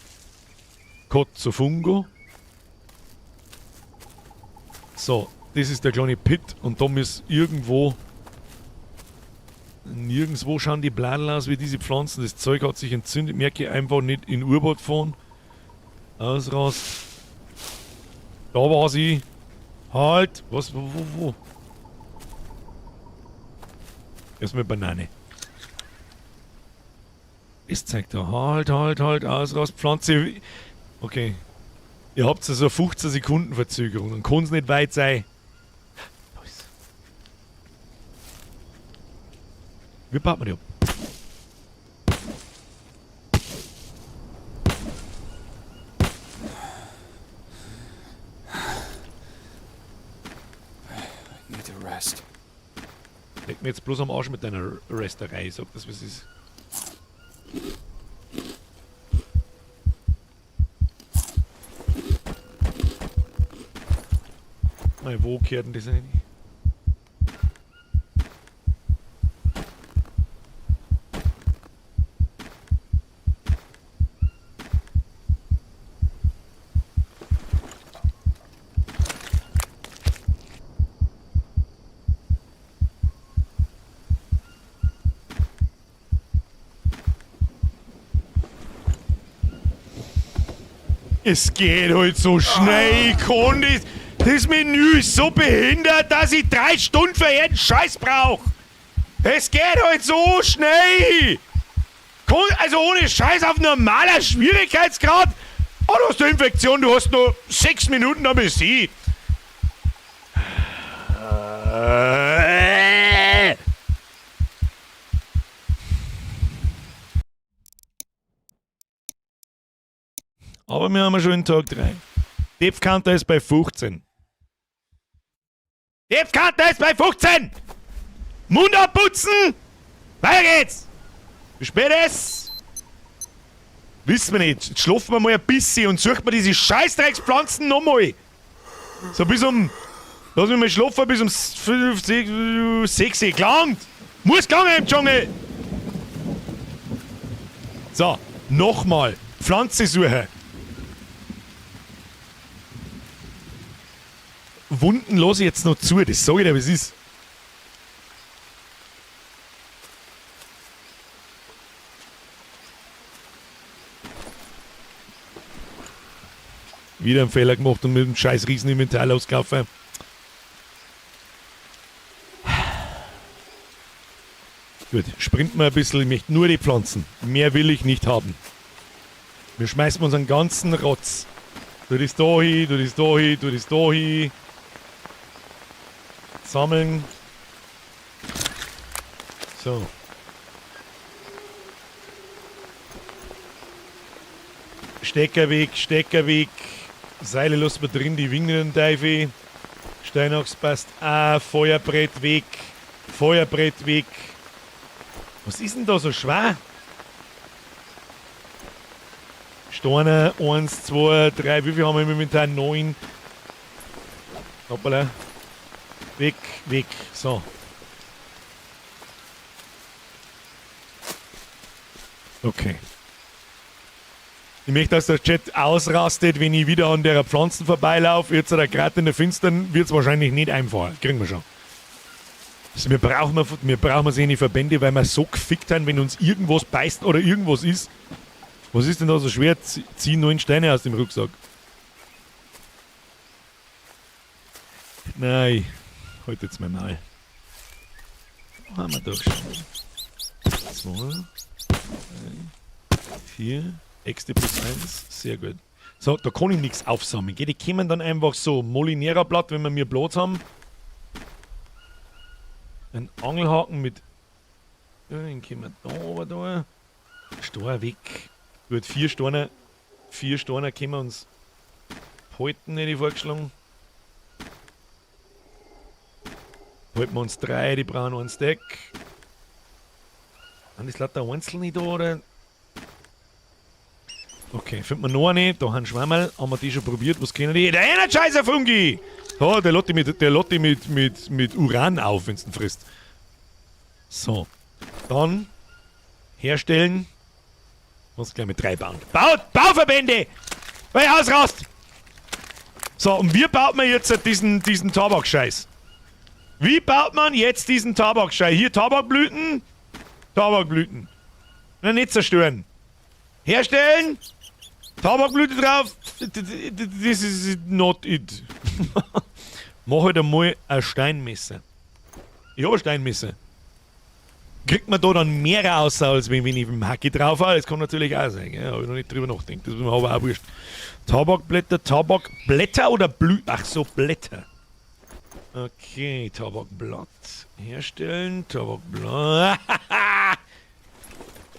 Kotzofungo. So, das ist der kleine Pit und da muss irgendwo. Nirgendwo schauen die Bladel aus wie diese Pflanzen. Das Zeug hat sich entzündet. Merke ich einfach nicht in Urbad fahren. Ausrast. Da war sie. Halt! Was? Wo? Erstmal Banane. Das zeigt da. Halt, Ausrast, Pflanze. Okay. Ihr habt so eine 15 Sekunden Verzögerung. Dann kann es nicht weit sein. Wie baut man die ab? I need a rest. Leg mir jetzt bloß am Arsch mit deiner Resterei, sag das, was es ist. Mal, wo kehrt denn das rein? Es geht halt so schnell, das Menü ist so behindert, dass ich 3 Stunden für jeden Scheiß brauche. Es geht halt so schnell. Also ohne Scheiß auf normaler Schwierigkeitsgrad. Oh, du hast eine Infektion, du hast nur 6 Minuten, dann bist du. Aber wir haben schon in Tag 3. Depth-Counter ist bei 15. Depth-Counter ist bei 15! Mund abputzen! Weiter geht's! Wie spät ist? Wissen wir nicht. Jetzt schlafen wir mal ein bisschen und suchen wir diese Scheißdreckspflanzen nochmal. So bis um... Lass mich mal schlafen bis um 5, 6 Uhr. Gelangt! Muss gelangen im Dschungel! So, nochmal. Pflanze suchen. Wunden lasse ich jetzt noch zu, das sage ich dir, wie es ist. Wieder einen Fehler gemacht und mit dem scheiß Rieseninventar loskaufen. Gut, sprinten wir ein bisschen, ich möchte nur die Pflanzen. Mehr will ich nicht haben. Wir schmeißen unseren ganzen Rotz. Tu das da hin, tu das da hin, tu das da hin. Sammeln. So. Stecker weg, Stecker weg. Seile lassen wir drin, die Wingen Teufel. Steinachs passt. Feuerbrett weg. Feuerbrett weg. Was ist denn da so schwer? Steine, 1, 2, 3, wie viel haben wir momentan? 9. Hoppala. Weg, weg. So. Okay. Ich möchte, dass der Chat ausrastet, wenn ich wieder an der Pflanzen vorbeilaufe. Jetzt oder gerade in der Finstern wird es wahrscheinlich nicht einfallen. Kriegen wir schon. Also wir brauchen so eine Verbände, weil wir so gefickt haben, wenn uns irgendwas beißt oder irgendwas ist. Was ist denn da so schwer? Zieh 9 Steine aus dem Rucksack. Nein. Halt jetzt mal mal. Haben wir doch schon. 2, 3, 4. Äxte plus 1. Sehr gut. So, da kann ich nichts aufsammeln. Die kommen dann einfach so. Molinera-Blatt, wenn wir mir Platz haben. Ein Angelhaken mit. Ja, den können wir da oben da. Stein weg. Gut, 4 Steine. 4 Steine können wir uns halten, hätte ich vorgeschlagen. Halten wir uns 3, die brauchen einen Stack. Haben das lauter einzeln nicht da, oder? Okay, finden wir noch eine. Da haben Schwammerl. Haben wir die schon probiert? Was kennen die? Der Energizer Fungi! Oh, der lädt die mit Uran auf, wenn es den frisst. So. Dann herstellen. Was gleich mit 3 bauen. Bauverbände! Weil Haus raus! So, und wie baut man jetzt diesen Tabakscheiß? Wie baut man jetzt diesen Tabakscheiß? Hier Tabakblüten. Tabakblüten. Na, nicht zerstören. Herstellen. Tabakblüte drauf. This is not it. Mach halt einmal ein Steinmesser. Ich habe ein Steinmesser. Kriegt man da dann mehr raus, als wenn ich mit dem Hacki drauf habe? Das kann natürlich auch sein, gell? Habe ich noch nicht drüber nachgedacht. Das ist mir aber auch wurscht. Tabakblätter oder Blüten? Ach so, Blätter. Okay, Tabakblatt. Herstellen, Tabakblatt.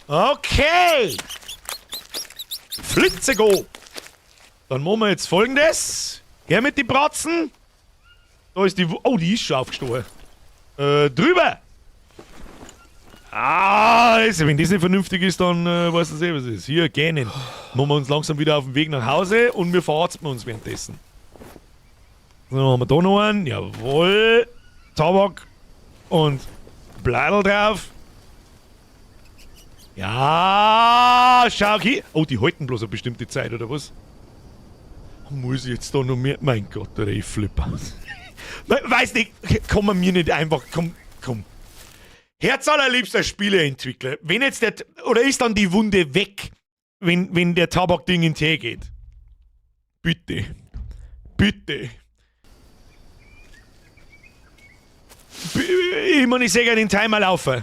Okay! Flitze go! Dann machen wir jetzt folgendes. Geh mit die Bratzen. Da ist die. Oh, die ist schon aufgestoßen. Drüber! Also, wenn das nicht vernünftig ist, dann weißt du eh, was es ist. Hier, gähnen. Machen wir uns langsam wieder auf den Weg nach Hause und wir verarzten uns währenddessen. So, haben wir da noch einen. Jawohl. Tabak und Bladel drauf. Ja, schau hier. Oh, die halten bloß eine bestimmte Zeit, oder was? Muss ich jetzt da noch mehr? Mein Gott, der ich flippe aus. Weiß nicht, kann man mir nicht einfach. Komm. Herzallerliebster Spieleentwickler, wenn jetzt der. Oder ist dann die Wunde weg, wenn der Tabakding in den Tee geht? Bitte. Bitte. Ich meine, ich sehe ja den Timer laufen.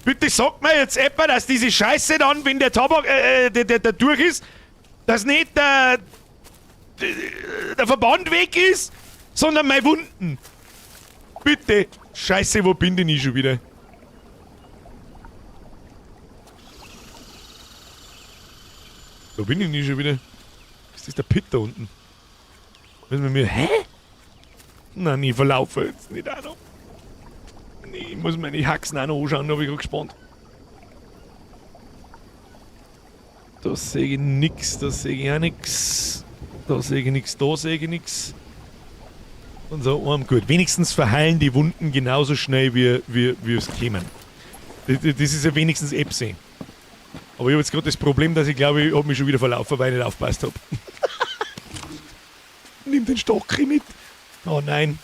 Bitte sagt mir jetzt etwa, dass diese Scheiße dann, wenn der Tabak der durch ist, dass nicht der Verband weg ist, sondern meine Wunden. Bitte. Scheiße, wo bin denn ich schon wieder? Wo bin ich denn schon wieder? Ist das der Pit da unten? Müssen wir mir. Hä? Nein, ich verlaufe jetzt nicht auch noch. Nee, ich muss meine Haxen auch noch anschauen, da bin ich gerade gespannt. Da sehe ich nix, da sehe ich auch nix. Da sehe ich nix, da sehe ich nix. Und so, gut. Wenigstens verheilen die Wunden genauso schnell, wie es kämen. Das ist ja wenigstens Epsi. Aber ich habe jetzt gerade das Problem, dass ich glaube, ich habe mich schon wieder verlaufen, weil ich nicht aufgepasst habe. Nimm den Stock mit. Oh nein.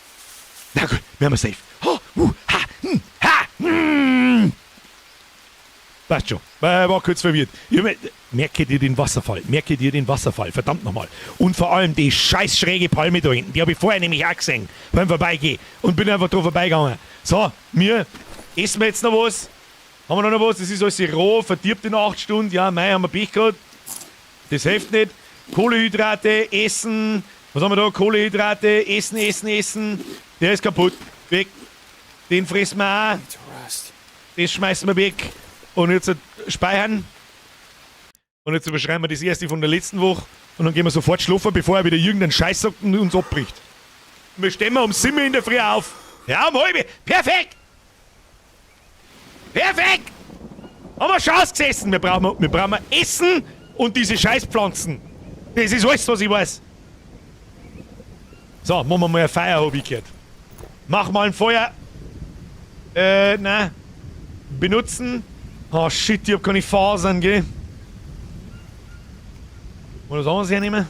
Na gut, wir haben safe. Passt schon. War kurz verwirrt. Merke dir den Wasserfall. Verdammt nochmal. Und vor allem die scheiß schräge Palme da hinten. Die habe ich vorher nämlich auch gesehen. Beim Vorbeigehen. Und bin einfach drauf vorbeigegangen. So, essen wir jetzt noch was? Haben wir noch was? Das ist alles roh, verdirbt in 8 Stunden. Ja, Mai haben wir Pech gehabt. Das hilft nicht. Kohlenhydrate, essen. Was haben wir da? Kohlenhydrate, essen. Der ist kaputt. Weg. Den fressen wir auch. Das schmeißen wir weg. Und jetzt speichern. Und jetzt überschreiben wir das erste von der letzten Woche und dann gehen wir sofort schlafen, bevor er wieder irgendeinen Scheiß sagt und uns abbricht. Und wir stehen um 7 Uhr in der Früh auf. Ja, um halb. Perfekt! Perfekt! Haben wir Chance gesessen. Wir brauchen Essen und diese Scheißpflanzen. Das ist alles, was ich weiß. So, machen wir mal ein Feuer, hab ich gehört. Mach mal ein Feuer. Nein. Benutzen. Oh shit, ich hab keine Fasern, gell? Oder was anderes hernehmen?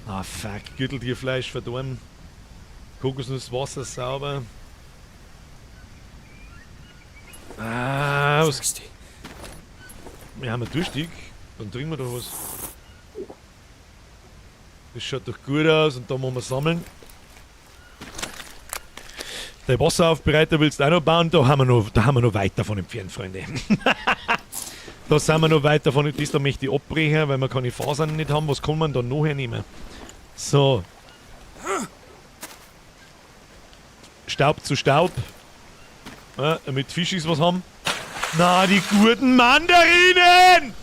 Ah fuck, Gürteltierfleisch verdorben. Kokosnusswasser sauber. Was? Thirsty. Wir haben durstig. Dann trinken wir doch was. Das schaut doch gut aus und da müssen wir sammeln. Der Wasseraufbereiter willst du auch noch bauen, da haben wir noch weit davon entfernt, Freunde. Da sind wir noch weit davon, das da möchte ich abbrechen, weil wir keine Fasern nicht haben. Was kann man da noch hernehmen? So. Staub zu Staub. Ja, damit Fischis was haben. Na, die guten Mandarinen!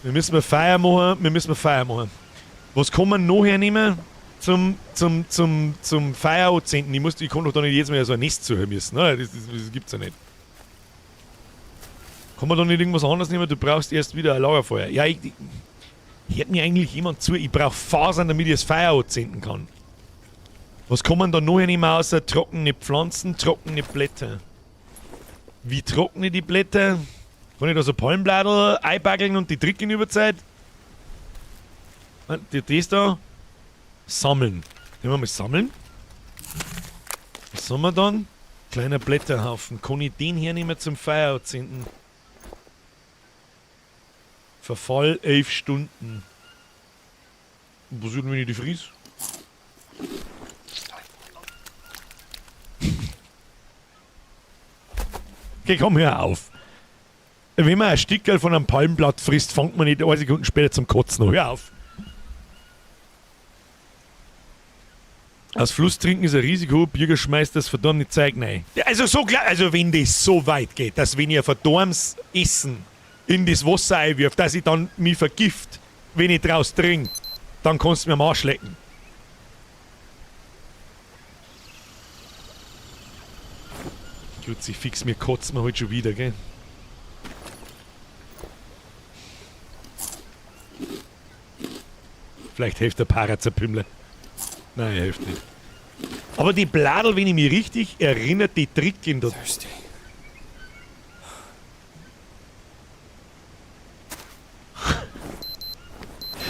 Wir müssen Feuer machen. Was kann man noch hernehmen zum Feuer anzünden? Ich kann doch da nicht jedes Mal so ein Nest suchen müssen. Ne? Das gibt's ja nicht. Kann man da nicht irgendwas anderes nehmen? Du brauchst erst wieder ein Lagerfeuer. Ja, hört mir eigentlich jemand zu, ich brauche Fasern, damit ich das Feuer anzünden kann. Was kann man da noch hernehmen außer trockene Pflanzen, trockene Blätter? Wie trockne die Blätter? Kann ich da so Palmblätter einbackeln und die drücken über Zeit? Das da? Sammeln. Nehmen wir mal sammeln. Was haben wir dann? Kleiner Blätterhaufen. Kann ich den hernehmen zum Feuer anzünden? Verfall 11 Stunden. Was würden, wenn ich die fries? Okay, komm, hör auf. Wenn man ein Stickerl von einem Palmblatt frisst, fängt man nicht 1 Sekunden später zum Kotzen an. Hör auf. Aus Fluss trinken ist ein Risiko, Bürger schmeißt das verdammte Zeug rein. Also so klar, also wenn das so weit geht, dass wenn ich ein verdorbenes Essen in das Wasser einwirft, dass ich dann mich vergift, wenn ich draus trinke, dann kannst du mir am Arsch lecken. Gut, ich fix mir kotzen wir heute schon wieder, gell? Vielleicht hilft der Parazerpümmler. Nein, er hilft nicht. Aber die Bladel, wenn ich mich richtig erinnere, die trickten da. Thirsty.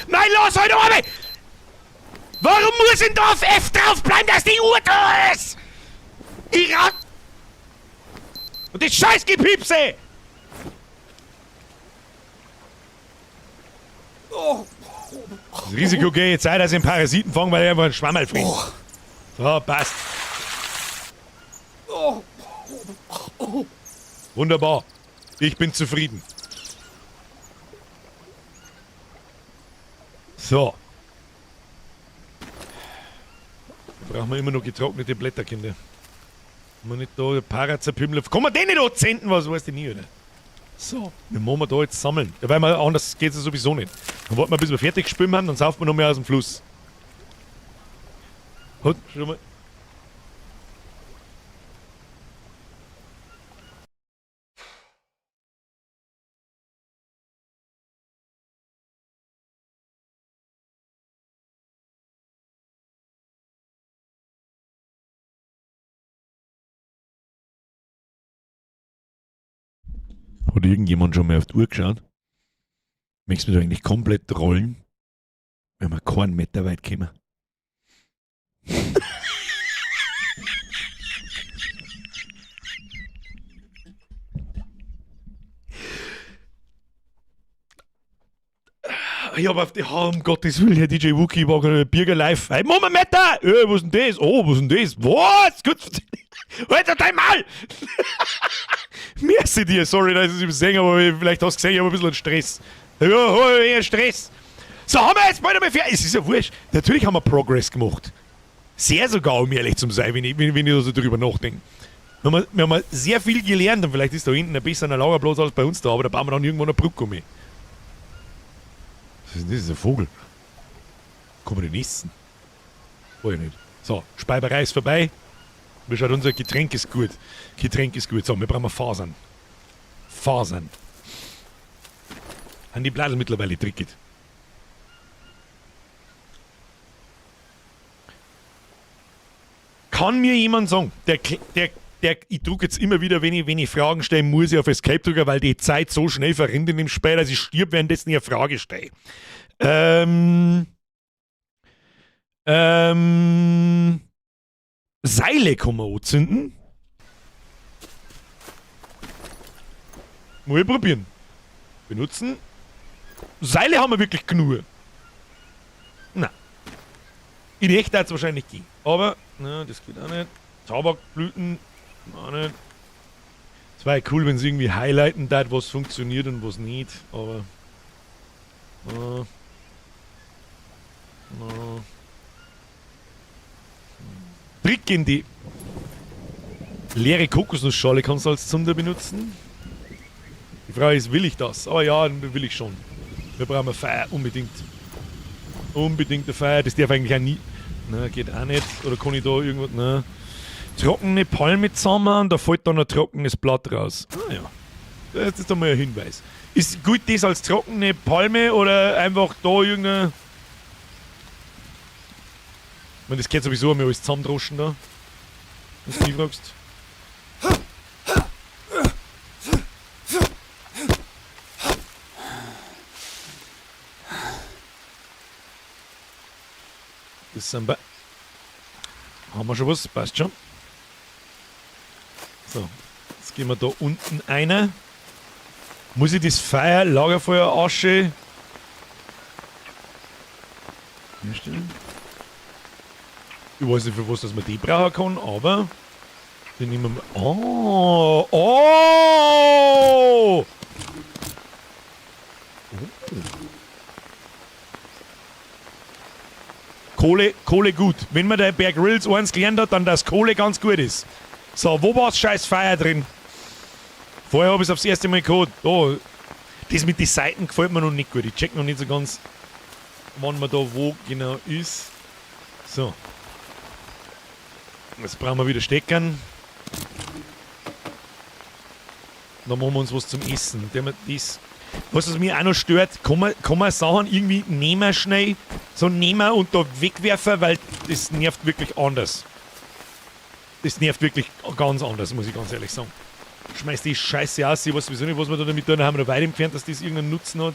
Nein, los, heute oben! Warum muss denn da auf F drauf bleiben, dass die Uhr da ist? Ich rat... Und das Scheißgepiepse! Das Risiko geht jetzt ein, dass ich einen Parasiten fange, weil er einfach einen Schwammerl frisst. So, passt. Wunderbar. Ich bin zufrieden. So. Da brauchen wir immer noch getrocknete Blätter, Kinder. Kann man nicht da Parazerpümmel... Kann man den nicht anzünden, was weißt du nie, oder? So. Dann machen wir da jetzt sammeln. Ja, weil wir, anders geht es ja sowieso nicht. Dann warten wir, bis wir fertig gespült haben, dann saufen wir noch mehr aus dem Fluss. Halt, schau mal. Hat irgendjemand schon mal auf die Uhr geschaut? Möchtest du mich da eigentlich komplett rollen, wenn wir keinen Meter weit kommen? Ich hab auf die um Gottes Willen, Herr DJ Wookie, war gerade Bürger live. Hey, Moment, Meter! Was ist denn das? Oh, was ist denn das? Was? Gut. Alter, dein Mal! Merci dir, sorry, dass ich es übersehen, aber vielleicht hast du gesehen, ich habe ein bisschen Stress. Ja, Stress. So, haben wir jetzt bald einmal fertig. Es ist ja wurscht. Natürlich haben wir Progress gemacht. Sehr sogar, um ehrlich zu sein, wenn ich da so drüber nachdenke. Wir haben sehr viel gelernt und vielleicht ist da hinten ein besserer Lagerplatz als bei uns da, aber da bauen wir dann irgendwann eine Brücke um. Was ist denn das? Das ist ein Vogel. Kann man den essen? Weiß ich nicht. So, Speiberei ist vorbei. Wie schaut unser Getränk ist gut. Getränk ist gut. So, wir brauchen Fasern. Fasern. Haben die Bladel mittlerweile tricket. Kann mir jemand sagen, ich drücke jetzt immer wieder, wenn ich Fragen stelle, muss ich auf Escape drücken, weil die Zeit so schnell verrinnt in dem Spiel, dass ich stirb, währenddessen ich eine Frage stelle. Seile kann man anzünden. Mal probieren. Benutzen. Seile haben wir wirklich genug. Na. In echt hat es wahrscheinlich gehen. Aber, na, das geht auch nicht. Zauberblüten, auch nicht. Es wäre cool, wenn es irgendwie highlighten darf, was funktioniert und was nicht. Aber. Trick in die leere Kokosnussschale kannst du als Zunder benutzen. Die Frage ist, will ich das? Aber ja, will ich schon. Wir brauchen eine Feuer, unbedingt. Unbedingt eine Feuer, das darf eigentlich auch nie. Na, geht auch nicht. Oder kann ich da irgendwas. Na. Trockene Palme zusammen und da fällt dann ein trockenes Blatt raus. Ah ja. Das ist doch mal ein Hinweis. Ist gut das als trockene Palme oder einfach da irgendeine. Ich meine, das geht sowieso einmal alles zusammendroschen da. Was du mich fragst. Das sind wir. Haben wir schon was? Passt schon. So. Jetzt gehen wir da unten rein. Muss ich das Feuer, Lagerfeuer, Asche hinstellen? Ich weiß nicht, für was dass man die brauchen kann, aber den nehmen wir. Oh! Oh! Kohle gut. Wenn man der Bear Grylls eins gelernt hat, dann dass Kohle ganz gut ist. So, wo war das scheiß Feuer drin? Vorher habe ich es aufs erste Mal gehabt. Oh, das mit den Seiten gefällt mir noch nicht gut. Ich check noch nicht so ganz, wann man da wo genau ist. So. Jetzt brauchen wir wieder Steckern. Dann machen wir uns was zum Essen. Was mich auch noch stört, kann man Sachen irgendwie nehmen schnell, so nehmen und da wegwerfen, weil das nervt wirklich anders. Das nervt wirklich ganz anders, muss ich ganz ehrlich sagen. Schmeißt die Scheiße aus, ich weiß sowieso nicht, was wir da damit tun, da haben wir noch weit entfernt, dass das irgendeinen Nutzen hat.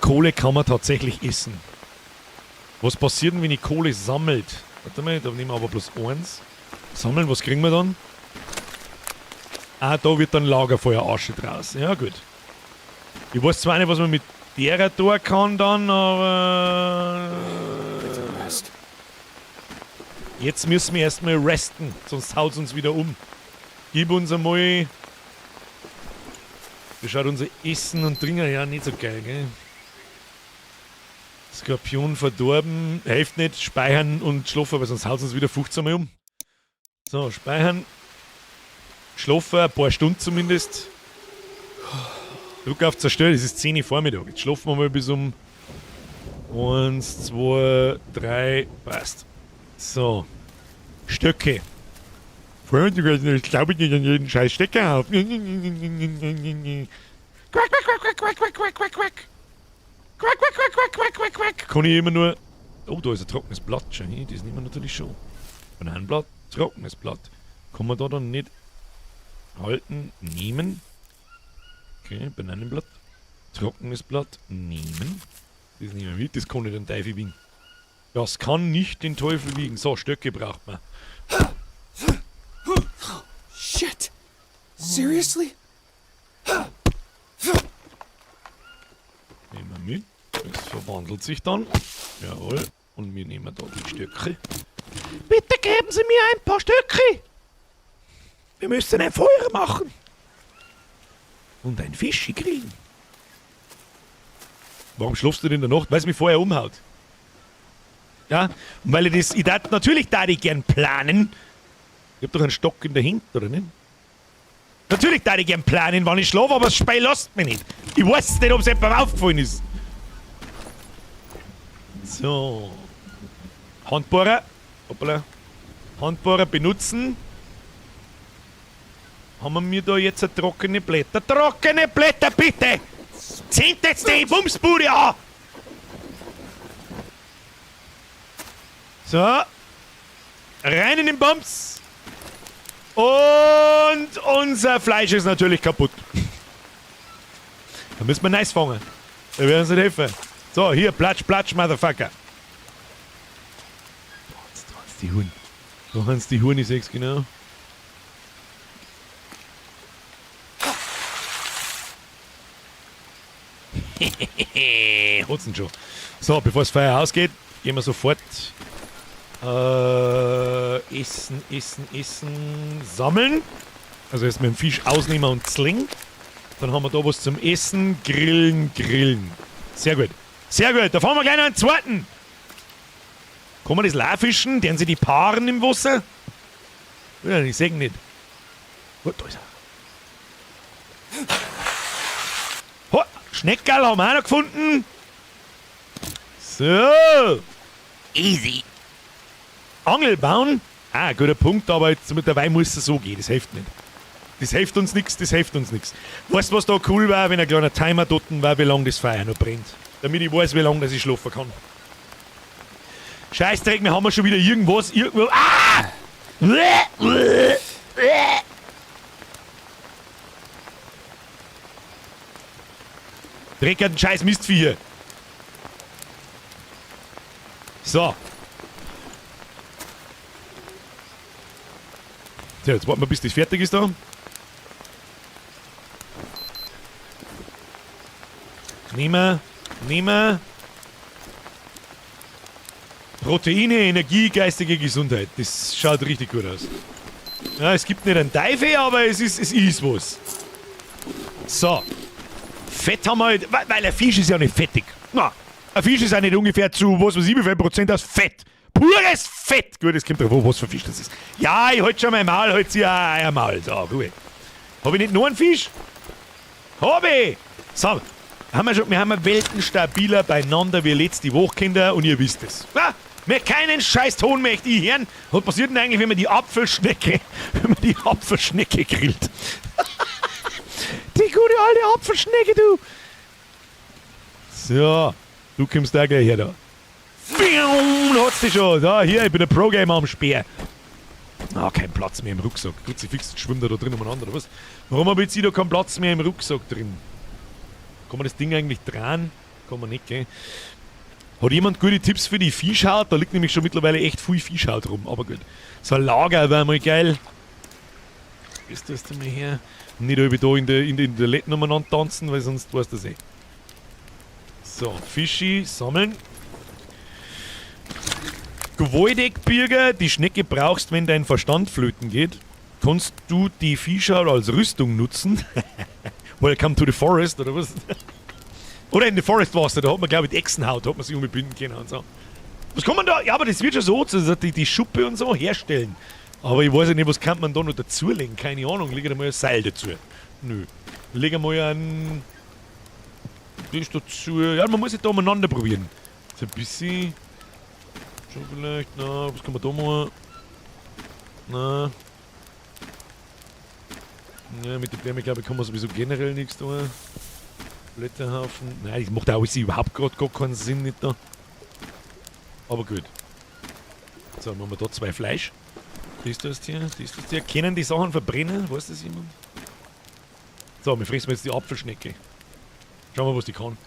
Kohle kann man tatsächlich essen. Was passiert denn, wenn ich Kohle sammelt? Warte mal, da nehmen wir aber bloß eins. Sammeln, was kriegen wir dann? Ah, da wird dann Lagerfeuer-Asche draus. Ja, gut. Ich weiß zwar nicht, was man mit derer tun kann dann, aber... Jetzt müssen wir erstmal resten, sonst haut es uns wieder um. Gib uns einmal... Wie schaut unser Essen und Trinken? Ja, nicht so geil, gell? Skorpion verdorben, hilft nicht, speichern und schlafen, weil sonst haut es uns wieder 15 Mal um. So, speichern. Schlafen, ein paar Stunden zumindest. Druck auf Zerstören, es ist 10 Uhr Vormittag. Jetzt schlafen wir mal bis um 1, 2, 3, passt. So. Stöcke. Ich glaube nicht an jeden scheiß Stecker auf. Quack, quack, quack, quack, quack, quack, quack, quack, quack. Quack, quack, quack, quack, quack, quack, quack. Kann ich immer nur... Oh, da ist ein trockenes Blatt schon. Das nehmen wir natürlich schon. Bananenblatt, trockenes Blatt. Kann man da dann nicht halten, nehmen. Okay, Bananenblatt, trockenes Blatt, nehmen. Das nehmen wir mit, das kann nicht den Teufel wiegen. Das kann nicht den Teufel wiegen. So, Stöcke braucht man. Shit! Seriously? Nehmen wir mit. Das verwandelt sich dann. Jawohl. Und wir nehmen da die Stöcke. Bitte geben Sie mir ein paar Stöcke! Wir müssen ein Feuer machen. Und ein Fisch kriegen. Warum schlafst du denn in der Nacht? Weil es mich vorher umhaut. Ja, und weil ich darf natürlich gern planen. Ich hab doch einen Stock in der Hand, oder nicht? Natürlich darf ich gern planen, wann ich schlafe, aber das Spiel lässt mich nicht. Ich weiß nicht, ob es jemandem aufgefallen ist. So. Handbohrer. Hoppala. Handbohrer benutzen. Haben wir da jetzt eine trockene Blätter? Trockene Blätter, bitte! Zieht jetzt die Bumsbude an! So. Rein in den Bums. Und unser Fleisch ist natürlich kaputt. Da müssen wir nice fangen. Da werden uns nicht helfen. So, hier, platsch, platsch, Motherfucker. Da hat's die Huhn. Da haben's die Huhn, ich sag's genau. Hat's ihn schon. So, bevor das Feuer ausgeht, gehen wir sofort essen, sammeln. Also jetzt mit dem Fisch ausnehmen und zlingen. Dann haben wir da was zum Essen, grillen. Sehr gut. Sehr gut, da fahren wir gleich noch einen zweiten. Kann man das live fischen? Deren sie die paaren im Wasser? Ja, ich sehe ihn nicht. Gut, da ist er. Ho, Schneckerl haben wir auch noch gefunden. So. Easy. Angel bauen? Ah, guter Punkt, aber jetzt mit der Wein muss es so gehen, das hilft nicht. Das hilft uns nichts. Weißt du, was da cool war, wenn ein kleiner Timer dort war, wie lange das Feuer noch brennt? Damit ich weiß, wie lange dass ich schlafen kann. Scheißdreck, wir haben schon wieder irgendwas, irgendwo. Ah! Dreck hat einen scheiß Mistviecher. So. So, jetzt warten wir, bis das fertig ist da. Nehmen. Proteine, Energie, geistige Gesundheit. Das schaut richtig gut aus. Ja, es gibt nicht einen Teufel, aber es ist was. So. Fett haben wir halt, weil ein Fisch ist ja nicht fettig. Na, ein Fisch ist ja nicht ungefähr zu, was weiß ich, wie viel Prozent aus Fett. Pures Fett! Gut, es kommt drauf, was für Fisch das ist. Ja, ich halt schon mein Maul, halt sie auch euer Maul. So, Ruhe. Hab ich nicht nur einen Fisch? Hab ich! So, wir haben weltenstabiler beieinander wie letzte Woche, Kinder, und ihr wisst es. Ja, mir keinen scheiß Ton möchte ich hören. Was passiert denn eigentlich, wenn man die Apfelschnecke grillt? Die gute alte Apfelschnecke, du! So, du kommst da gleich her, da. Hat's dich schon. Da, hier, ich bin der Pro-Gamer am Speer. Ah, kein Platz mehr im Rucksack. Gut, sie fixt, schwimmt da drin umeinander, oder was? Warum habe ich jetzt da keinen Platz mehr im Rucksack drin? Kann man das Ding eigentlich drehen? Kann man nicht, gell? Hat jemand gute Tipps für die Fischhaut? Da liegt nämlich schon mittlerweile echt viel Fischhaut rum, aber gut. So ein Lager wäre mal geil. Was tust du mir her? Nicht über da in der Letten umeinander tanzen, weil sonst weißt du das eh. So, Fischi sammeln. Gewaltig, Bürger, die Schnecke brauchst, wenn dein Verstand flöten geht. Kannst du die Fischhaut als Rüstung nutzen? Welcome to the forest, oder was? Oder in the forest war's da hat man, glaube ich, die Echsenhaut, hat man sich umbinden können und so. Was kann man da? Ja, aber das wird schon so, also die Schuppe und so herstellen. Aber ich weiß ja nicht, was kann man da noch dazulegen? Keine Ahnung, leg mal ein Seil dazu. Nö. Leg mal ein... Das dazu... Ja, man muss es da umeinander probieren. So ein bisschen... Schon vielleicht, na, was kann man da machen? Na. Ja, mit der Blämme, glaube ich, kann man sowieso generell nichts tun. Blätterhaufen. Nein, das macht auch alles überhaupt gerade gar keinen Sinn nicht da. Aber gut. So, dann machen wir da 2 Fleisch. Das hier. Können die Sachen verbrennen? Weiß das jemand? So, wir fressen jetzt die Apfelschnecke. Schauen wir, was die kann.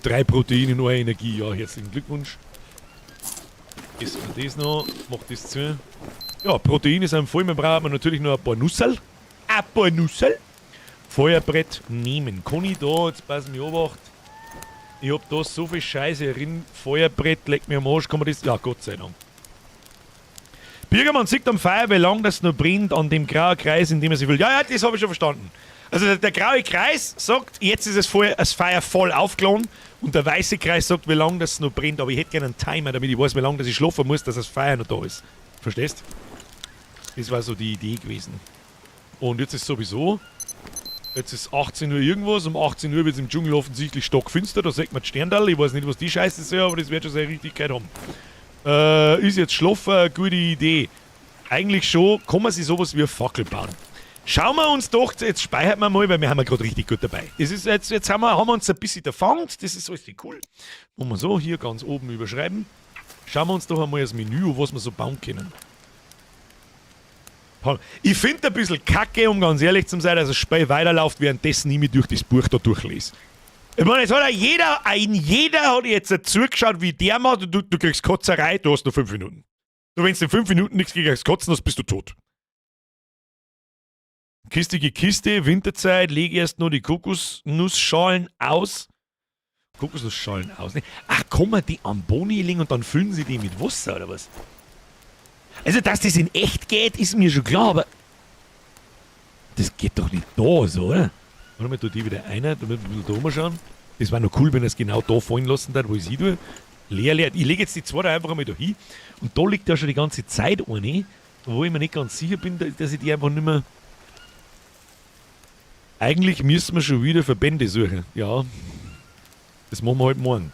3 Proteine, nur eine Energie. Ja, herzlichen Glückwunsch. Essen wir das noch, mach das zu. Ja, Proteine sind voll, wir brauchen natürlich noch ein paar Nüssel. Feuerbrett nehmen. Kann ich da, jetzt pass mich obacht. Ich hab da so viel Scheiße drin. Feuerbrett, leg mir am Arsch, kann man das... Ja, Gott sei Dank. Bürgermann sieht am Feuer, wie lange das noch brennt, an dem grauen Kreis, in dem er sich will. Ja, das habe ich schon verstanden. Also der graue Kreis sagt, jetzt ist das Feuer voll aufgeladen und der weiße Kreis sagt, wie lange das noch brennt. Aber ich hätte gerne einen Timer, damit ich weiß, wie lange das ich schlafen muss, dass das Feuer noch da ist. Verstehst? Das war so die Idee gewesen. Und jetzt ist sowieso, jetzt ist 18 Uhr irgendwas, um 18 Uhr wird es im Dschungel offensichtlich stockfinster, da sagt man die Sterndal, ich weiß nicht, was die Scheiße sind, aber das wird schon seine Richtigkeit haben. Ist jetzt schlafen eine gute Idee? Eigentlich schon, kann man sich sowas wie eine Fackel bauen. Schauen wir uns doch, jetzt speichern wir mal, weil wir haben ja gerade richtig gut dabei. Das ist jetzt haben wir uns ein bisschen erfangt, das ist alles cool. Wollen wir so hier ganz oben überschreiben. Schauen wir uns doch einmal das Menü an, was wir so bauen können. Ich finde ein bisschen kacke, um ganz ehrlich zu sein, dass das Spiel weiterläuft, währenddessen ich mich durch das Buch da durchlese. Ich meine, es hat ja jeder hat jetzt zugeschaut, wie der macht, und du kriegst Kotzerei, du hast noch 5 Minuten. Du, wenn du in 5 Minuten nichts kriegst, kotzen hast, bist du tot. Kistige Kiste, Winterzeit, lege erst nur die Kokosnussschalen aus. Kokosnussschalen aus, ne? Ach, kann man die am Boni legen und dann füllen sie die mit Wasser, oder was? Also, dass das in echt geht, ist mir schon klar, aber das geht doch nicht da so, oder? Warte mal, tu die wieder rein, damit wir ein bisschen da mal schauen. Das war noch cool, wenn er es genau da fallen lassen hat, wo ich sie tue. Leer. Ich lege jetzt die zweite einfach einmal da hin. Und da liegt ja schon die ganze Zeit eine, wo ich mir nicht ganz sicher bin, dass ich die einfach nicht mehr... Eigentlich müssen wir schon wieder Verbände suchen. Ja, das machen wir halt morgen.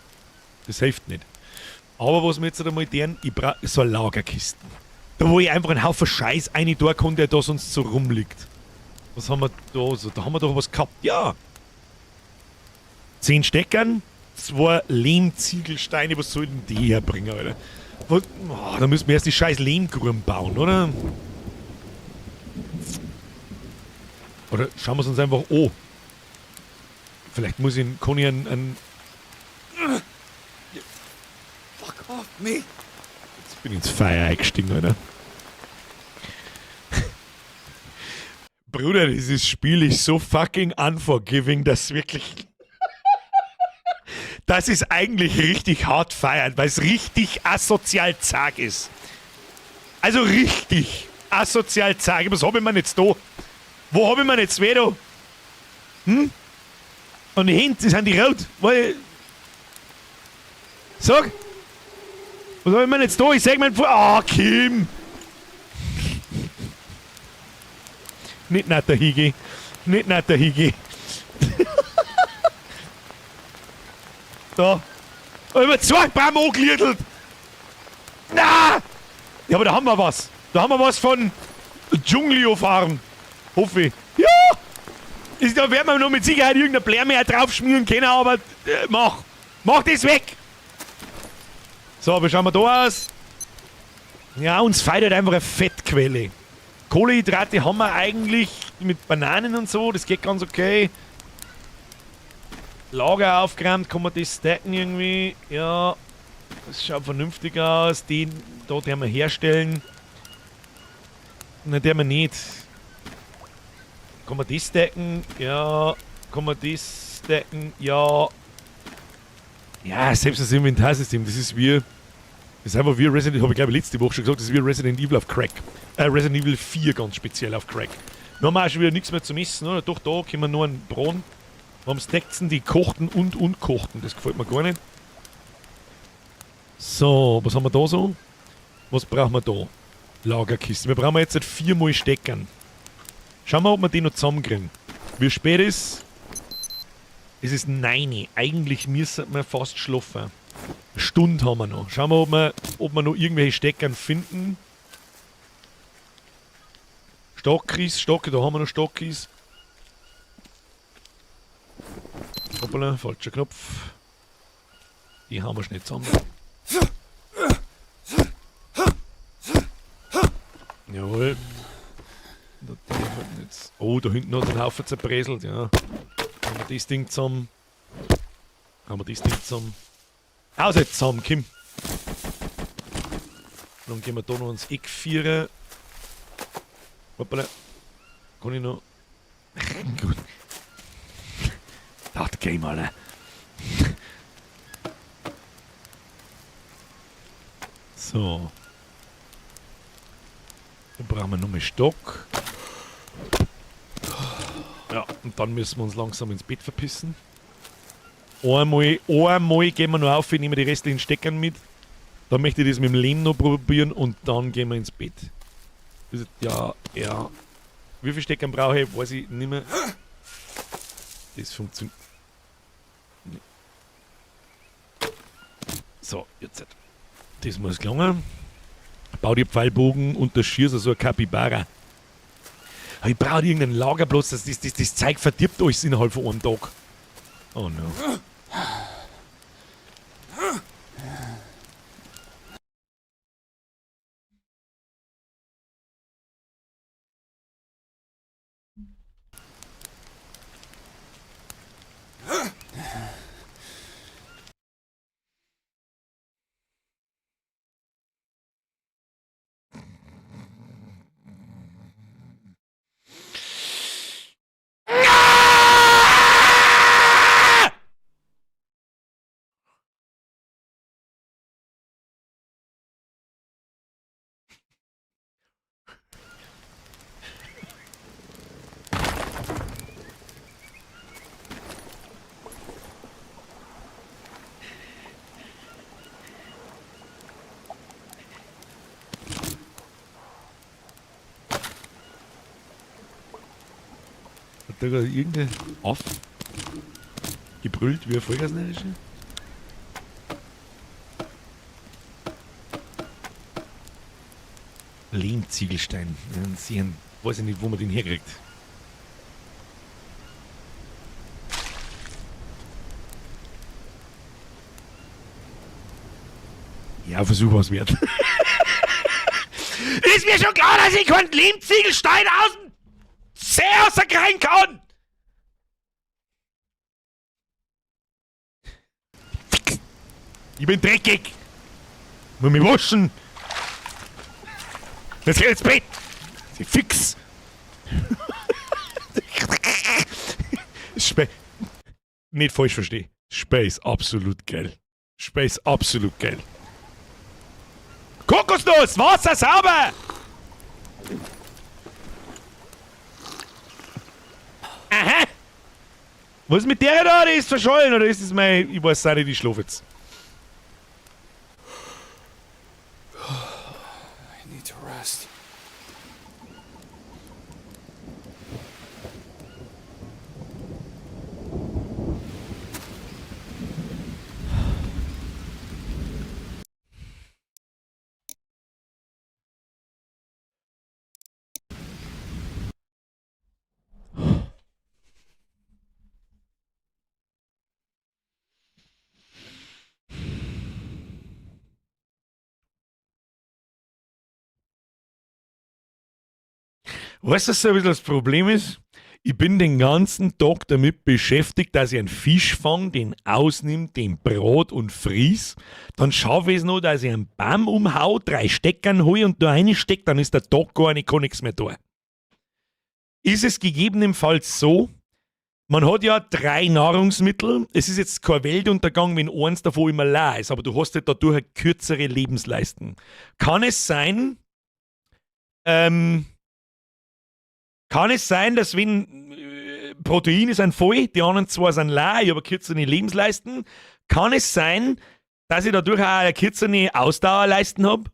Das hilft nicht. Aber was wir jetzt einmal deren, ich brauche so Lagerkisten. Da wo ich einfach einen Haufen Scheiß rein tun kann, der da sonst so rumliegt. Was haben wir da so? Da haben wir doch was gehabt. Ja. 10 Steckern, 2 Lehmziegelsteine. Was soll denn die herbringen, Alter? Da müssen wir erst die scheiß Lehmgruben bauen, oder? Oder schauen wir es uns einfach an. Vielleicht kann ich einen Fuck off me. Jetzt bin ich ins Feuer eingestiegen, Alter. Bruder, dieses Spiel ist so fucking unforgiving, dass wirklich... Das ist eigentlich richtig hart feiern, weil es richtig asozial zag ist. Also richtig asozial zag. Was hab ich mir jetzt da? Wo hab ich mir jetzt weh da? Und die Hände, sind die rot. Sag! Was hab ich mir jetzt da? Ich sag mir Kim! Nicht netter Higi. Nicht netter Higi. Da. Hab ich mir 2 Baum angeliertelt. Na! Ja, aber da haben wir was. Da haben wir was von Dschunglio fahren. Hoffe ich. Ja! Da werden wir noch mit Sicherheit irgendeine Blärmeer draufschmieren können, aber mach das weg! So, wie schauen wir da aus? Ja, uns feiert halt einfach eine Fettquelle. Kohlenhydrate haben wir eigentlich mit Bananen und so, das geht ganz okay. Lager aufgeräumt, kann man das stacken irgendwie. Ja, das schaut vernünftig aus. Den da wir herstellen. Nein, der wir nicht. Kann man das stacken? Ja. Kann man das stacken? Ja. Ja, selbst das Inventarsystem, das ist wie... Das ist einfach wie Resident... Habe ich glaube letzte Woche schon gesagt, das ist wie Resident Evil auf Crack. Resident Evil 4 ganz speziell auf Crack. Da haben wir auch schon wieder nichts mehr zum Essen, oder? Doch, da können wir nur einen Braten. Warum Steckten die kochten und unkochten? Das gefällt mir gar nicht. So, was haben wir da so? Was brauchen wir da? Lagerkisten. Wir brauchen jetzt 4 Mal Steckern. Schauen wir, ob wir die noch zusammenkriegen. Wie spät ist? Es ist 9. Eigentlich müssen wir fast schlafen. Eine Stunde haben wir noch. Schauen wir, ob wir noch irgendwelche Steckern finden. Stockkies, da haben wir noch Stockkies. Hoppala, falscher Knopf. Die haben wir nicht zusammen. Jawohl. Oh, da hinten hat ein Haufen zerbröselt, ja. Haben wir das Ding zusammen. Aus jetzt zusammen, Kim. Dann gehen wir da noch ins Eck vierer. Hoppala. Kann ich noch... Gut. Das Game, Alter. So. Dann brauchen wir noch einen Stock. Ja, und dann müssen wir uns langsam ins Bett verpissen. Einmal gehen wir noch auf, ich nehme die restlichen Steckern mit. Dann möchte ich das mit dem Lehm noch probieren und dann gehen wir ins Bett. Ja, ja. Wie viel Steckern brauche ich? Weiß ich nicht mehr. Das funktioniert. Nee. So, jetzt. Das muss gelingen. Bau dir Pfeilbogen und das Schieß so ein Kapibara. Ich brauche irgendeinen Lagerplatz, das Zeug verdirbt alles innerhalb von einem Tag. Oh no. Hat da gerade irgendein Aff gebrüllt wie ein Vollgasnärischer? Lehmziegelstein. Ja, sehen, weiß ich nicht, wo man den herkriegt. Ja, Versuch was wert. Ist mir schon klar, dass ich keinen Lehmziegelstein aus dem See rauskriegen kann! Ich bin dreckig! Muss mich waschen! Jetzt geh ins Bett! Sie fix! Nicht falsch verstehen. Spey ist absolut geil. Spey ist absolut geil. Kokosnuss! Wasser sauber! Aha! Was ist mit der da? Die ist verschollen oder ist das mein. Ich weiß auch nicht, ich schlafe jetzt. I need to rest. Weißt du, was so ein bisschen das Problem ist? Ich bin den ganzen Tag damit beschäftigt, dass ich einen Fisch fange, den ausnimm, den brat und fries. Dann schaffe ich es noch, dass ich einen Baum umhau, 3 Steckern hole und da reinstecke, dann ist der Tag gar nicht, kann nichts mehr tun. Ist es gegebenenfalls so, man hat ja 3 Nahrungsmittel, es ist jetzt kein Weltuntergang, wenn eins davon immer leer ist, aber du hast halt dadurch eine kürzere Lebensleistung. Kann es sein, dass wenn Proteine sind voll, die anderen 2 sind leer, ich habe eine kürzere Lebensleisten, kann es sein, dass ich dadurch auch eine kürzere Ausdauerleisten habe?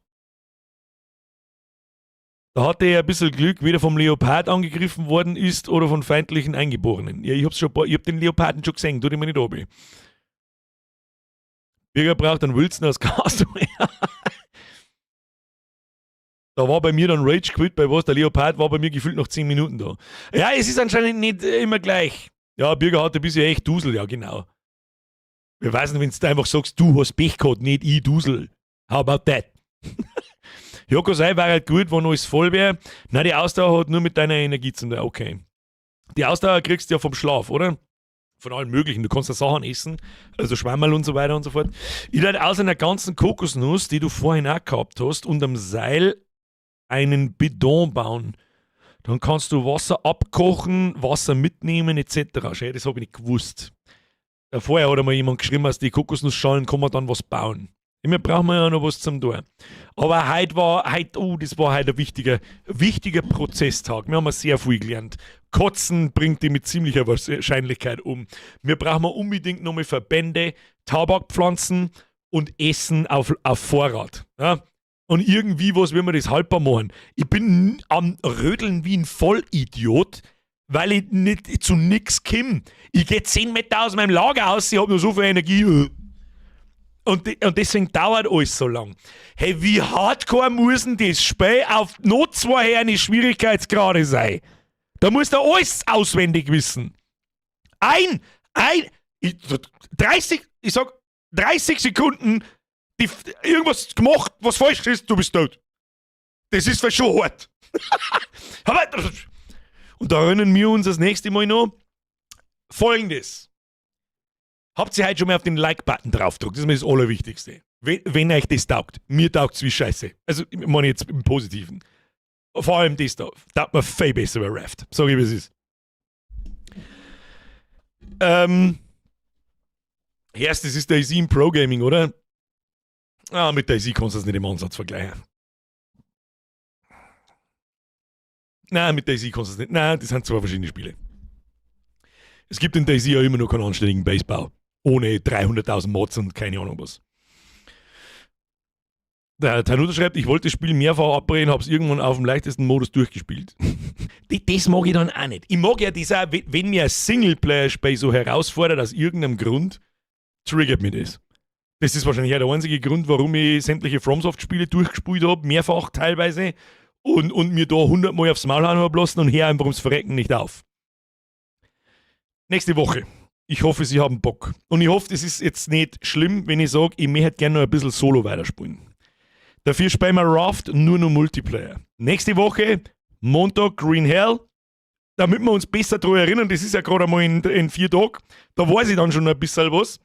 Da hatte ich ein bisschen Glück, weder vom Leopard angegriffen worden ist oder von feindlichen Eingeborenen. Ja, ich hab den Leoparden schon gesehen, tu dir mal nicht ab. Bürger braucht einen Wilson aus Castaway. Da war bei mir dann Rage Quit, bei was der Leopard war bei mir gefühlt noch 10 Minuten da. Ja, es ist anscheinend nicht immer gleich. Ja, Bürger hatte bisher echt Dusel, ja genau. Wir wissen, wenn du einfach sagst, du hast Pech gehabt, nicht ich Dusel. How about that? Joko sei war halt gut, wenn alles voll wäre. Nein, die Ausdauer hat nur mit deiner Energie zu tun. Okay. Die Ausdauer kriegst du ja vom Schlaf, oder? Von allem Möglichen. Du kannst ja Sachen essen, also Schwammerl und so weiter und so fort. Ich hätte aus einer ganzen Kokosnuss, die du vorhin auch gehabt hast, und am Seil einen Bidon bauen. Dann kannst du Wasser abkochen, Wasser mitnehmen etc. Schau, das habe ich nicht gewusst. Vorher hat einmal jemand geschrieben, aus den Kokosnussschalen kann man dann was bauen. Immer brauchen wir ja noch was zum tun. Aber das war heute ein wichtiger Prozesstag. Wir haben sehr viel gelernt. Kotzen bringt die mit ziemlicher Wahrscheinlichkeit um. Wir brauchen unbedingt nochmal Verbände, Tabakpflanzen und Essen auf Vorrat. Ja? Und irgendwie was, wenn wir das haltbar machen. Ich bin am Rödeln wie ein Vollidiot, weil ich nicht zu nix komme. Ich gehe 10 Meter aus meinem Lager aus, ich habe nur so viel Energie. Und deswegen dauert alles so lang. Hey, wie hardcore muss denn das Spiel auf noch 2 eine Schwierigkeitsgrade sein? Da musst du alles auswendig wissen. 30 Sekunden irgendwas gemacht, was falsch ist, du bist tot. Das ist für schon hart. Und da erinnern wir uns das nächste Mal noch Folgendes. Habt ihr heute schon mal auf den Like-Button draufgedrückt? Das ist mir das Allerwichtigste. Wenn euch das taugt. Mir taugt es wie Scheiße. Also, ich meine jetzt im Positiven. Vor allem das da. Taugt mir viel besser bei Raft. Sag ich, wie es ist. Erstes ist der im Pro Gaming, oder? Mit der kannst du das nicht im Ansatz vergleichen. Nein, mit DayZ kannst du das nicht. Nein, das sind 2 verschiedene Spiele. Es gibt in DayZ ja immer noch keinen anständigen Basebau. Ohne 300.000 Mods und keine Ahnung was. Der Tanuta schreibt, ich wollte das Spiel mehrfach abbrechen, habe es irgendwann auf dem leichtesten Modus durchgespielt. Das mag ich dann auch nicht. Ich mag ja das auch, wenn mir ein Singleplayer-Spiel so herausfordert, aus irgendeinem Grund, triggert mich das. Das ist wahrscheinlich auch der einzige Grund, warum ich sämtliche FromSoft-Spiele durchgespielt habe, mehrfach teilweise, und mir da 100 Mal aufs Maul hauen habe lassen und höre einfach ums Verrecken nicht auf. Nächste Woche. Ich hoffe, Sie haben Bock. Und ich hoffe, es ist jetzt nicht schlimm, wenn ich sage, ich möchte gerne noch ein bisschen Solo weiterspielen. Dafür spielen wir Raft nur noch Multiplayer. Nächste Woche, Montag, Green Hell. Damit wir uns besser daran erinnern, das ist ja gerade einmal in 4 Tagen. Da weiß ich dann schon ein bisschen was.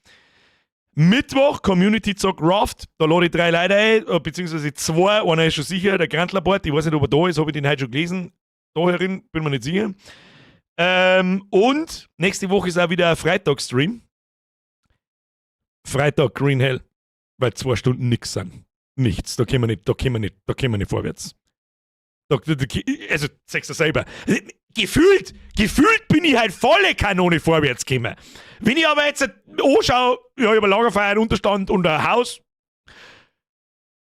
Mittwoch, Community Zock Raft. Da lade ich 3 Leute ein, beziehungsweise 2. Einer ist schon sicher, der Grantlerbart. Ich weiß nicht, ob er da ist, habe ich den heute schon gelesen. Da herin, bin mir nicht sicher. Und nächste Woche ist auch wieder ein Freitag-Stream. Freitag, Green Hell. Weil 2 Stunden nichts sind. Nichts. Da können wir nicht vorwärts. Also, sagst du selber. Gefühlt bin ich halt volle Kanone vorwärts gekommen. Wenn ich aber jetzt anschaue, ja, ich habe ein Lagerfeuer, einen Unterstand und ein Haus.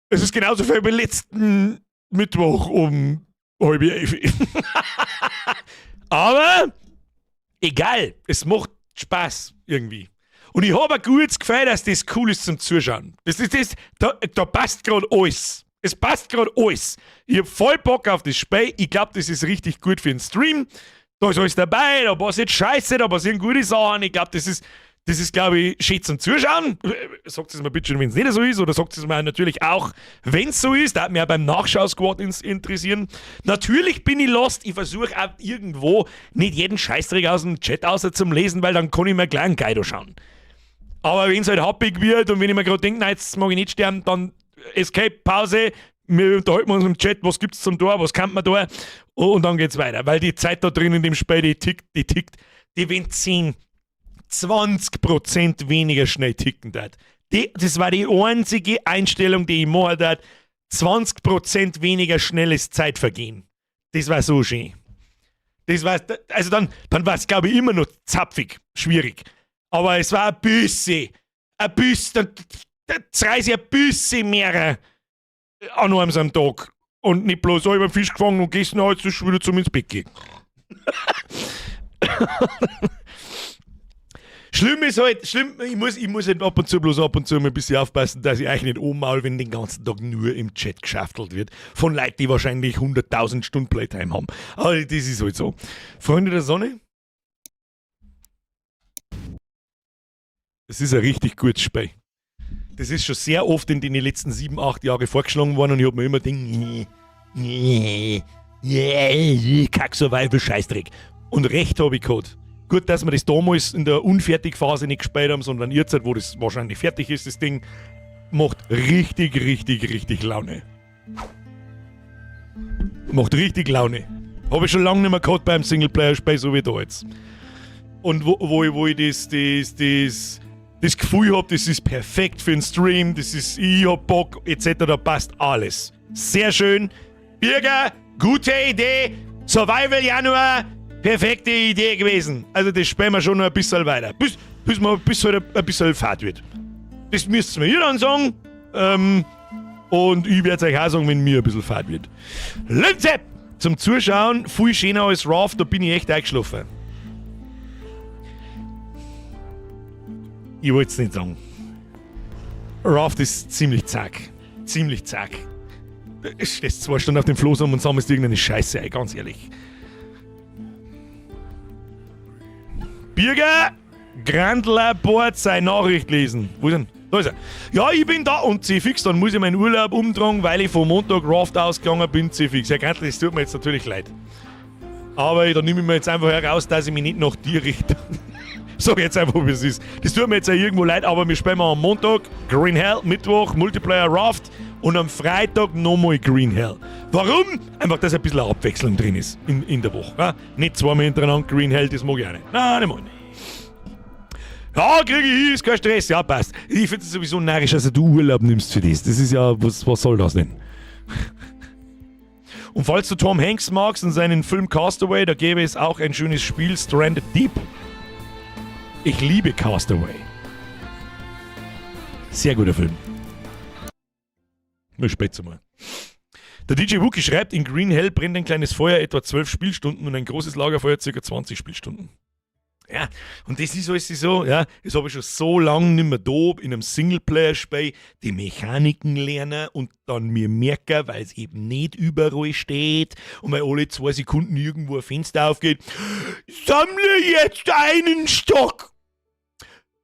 Es ist genauso viel wie letzten Mittwoch um 10:30. Aber egal, es macht Spaß irgendwie. Und ich habe ein gutes Gefühl, dass das cool ist zum Zuschauen. Da passt gerade alles. Es passt gerade alles. Ich habe voll Bock auf das Spiel. Ich glaube, das ist richtig gut für den Stream. Da ist alles dabei, da passiert Scheiße, da passieren gute Sachen. Ich glaube, das ist, glaube ich, schön zum Zuschauen. Sagt es mir bitte, wenn es nicht so ist, oder sagt es mir natürlich auch, wenn es so ist. Da hat mich auch beim Nachschau-Squad interessieren. Natürlich bin ich lost. Ich versuche auch irgendwo nicht jeden Scheißdreck aus dem Chat außer zum Lesen, weil dann kann ich mir gleich einen Guido schauen. Aber wenn es halt happig wird und wenn ich mir gerade denke, nein, jetzt mag ich nicht sterben, dann Escape, Pause, wir unterhalten uns im Chat, was gibt's zum Tor, was kann man da, und dann geht's weiter. Weil die Zeit da drin in dem Spiel, die tickt, die wenn 10-20% weniger schnell ticken hat. Das war die einzige Einstellung, die ich machen hat, 20% weniger schnelles Zeitvergehen. Das war so schön. Das war, also dann war es, glaube ich, immer noch zapfig, schwierig. Aber es war ein bisschen, dann reiße ich ein bisschen mehr an einem Tag. Und nicht bloß, ich habe einen Fisch gefangen und gehst noch jetzt wieder zum ins Bett gehen. Schlimm ist halt, ich muss halt ab und zu mal ein bisschen aufpassen, dass ich euch nicht ummaul, wenn den ganzen Tag nur im Chat geschaftelt wird. Von Leuten, die wahrscheinlich 100.000 Stunden Playtime haben. Aber das ist halt so. Freunde der Sonne? Das ist ein richtig gutes Spiel. Das ist schon sehr oft in den letzten 7-8 Jahren vorgeschlagen worden und ich habe mir immer gedacht, Kack-Survival-Scheißdreck. Und recht habe ich gehabt. Gut, dass wir das damals in der Unfertigphase nicht gespielt haben, sondern jetzt, wo das wahrscheinlich fertig ist, das Ding, macht richtig, richtig, richtig Laune. Macht richtig Laune. Habe ich schon lange nicht mehr gehabt beim Singleplayer-Spiel, so wie da jetzt. Und wo ich das Gefühl habe, das ist perfekt für den Stream, ich hab Bock, etc., da passt alles. Sehr schön. Birger, gute Idee. Survival Januar, perfekte Idee gewesen. Also das spielen wir schon noch ein bisschen weiter. Bis halt ein bisschen Fahrt wird. Das müsst ihr mir dann sagen. Und ich werde euch auch sagen, wenn mir ein bisschen fad wird. Linze! Zum Zuschauen, viel schöner als Raft, da bin ich echt eingeschlafen. Ich wollte es nicht sagen. Raft ist ziemlich zack. Ziemlich zack. Du stehst 2 Stunden auf dem Floß und sammelst irgendeine Scheiße ein, ganz ehrlich. Birger Grandler Bord seine Nachricht lesen. Wo ist denn? Da ist er. Ja, ich bin da und C-Fix, dann muss ich meinen Urlaub umtragen, weil ich vom Montag Raft ausgegangen bin, C-Fix. Herr Grandler, das tut mir jetzt natürlich leid. Aber da nehme ich mir jetzt einfach heraus, dass ich mich nicht nach dir richte. Sag jetzt einfach, wie es ist. Das tut mir jetzt auch irgendwo leid, aber wir spielen am Montag Green Hell, Mittwoch Multiplayer Raft und am Freitag nochmal Green Hell. Warum? Einfach, dass ein bisschen eine Abwechslung drin ist in der Woche. Ja? Nicht 2-mal hintereinander Green Hell, das mag ich auch nicht. Nein, nicht mal nicht. Ja, kriege ich hin, ist kein Stress. Ja, passt. Ich finde es sowieso narrisch, dass du Urlaub nimmst für das. Das ist ja, was soll das denn? Und falls du Tom Hanks magst und seinen Film Castaway, da gäbe es auch ein schönes Spiel, Stranded Deep. Ich liebe Castaway. Sehr guter Film. Mal später mal. Der DJ Wookie schreibt, in Green Hell brennt ein kleines Feuer etwa 12 Spielstunden und ein großes Lagerfeuer ca. 20 Spielstunden. Ja, und das ist alles so, ja, das habe ich schon so lange nicht mehr da in einem Singleplayer-Spiel, die Mechaniken lernen und dann mir merken, weil es eben nicht überall steht und weil alle 2 Sekunden irgendwo ein Fenster aufgeht, sammle jetzt einen Stock,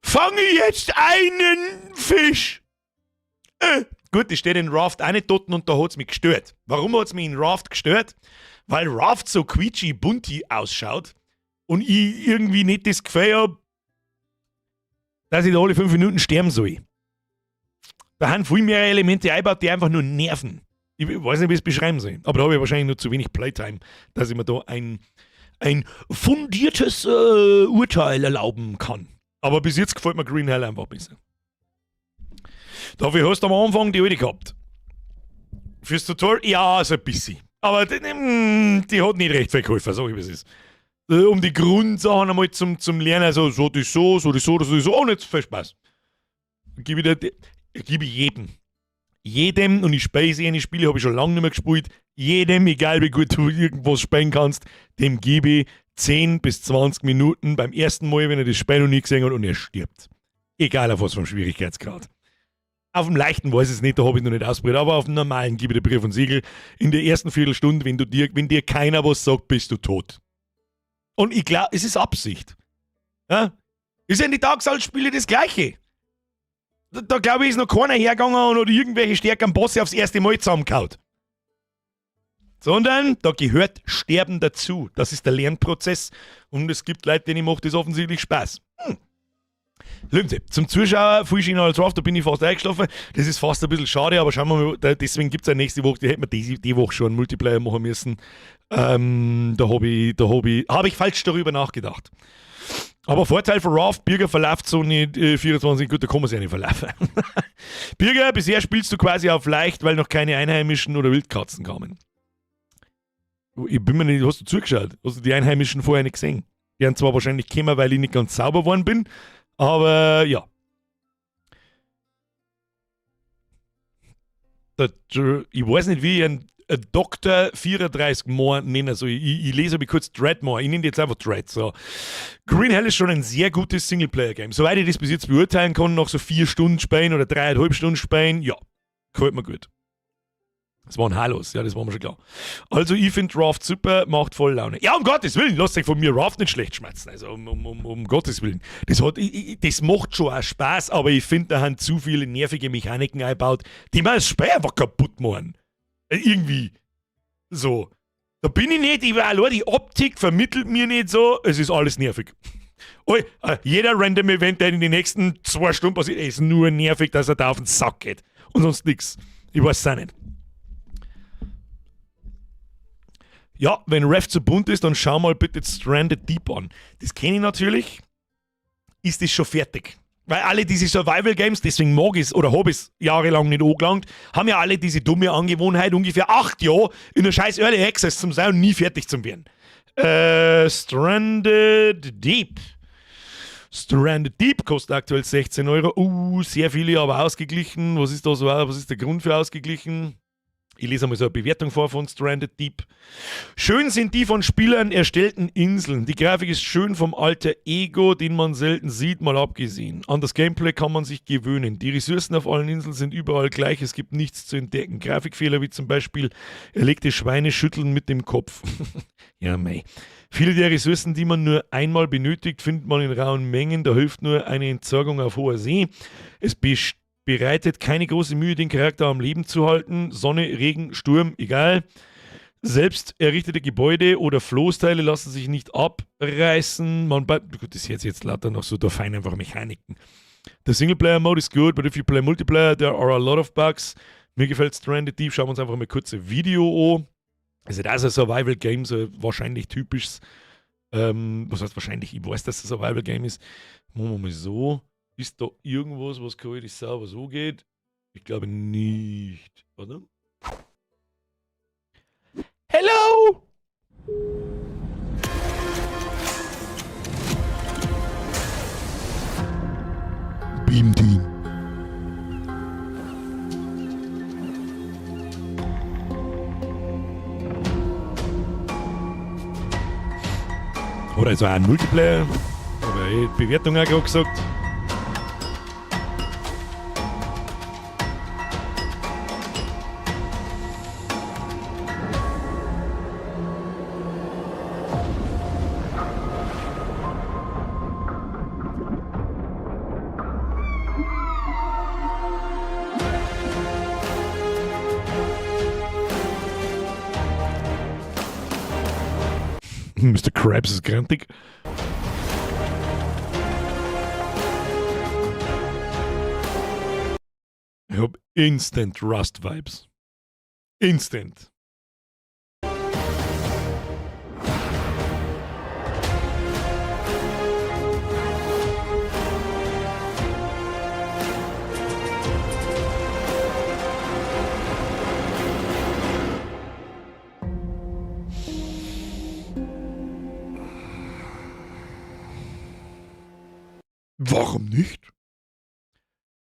fange jetzt einen Fisch. Gut, das steht in Raft auch nicht dort und da hat es mich gestört. Warum hat es mich in Raft gestört? Weil Raft so quietschi-bunti ausschaut. Und ich irgendwie nicht das Gefühl habe, dass ich da alle 5 Minuten sterben soll. Da haben viel mehr Elemente eingebaut, die einfach nur nerven. Ich weiß nicht, wie ich es beschreiben soll. Aber da habe ich wahrscheinlich nur zu wenig Playtime, dass ich mir da ein fundiertes Urteil erlauben kann. Aber bis jetzt gefällt mir Green Hell einfach besser. Dafür hast du am Anfang die alte gehabt. Fürs Tutorial, ja, so ein bisschen. Aber die hat nicht recht viel geholfen, sag ich, wie es ist. Um die Grundsachen einmal zum Lernen, also so das so, so das so, das so, oh, nicht viel Spaß. Gebe ich jedem, und ich spiele eine Spiele, habe ich schon lange nicht mehr gespielt, jedem, egal wie gut du irgendwas spielen kannst, dem gebe ich 10 bis 20 Minuten beim ersten Mal, wenn er das Spiel noch nie gesehen hat und er stirbt. Egal auf was vom Schwierigkeitsgrad. Auf dem leichten weiß ich es nicht, da habe ich noch nicht ausprobiert, aber auf dem normalen gebe ich dir Brief und Siegel. In der ersten Viertelstunde, wenn dir keiner was sagt, bist du tot. Und ich glaube, es ist Absicht. Ja? Ist ja in die Dark Souls-Spiele das Gleiche. Da glaube ich, ist noch keiner hergegangen und hat irgendwelche stärkeren Bosse aufs erste Mal zusammengehauen. Sondern da gehört Sterben dazu. Das ist der Lernprozess. Und es gibt Leute, denen macht das offensichtlich Spaß. Lömse, zum Zuschauer, viel schöner als Raft, da bin ich fast eingeschlafen. Das ist fast ein bisschen schade, aber schauen wir mal, deswegen gibt es ja nächste Woche, die hätten wir die Woche schon einen Multiplayer machen müssen. Da habe ich falsch darüber nachgedacht. Aber Vorteil von Raft, Birger verläuft so nicht 24, gut, da kann man sich ja nicht verlaufen. Birger, bisher spielst du quasi auf leicht, weil noch keine Einheimischen oder Wildkatzen kamen. Ich bin mir nicht, hast du zugeschaut? Hast du die Einheimischen vorher nicht gesehen? Die haben zwar wahrscheinlich gekommen, weil ich nicht ganz sauber geworden bin, aber ja. Ich weiß nicht, wie ich einen Dr. 34 Moore nenne. Also ich lese aber kurz Dreadmore. Ich nenne jetzt einfach Dread. So. Green Hell ist schon ein sehr gutes Singleplayer-Game. Soweit ich das bis jetzt beurteilen kann, nach so 4 Stunden spielen oder 3,5 Stunden spielen, ja, gefällt mir gut. Das waren Halos, ja, das war mir schon klar. Also ich finde Raft super, macht voll Laune. Ja, um Gottes Willen, lasst euch von mir Raft nicht schlecht schmerzen. Also um Gottes Willen. Das macht schon auch Spaß, aber ich finde, da haben zu viele nervige Mechaniken eingebaut, die mir das Spiel einfach kaputt machen. Irgendwie so. Da bin ich nicht, allein die Optik vermittelt mir nicht so, es ist alles nervig. Jeder Random Event, der in den nächsten 2 Stunden passiert, ist nur nervig, dass er da auf den Sack geht. Und sonst nichts. Ich weiß es auch nicht. Ja, wenn Ref zu bunt ist, dann schau mal bitte Stranded Deep an. Das kenne ich natürlich. Ist das schon fertig? Weil alle diese Survival-Games, deswegen mag ich es oder habe ich es jahrelang nicht angelangt, haben ja alle diese dumme Angewohnheit, ungefähr 8 Jahre in der scheiß Early Access zum sein und nie fertig zu werden. Stranded Deep. Stranded Deep kostet aktuell 16 Euro. Sehr viele, aber ausgeglichen. Was ist da so? Was ist der Grund für ausgeglichen? Ich lese einmal so eine Bewertung vor von Stranded Deep. Schön sind die von Spielern erstellten Inseln. Die Grafik ist schön vom Alter Ego, den man selten sieht, mal abgesehen. An das Gameplay kann man sich gewöhnen. Die Ressourcen auf allen Inseln sind überall gleich. Es gibt nichts zu entdecken. Grafikfehler wie zum Beispiel erlegte Schweine schütteln mit dem Kopf. Ja, mei. Viele der Ressourcen, die man nur einmal benötigt, findet man in rauen Mengen. Da hilft nur eine Entsorgung auf hoher See. Es bereitet keine große Mühe, den Charakter am Leben zu halten. Sonne, Regen, Sturm, egal. Selbst errichtete Gebäude oder Floßteile lassen sich nicht abreißen. Gut, das ist jetzt lauter noch so, da fein einfach Mechaniken. Der Singleplayer-Mode ist gut, but if you play Multiplayer, there are a lot of bugs. Mir gefällt Stranded Deep. Schauen wir uns einfach mal kurz ein Video an. Also das ist ein Survival-Game, so wahrscheinlich typisches, was heißt wahrscheinlich, ich weiß, dass es ein Survival-Game ist. Machen wir mal so. Ist da irgendwas, was kalt sauber so geht? Ich glaube nicht, oder? Hello! Beam Team. Oder also ein Multiplayer. Aber die Bewertung auch gerade gesagt. Mr. Krabs ist grantig. Ich hab Instant Rust-Vibes. Instant. Warum nicht?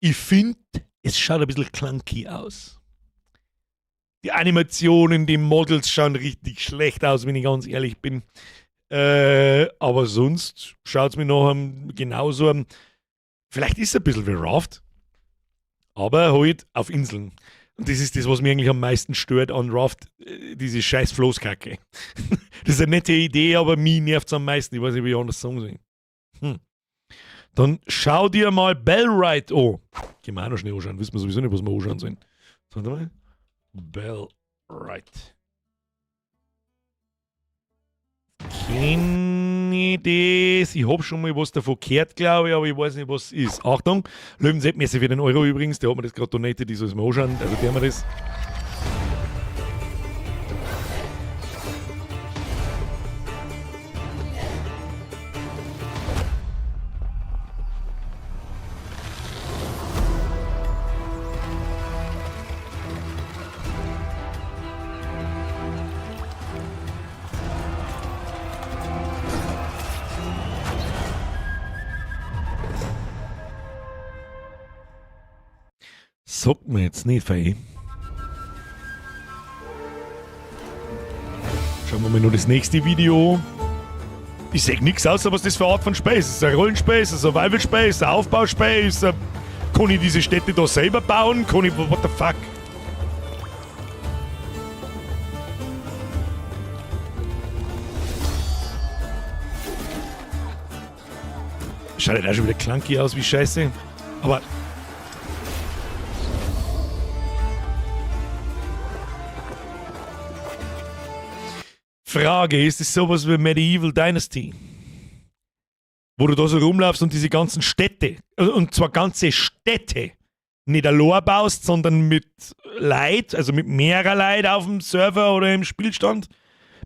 Ich finde, es schaut ein bisschen clunky aus. Die Animationen, die Models schauen richtig schlecht aus, wenn ich ganz ehrlich bin. Aber sonst schaut es mir noch genauso an. Vielleicht ist es ein bisschen wie Raft, aber halt auf Inseln. Und das ist das, was mich eigentlich am meisten stört an Raft, diese scheiß Floßkacke. Das ist eine nette Idee, aber mich nervt es am meisten. Ich weiß nicht, wie ich anders sagen soll. Dann schau dir mal Bellride an. Gehen wir auch noch schnell anschauen. Wissen wir sowieso nicht, was wir anschauen sollen. Warte mal. Bellride. Kenne ich das? Ich hab schon mal was davon gehört, glaube ich, aber ich weiß nicht, was es ist. Achtung, Löwensepp-Messe für den Euro übrigens. Der hat mir das gerade donated, die soll es mal anschauen. Also der mir das. Sagt mir jetzt nicht, Fei. Schauen wir mal noch das nächste Video an. Ich sag nichts außer, was das für eine Art von Space ist. Ein Rollenspice, ein Survival Space, ein Aufbauspace. Kann ich diese Städte da selber bauen? Kann ich, what the fuck? Schaut halt auch schon wieder clunky aus wie Scheiße. Aber Frage, ist es sowas wie Medieval Dynasty? Wo du da so rumlaufst und diese ganzen Städte, und zwar ganze Städte, nicht allein baust, sondern mit Leid, also mit mehrerer Leid auf dem Server oder im Spielstand.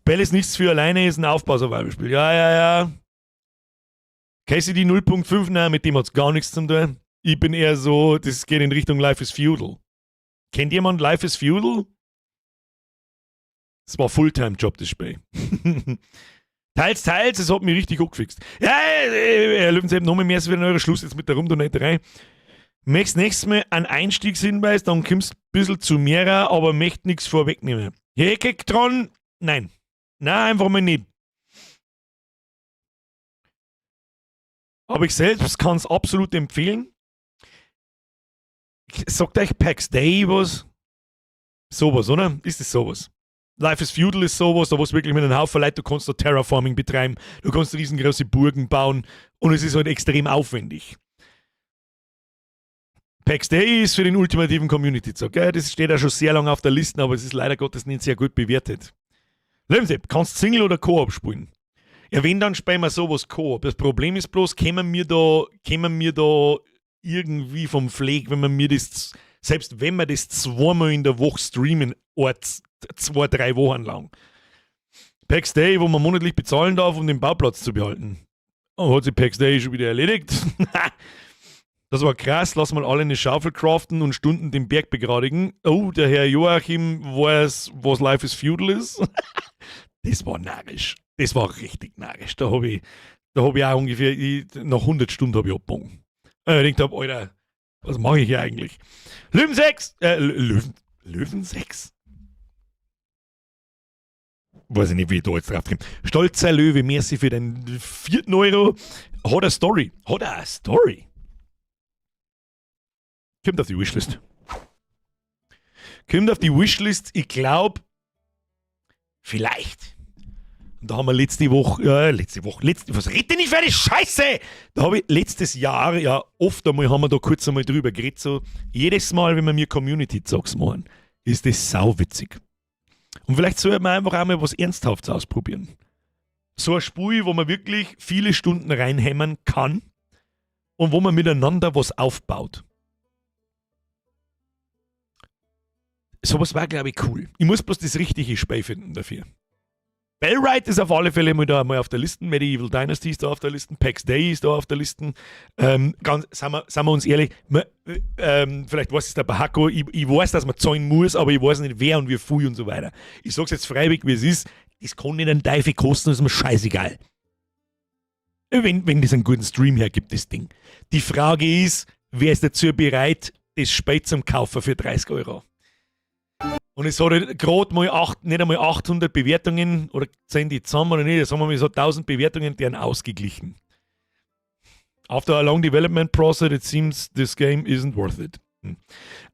Bell ist nichts für alleine, ist ein Aufbau-Survival-Spiel. Ja. KCD 0.5, nein, mit dem hat es gar nichts zu tun. Ich bin eher so, das geht in Richtung Life is Feudal. Kennt jemand Life is Feudal? Das war ein Fulltime-Job, das Spiel. Teils, es hat mich richtig angefixt. Ja, Löwenzählen, nochmal mehr, es wird euer Schluss jetzt mit der Runde-Netterei. Möchtest nächstes Mal einen Einstiegshinweis, dann kommst du ein bisschen zu mir, aber möchte nichts vorwegnehmen. Hekek dran? Nein. Nein, einfach mal nicht. Aber ich selbst kann es absolut empfehlen. Sagt euch PAX Day was? Sowas, oder? Ist es sowas? Life is Feudal ist sowas, da wo es wirklich mit einem Haufen Leute, du kannst da Terraforming betreiben, du kannst riesengroße Burgen bauen und es ist halt extrem aufwendig. PAX Day ist für den ultimativen Community-Zock. Das steht ja schon sehr lange auf der Liste, aber es ist leider Gottes nicht sehr gut bewertet. Lebensepp, kannst Single oder Koop spielen? Ja, wenn, dann spielen wir sowas Koop. Das Problem ist bloß, kämen wir da irgendwie vom Pfleg, wenn man mir das, selbst wenn wir das zweimal in der Woche streamen, 2-3 Wochen lang. PAX Day, wo man monatlich bezahlen darf, um den Bauplatz zu behalten. Oh, hat sich PAX Day schon wieder erledigt. Das war krass, lass mal alle eine Schaufel craften und Stunden den Berg begradigen. Oh, der Herr Joachim weiß, was Life is Feudal ist. Das war narrisch. Das war richtig narrisch. Da habe ich auch ungefähr, nach 100 Stunden habe ich abgebogen. Ich dachte, Alter, was mache ich hier eigentlich? Löwen 6! Löwen 6? Weiß ich nicht, wie ich da jetzt drauf komme. Stolzer Löwe, merci für den 4. Euro. Hat eine Story. Kommt auf die Wishlist. Ich glaube, vielleicht. Und da haben wir letzte Woche, was redet denn nicht für eine Scheiße? Da habe ich letztes Jahr, ja, oft einmal haben wir da kurz einmal drüber geredet, so, jedes Mal, wenn wir mir Community-Zogs machen, ist das sauwitzig. Und vielleicht sollte man einfach einmal was Ernsthaftes ausprobieren. So ein Spiel, wo man wirklich viele Stunden reinhämmern kann und wo man miteinander was aufbaut. Sowas war, glaube ich, cool. Ich muss bloß das richtige Spiel finden dafür. Bellrite ist auf alle Fälle mal auf der Liste. Medieval Dynasty ist da auf der Liste. PAX Day ist da auf der Liste. Seien wir uns ehrlich, vielleicht weiß es der Bahako, ich weiß, dass man zahlen muss, aber ich weiß nicht, wer und wie viel und so weiter. Ich sage es jetzt freiwillig, wie es ist. Das kann nicht einen Teufel kosten, das ist mir scheißegal. Wenn das einen guten Stream hergibt, das Ding. Die Frage ist, wer ist dazu bereit, das Spiel zum Kaufen für 30 Euro? Und es hat gerade mal nicht einmal 800 Bewertungen, oder sind die zusammen oder nicht, sagen wir mal so 1000 Bewertungen, die werden ausgeglichen. After a long development process, it seems this game isn't worth it.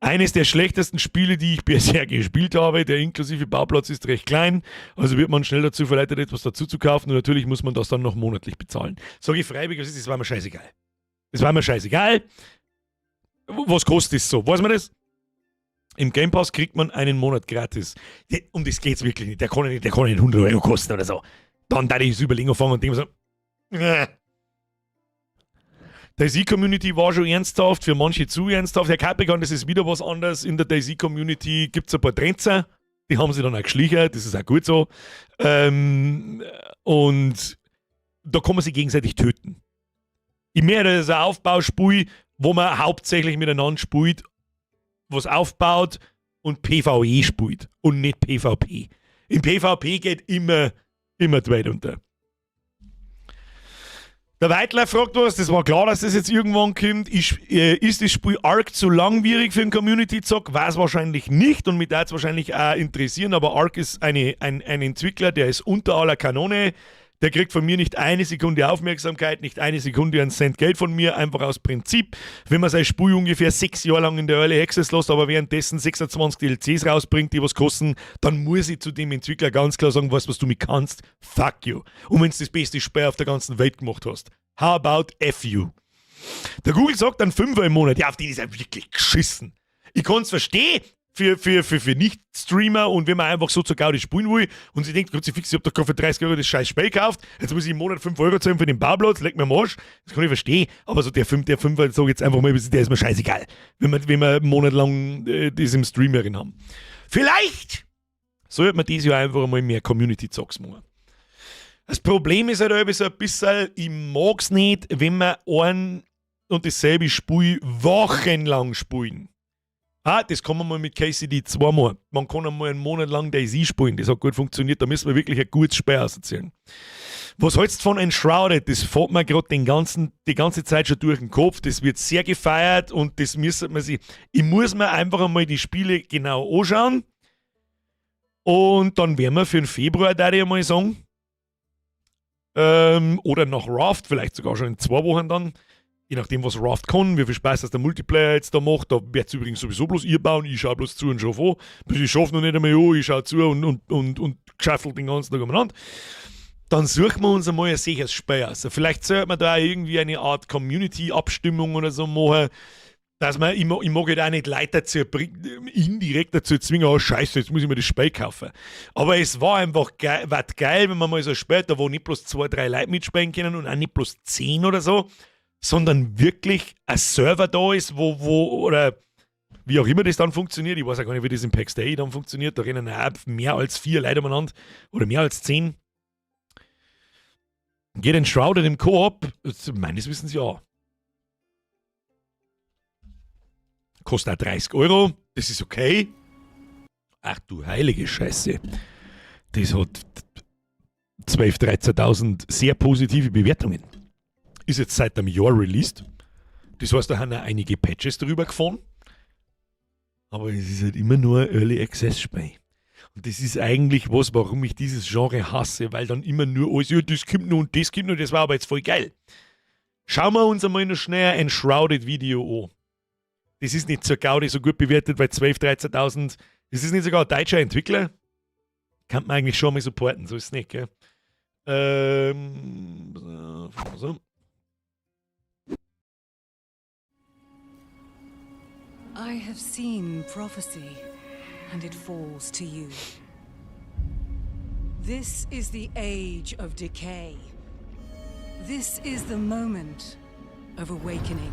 Eines der schlechtesten Spiele, die ich bisher gespielt habe, der inklusive Bauplatz ist recht klein, also wird man schnell dazu verleitet, etwas dazu zu kaufen und natürlich muss man das dann noch monatlich bezahlen. Sage ich freiwillig, das war mir scheißegal. Was kostet es so? Weiß man das? Im Game Pass kriegt man einen Monat gratis. Um das geht's wirklich nicht. Der kann nicht 100 Euro kosten oder so. Dann darf ich das Überlegen anfangen und denke so, DayZ-Community war schon ernsthaft, für manche zu ernsthaft. Herr Kapikan, das ist wieder was anderes. In der DayZ-Community gibt es ein paar Trenzer, die haben sie dann auch geschlichen, das ist auch gut so. Und da kann man sich gegenseitig töten. Ich merke, das ist ein Aufbauspiel, wo man hauptsächlich miteinander spielt, was aufbaut und PvE spielt und nicht PvP. Im PvP geht immer die Welt unter. Der Weitler fragt was, das war klar, dass das jetzt irgendwann kommt. Ist das Spiel Ark zu langwierig für einen Community-Zock? Weiß wahrscheinlich nicht und mich würde es wahrscheinlich auch interessieren, aber Ark ist ein Entwickler, der ist unter aller Kanone. Der kriegt von mir nicht eine Sekunde Aufmerksamkeit, nicht eine Sekunde einen Cent Geld von mir, einfach aus Prinzip. Wenn man sein Spiel ungefähr 6 Jahre lang in der Early Access lässt, aber währenddessen 26 DLCs rausbringt, die was kosten, dann muss ich zu dem Entwickler ganz klar sagen, weißt du, was du mich kannst? Fuck you. Und wenn du das beste Spiel auf der ganzen Welt gemacht hast. How about F you? Der Google sagt dann 5 im Monat. Ja, auf den ist er wirklich geschissen. Ich kann es verstehen, für Nicht-Streamer und wenn man einfach so zur Gaudi spielen will und sie denkt, ich habe doch für 30 Euro das scheiß Spiel gekauft, jetzt muss ich im Monat 5 Euro zahlen für den Bauplatz, leg mir am Arsch, das kann ich verstehen, aber so der Fünfer, sag jetzt einfach mal, der ist mir scheißegal, wenn wir einen Monat lang das im Stream herin haben. Vielleicht sollte man dieses Jahr einfach mal mehr Community-Zocks machen. Das Problem ist halt so ein bisschen, ich mag es nicht, wenn wir ein und dasselbe Spiel wochenlang spielen. Das kann man mal mit KCD zweimal. Man kann einmal einen Monat lang Daisy spielen. Das hat gut funktioniert. Da müssen wir wirklich ein gutes Spiel auserzählen. Was hältst du von Enshrouded? Das fährt mir gerade die ganze Zeit schon durch den Kopf. Das wird sehr gefeiert und das müsste man sich. Ich muss mir einfach einmal die Spiele genau anschauen. Und dann werden wir für den Februar, da ich mal sagen. Oder nach Raft, vielleicht sogar schon in 2 Wochen dann. Je nachdem, was Raft kann, wie viel Spaß das der Multiplayer jetzt da macht. Da wird es übrigens sowieso bloß ihr bauen. Ich schaue bloß zu und schaue vor. Ich schaffe noch nicht einmal an, ich schaue zu und schaffel den ganzen Tag umeinander. Dann suchen wir uns einmal ein sicheres Spiel aus. Vielleicht sollte man da irgendwie eine Art Community-Abstimmung oder so machen, dass man, ich mag halt auch nicht Leute dazu indirekt dazu zwingen, oh scheiße, jetzt muss ich mir das Spiel kaufen. Aber es war einfach geil, wenn man mal so spielt, da wo nicht bloß 2, 3 Leute mitspielen können und auch nicht bloß 10 oder so, sondern wirklich ein Server da ist, oder wie auch immer das dann funktioniert. Ich weiß auch gar nicht, wie das im PAX Day dann funktioniert. Da rennen auch mehr als 4 Leute umeinander oder mehr als 10. Geht Enshrouded im Koop? Meines Wissens ja. Kostet auch 30 Euro. Das ist okay. Ach du heilige Scheiße. Das hat 12.000, 13.000 sehr positive Bewertungen. Ist jetzt seit einem Jahr released. Das heißt, da haben auch einige Patches drüber gefahren. Aber es ist halt immer nur ein Early Access Spiel. Und das ist eigentlich was, warum ich dieses Genre hasse, weil dann immer nur alles, ja, das kommt noch und das kommt noch, das war aber jetzt voll geil. Schauen wir uns einmal noch schnell ein Enshrouded Video an. Das ist nicht so Gaudi so gut bewertet, weil 12.000, 13.000, das ist nicht sogar ein deutscher Entwickler. Kann man eigentlich schon mal supporten, so ist es nicht, gell? So. I have seen prophecy, and it falls to you. This is the age of decay. This is the moment of awakening.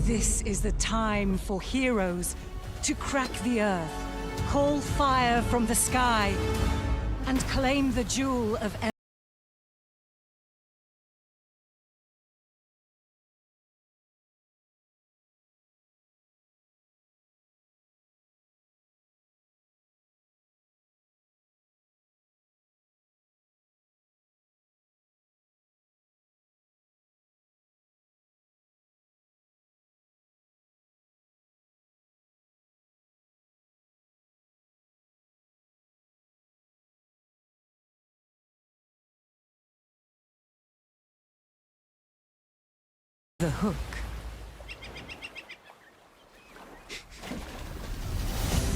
This is the time for heroes to crack the earth, call fire from the sky, and claim the jewel of the hook.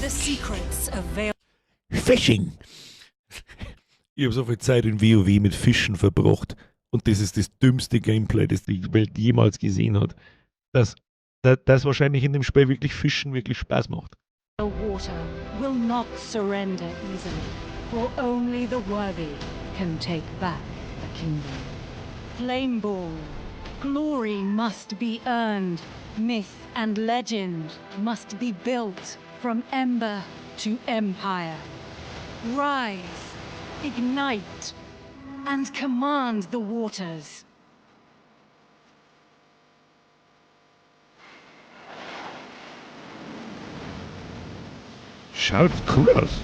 The secrets of Veil. Fishing! Ich habe so viel Zeit in WoW mit Fischen verbracht. Und das ist das dümmste Gameplay, das die Welt jemals gesehen hat. Dass wahrscheinlich in dem Spiel wirklich Fischen wirklich Spaß macht. The water will not surrender easily, for only the worthy can take back the kingdom. Flameball. Glory must be earned. Myth and legend must be built from ember to empire. Rise, ignite, and command the waters. Schaut cool aus.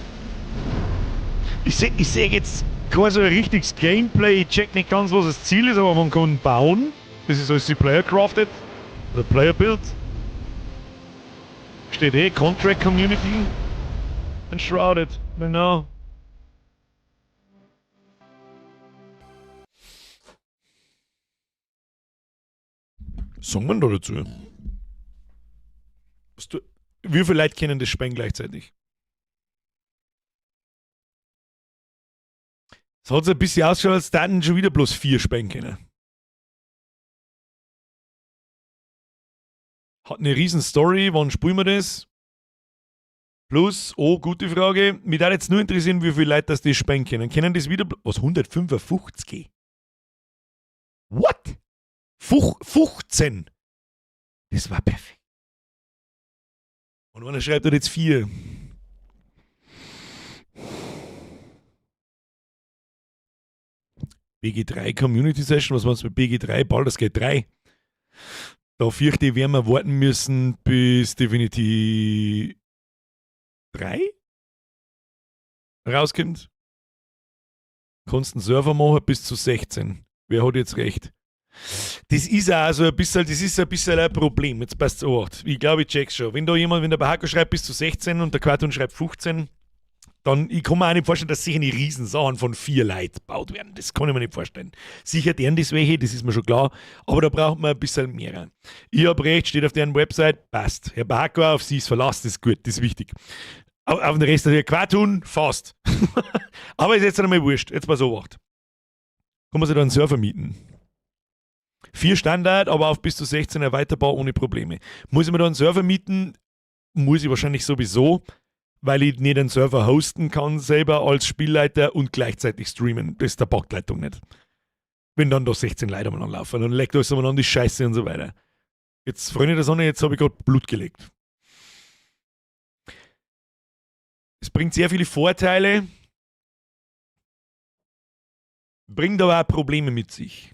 Ich seh jetzt kein so ein richtiges Gameplay. Ich check nicht ganz, was das Ziel ist, aber man kann bauen. Das ist alles die Player crafted. Oder Player build. Steht Contract Community. Enshrouded. Genau. Sagen wir da dazu? Wie viele Leute kennen das Spiel gleichzeitig? Es hat so ein bisschen ausgeschaut, als dann schon wieder bloß 4 spielen können. Hat eine riesen Story, wann spielen wir das? Plus, gute Frage, mich würde jetzt nur interessieren, wie viele Leute das spielen können. Kennen das wieder, was, 155? What? 15? Das war perfekt. Und einer schreibt dort jetzt 4. BG3 Community Session, was war es mit BG3? Baldur's Gate 3. Da fürchte ich, werden wir warten müssen bis Divinity 3 rauskommt. Kannst einen Server machen bis zu 16. Wer hat jetzt recht? Das ist auch so ein bisschen ein Problem. Jetzt passt es auch. Ich glaube, ich check's schon. Wenn der Bahako schreibt bis zu 16 und der Quatun schreibt 15, dann, ich kann mir auch nicht vorstellen, dass sicher eine Riesensachen von 4 Leuten gebaut werden. Das kann ich mir nicht vorstellen. Sicher deren das welche, das ist mir schon klar, aber da braucht man ein bisschen mehr. Ich habe recht, steht auf deren Website, passt. Herr Bahako, auf sie ist Verlass, das ist gut, das ist wichtig. Auf den Rest der Quatun, fast. Aber ist jetzt einmal wurscht, jetzt mal so wacht. Kann man sich da einen Server mieten. 4 Standard, aber auf bis zu 16 erweiterbar ohne Probleme. Muss ich mir da einen Server mieten? Muss ich wahrscheinlich sowieso, weil ich nicht einen Server hosten kann selber als Spielleiter und gleichzeitig streamen. Das ist der Backleitung nicht. Wenn dann da 16 Leute mal anlaufen, dann legt alles an die Scheiße und so weiter. Jetzt, Freunde der Sonne, jetzt habe ich gerade Blut gelegt. Es bringt sehr viele Vorteile, bringt aber auch Probleme mit sich.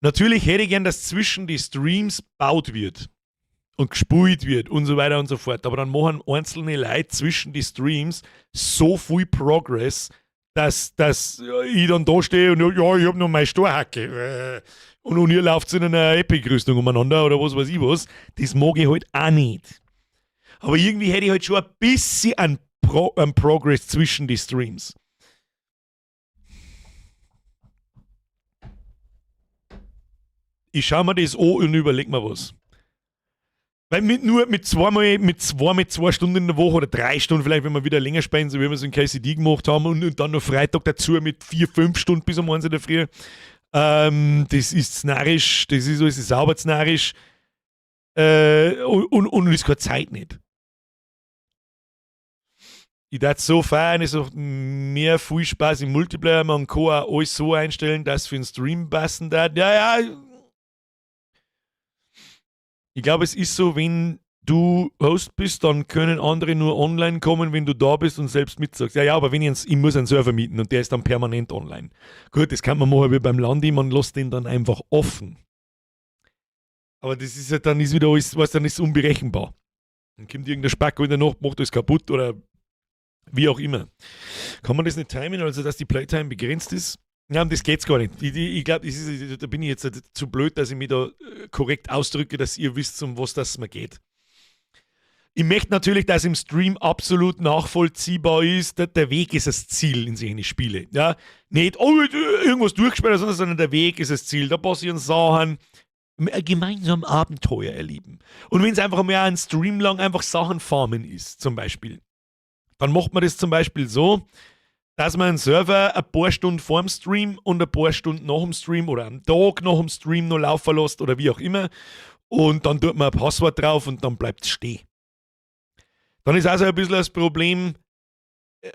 Natürlich hätte ich gern, dass zwischen die Streams gebaut wird und gespielt wird und so weiter und so fort. Aber dann machen einzelne Leute zwischen die Streams so viel Progress, dass ich dann da stehe und ja, ich habe noch meine Storhacke. Und ihr lauft in einer Epic-Rüstung umeinander oder was weiß ich was. Das mag ich halt auch nicht. Aber irgendwie hätte ich halt schon ein bisschen an Progress zwischen die Streams. Ich schaue mir das an und überlege mir was. Weil mit 2 Stunden in der Woche oder 3 Stunden vielleicht, wenn wir wieder länger spielen, so wie wir es in KCD gemacht haben und dann noch Freitag dazu mit 4-5 Stunden bis um 1 in der Früh. Das ist narrisch, das ist alles sauber narrisch. Und es ist keine Zeit nicht. Ich dachte so feiern, es macht mehr viel Spaß im Multiplayer. Man kann auch alles so einstellen, dass für einen Stream passen darf. Ja. Ich glaube, es ist so, wenn du Host bist, dann können andere nur online kommen, wenn du da bist und selbst mitsagst. Ja, aber ich muss einen Server mieten und der ist dann permanent online. Gut, das kann man machen wie beim Landi, man lässt den dann einfach offen. Aber das ist halt dann ist wieder alles, was dann ist unberechenbar. Dann kommt irgendein Spacko in der Nacht, macht das kaputt oder wie auch immer. Kann man das nicht timen, also dass die Playtime begrenzt ist? Ja, das geht's gar nicht. Ich glaube, da bin ich jetzt zu blöd, dass ich mich da korrekt ausdrücke, dass ihr wisst, um was das mir geht. Ich möchte natürlich, dass im Stream absolut nachvollziehbar ist, der Weg ist das Ziel in solchen Spiele. Ja? Nicht, irgendwas durchgespielt, sondern der Weg ist das Ziel. Da passieren Sachen, gemeinsam Abenteuer erleben. Und wenn es einfach mal einen Stream lang einfach Sachen farmen ist, zum Beispiel, dann macht man das zum Beispiel so, dass man einen Server ein paar Stunden vor dem Stream und ein paar Stunden nach dem Stream oder am Tag nach dem Stream noch laufen lässt oder wie auch immer. Und dann tut man ein Passwort drauf und dann bleibt es stehen. Dann ist also ein bisschen das Problem,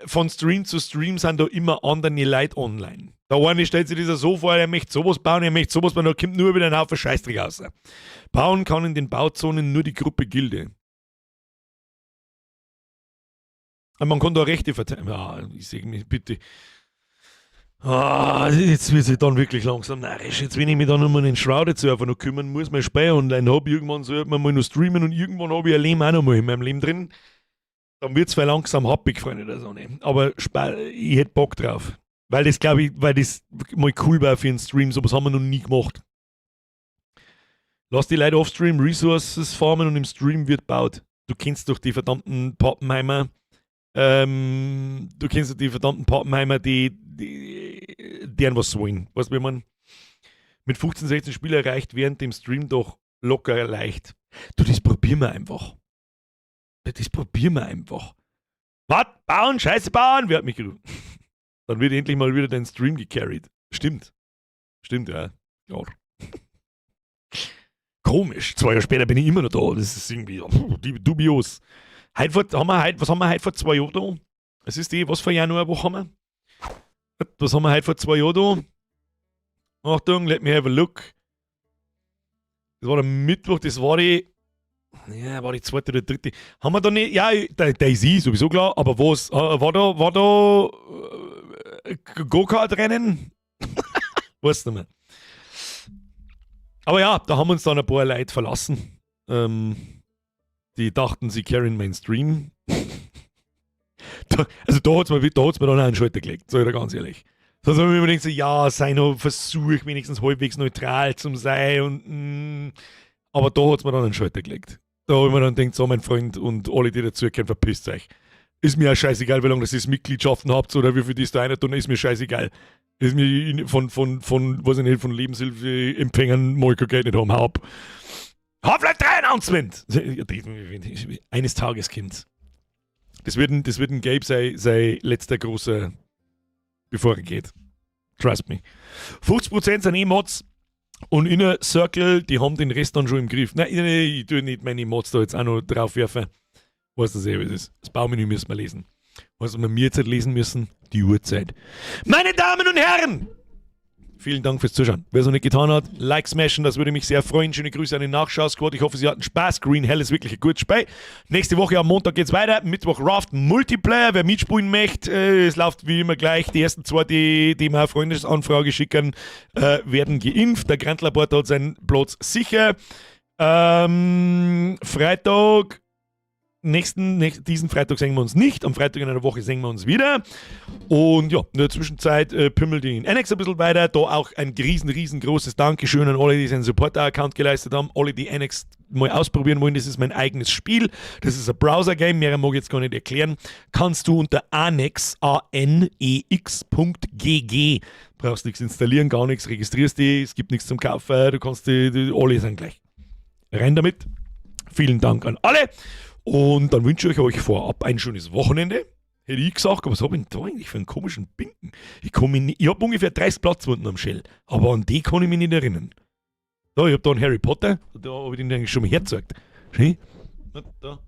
von Stream zu Stream sind da immer andere Leute online. Der eine stellt sich das so vor, er möchte sowas bauen, da kommt nur wieder ein Haufen Scheißdreck raus. Bauen kann in den Bauzonen nur die Gruppe Gilde. Aber man kann da Rechte verteilen. Ja, ich sage mich, bitte. Jetzt wird es dann wirklich langsam narrisch. Jetzt, wenn ich mich dann um einen Shrouded-Server noch kümmern muss, mein Spiel online habe, irgendwann sollte man mal noch streamen und irgendwann habe ich ein Leben auch noch mal in meinem Leben drin. Dann wird es langsam happig, Freunde der Sonne. Aber ich hätte Bock drauf. Weil das, glaube ich, weil das mal cool war für einen Stream. So was haben wir noch nie gemacht. Lass die Leute off-stream Resources farmen und im Stream wird gebaut. Du kennst doch die verdammten Pappenheimer. Die deren was wollen. Weißt du, wenn man mit 15, 16 Spielen erreicht, während dem Stream doch locker leicht. Du, das probieren wir einfach. Was? Bauen? Scheiße bauen? Wer hat mich gerufen? Dann wird endlich mal wieder dein Stream gecarried. Stimmt, ja. Klar. Komisch. 2 Jahre später bin ich immer noch da. Das ist irgendwie dubios. Was haben wir heute vor 2 Jahren da? Es ist was für Januarwoche haben wir? Was haben wir heute vor 2 Jahren da? Achtung, let me have a look. Das war der Mittwoch, das war die. Ja, war die 2. oder 3. Haben wir da nicht. Ja, der ist sowieso klar, aber was? War da Go-Kart-Rennen? Weißt du nicht mehr. Aber ja, da haben uns dann ein paar Leute verlassen. Die dachten, sie carryen Mainstream. Da hat es mir dann auch einen Schalter gelegt, sag ich dir ganz ehrlich. Da habe ich mir gedacht, so, ja, sei noch Versuch, wenigstens halbwegs neutral zu sein. Aber da hat es mir dann einen Schalter gelegt. Da habe ich mir dann gedacht, so mein Freund und alle, die dazugehören, verpisst euch. Ist mir auch scheißegal, wie lange das Mitgliedschaften habt oder wie viel das da rein tun, ist mir scheißegal. Ist mir von weiß ich nicht, von Lebenshilfeempfängern mal kein Geld nicht haben, hau ab. Half-Life 3 Announcement! Eines Tages kommt's. Das wird ein Gabe sein letzter großer, bevor er geht. Trust me. 50% sind Mods und Inner Circle, die haben den Rest dann schon im Griff. Nein, ich tue nicht meine Mods da jetzt auch noch drauf werfen. Weißt du selber, das Baumenü müssen wir lesen. Was wir jetzt halt lesen müssen, die Uhrzeit. Meine Damen und Herren! Vielen Dank fürs Zuschauen. Wer es noch nicht getan hat, Like smashen, das würde mich sehr freuen. Schöne Grüße an den Nachschau-Squad. Ich hoffe, Sie hatten Spaß. Green Hell ist wirklich ein gutes Spiel. Nächste Woche am Montag geht's weiter. Mittwoch Raft Multiplayer. Wer mitspielen möchte, es läuft wie immer gleich. Die ersten zwei, die mir eine Freundesanfrage schicken, werden geimpft. Der Grandlabort hat seinen Platz sicher. Freitag. Diesen Freitag sehen wir uns nicht. Am Freitag in einer Woche sehen wir uns wieder. Und ja, in der Zwischenzeit pimmelt die in Annex ein bisschen weiter. Da auch ein riesengroßes Dankeschön an alle, die seinen Supporter-Account geleistet haben. Alle, die Annex mal ausprobieren wollen. Das ist mein eigenes Spiel. Das ist ein Browser-Game. Mehr mag ich jetzt gar nicht erklären. Kannst du unter anex, anex.gg. Brauchst nichts installieren, gar nichts. Registrierst dich. Es gibt nichts zum Kaufen. Du kannst alle sind gleich. Rein damit. Vielen Dank an alle. Und dann wünsche ich euch vorab ein schönes Wochenende. Hätte ich gesagt, aber was habe ich denn da eigentlich für einen komischen Binken? Ich habe ungefähr 30 Platzwunden am Shell, aber an die kann ich mich nicht erinnern. Da, ich habe da einen Harry Potter, da habe ich den eigentlich schon mal hergezeigt. Schau, da.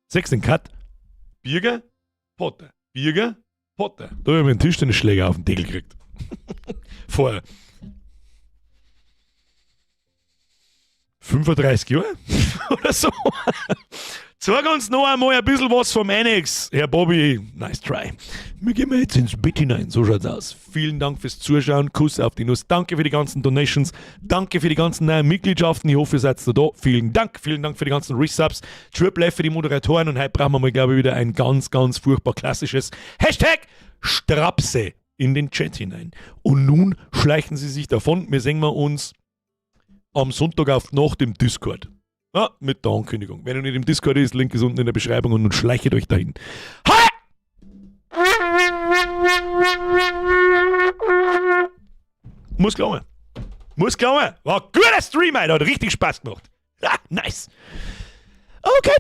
6. Cut. Birger, Potter. Birger, Potter. Da habe ich einen Tischtennisschläger auf den Deckel gekriegt. Vorher. 35 Jahre oder so. Sag uns noch einmal ein bisschen was vom Annex, Herr Bobby. Nice try. Wir gehen jetzt ins Bett hinein, so schaut's aus. Vielen Dank fürs Zuschauen, Kuss auf die Nuss. Danke für die ganzen Donations, danke für die ganzen neuen Mitgliedschaften. Ich hoffe, ihr seid da. Vielen Dank für die ganzen Resubs. Triple F für die Moderatoren und heute brauchen wir mal, glaube ich, wieder ein ganz furchtbar klassisches Hashtag Strapse in den Chat hinein. Und nun schleichen Sie sich davon. Wir sehen uns am Sonntag auf Nacht im Discord. Ja, mit der Ankündigung. Wenn ihr nicht im Discord ist, Link ist unten in der Beschreibung und nun schleichet euch dahin. Hi! Muss glauben. War ein guter Stream, Alter. Hat richtig Spaß gemacht. Ja, nice. Okay,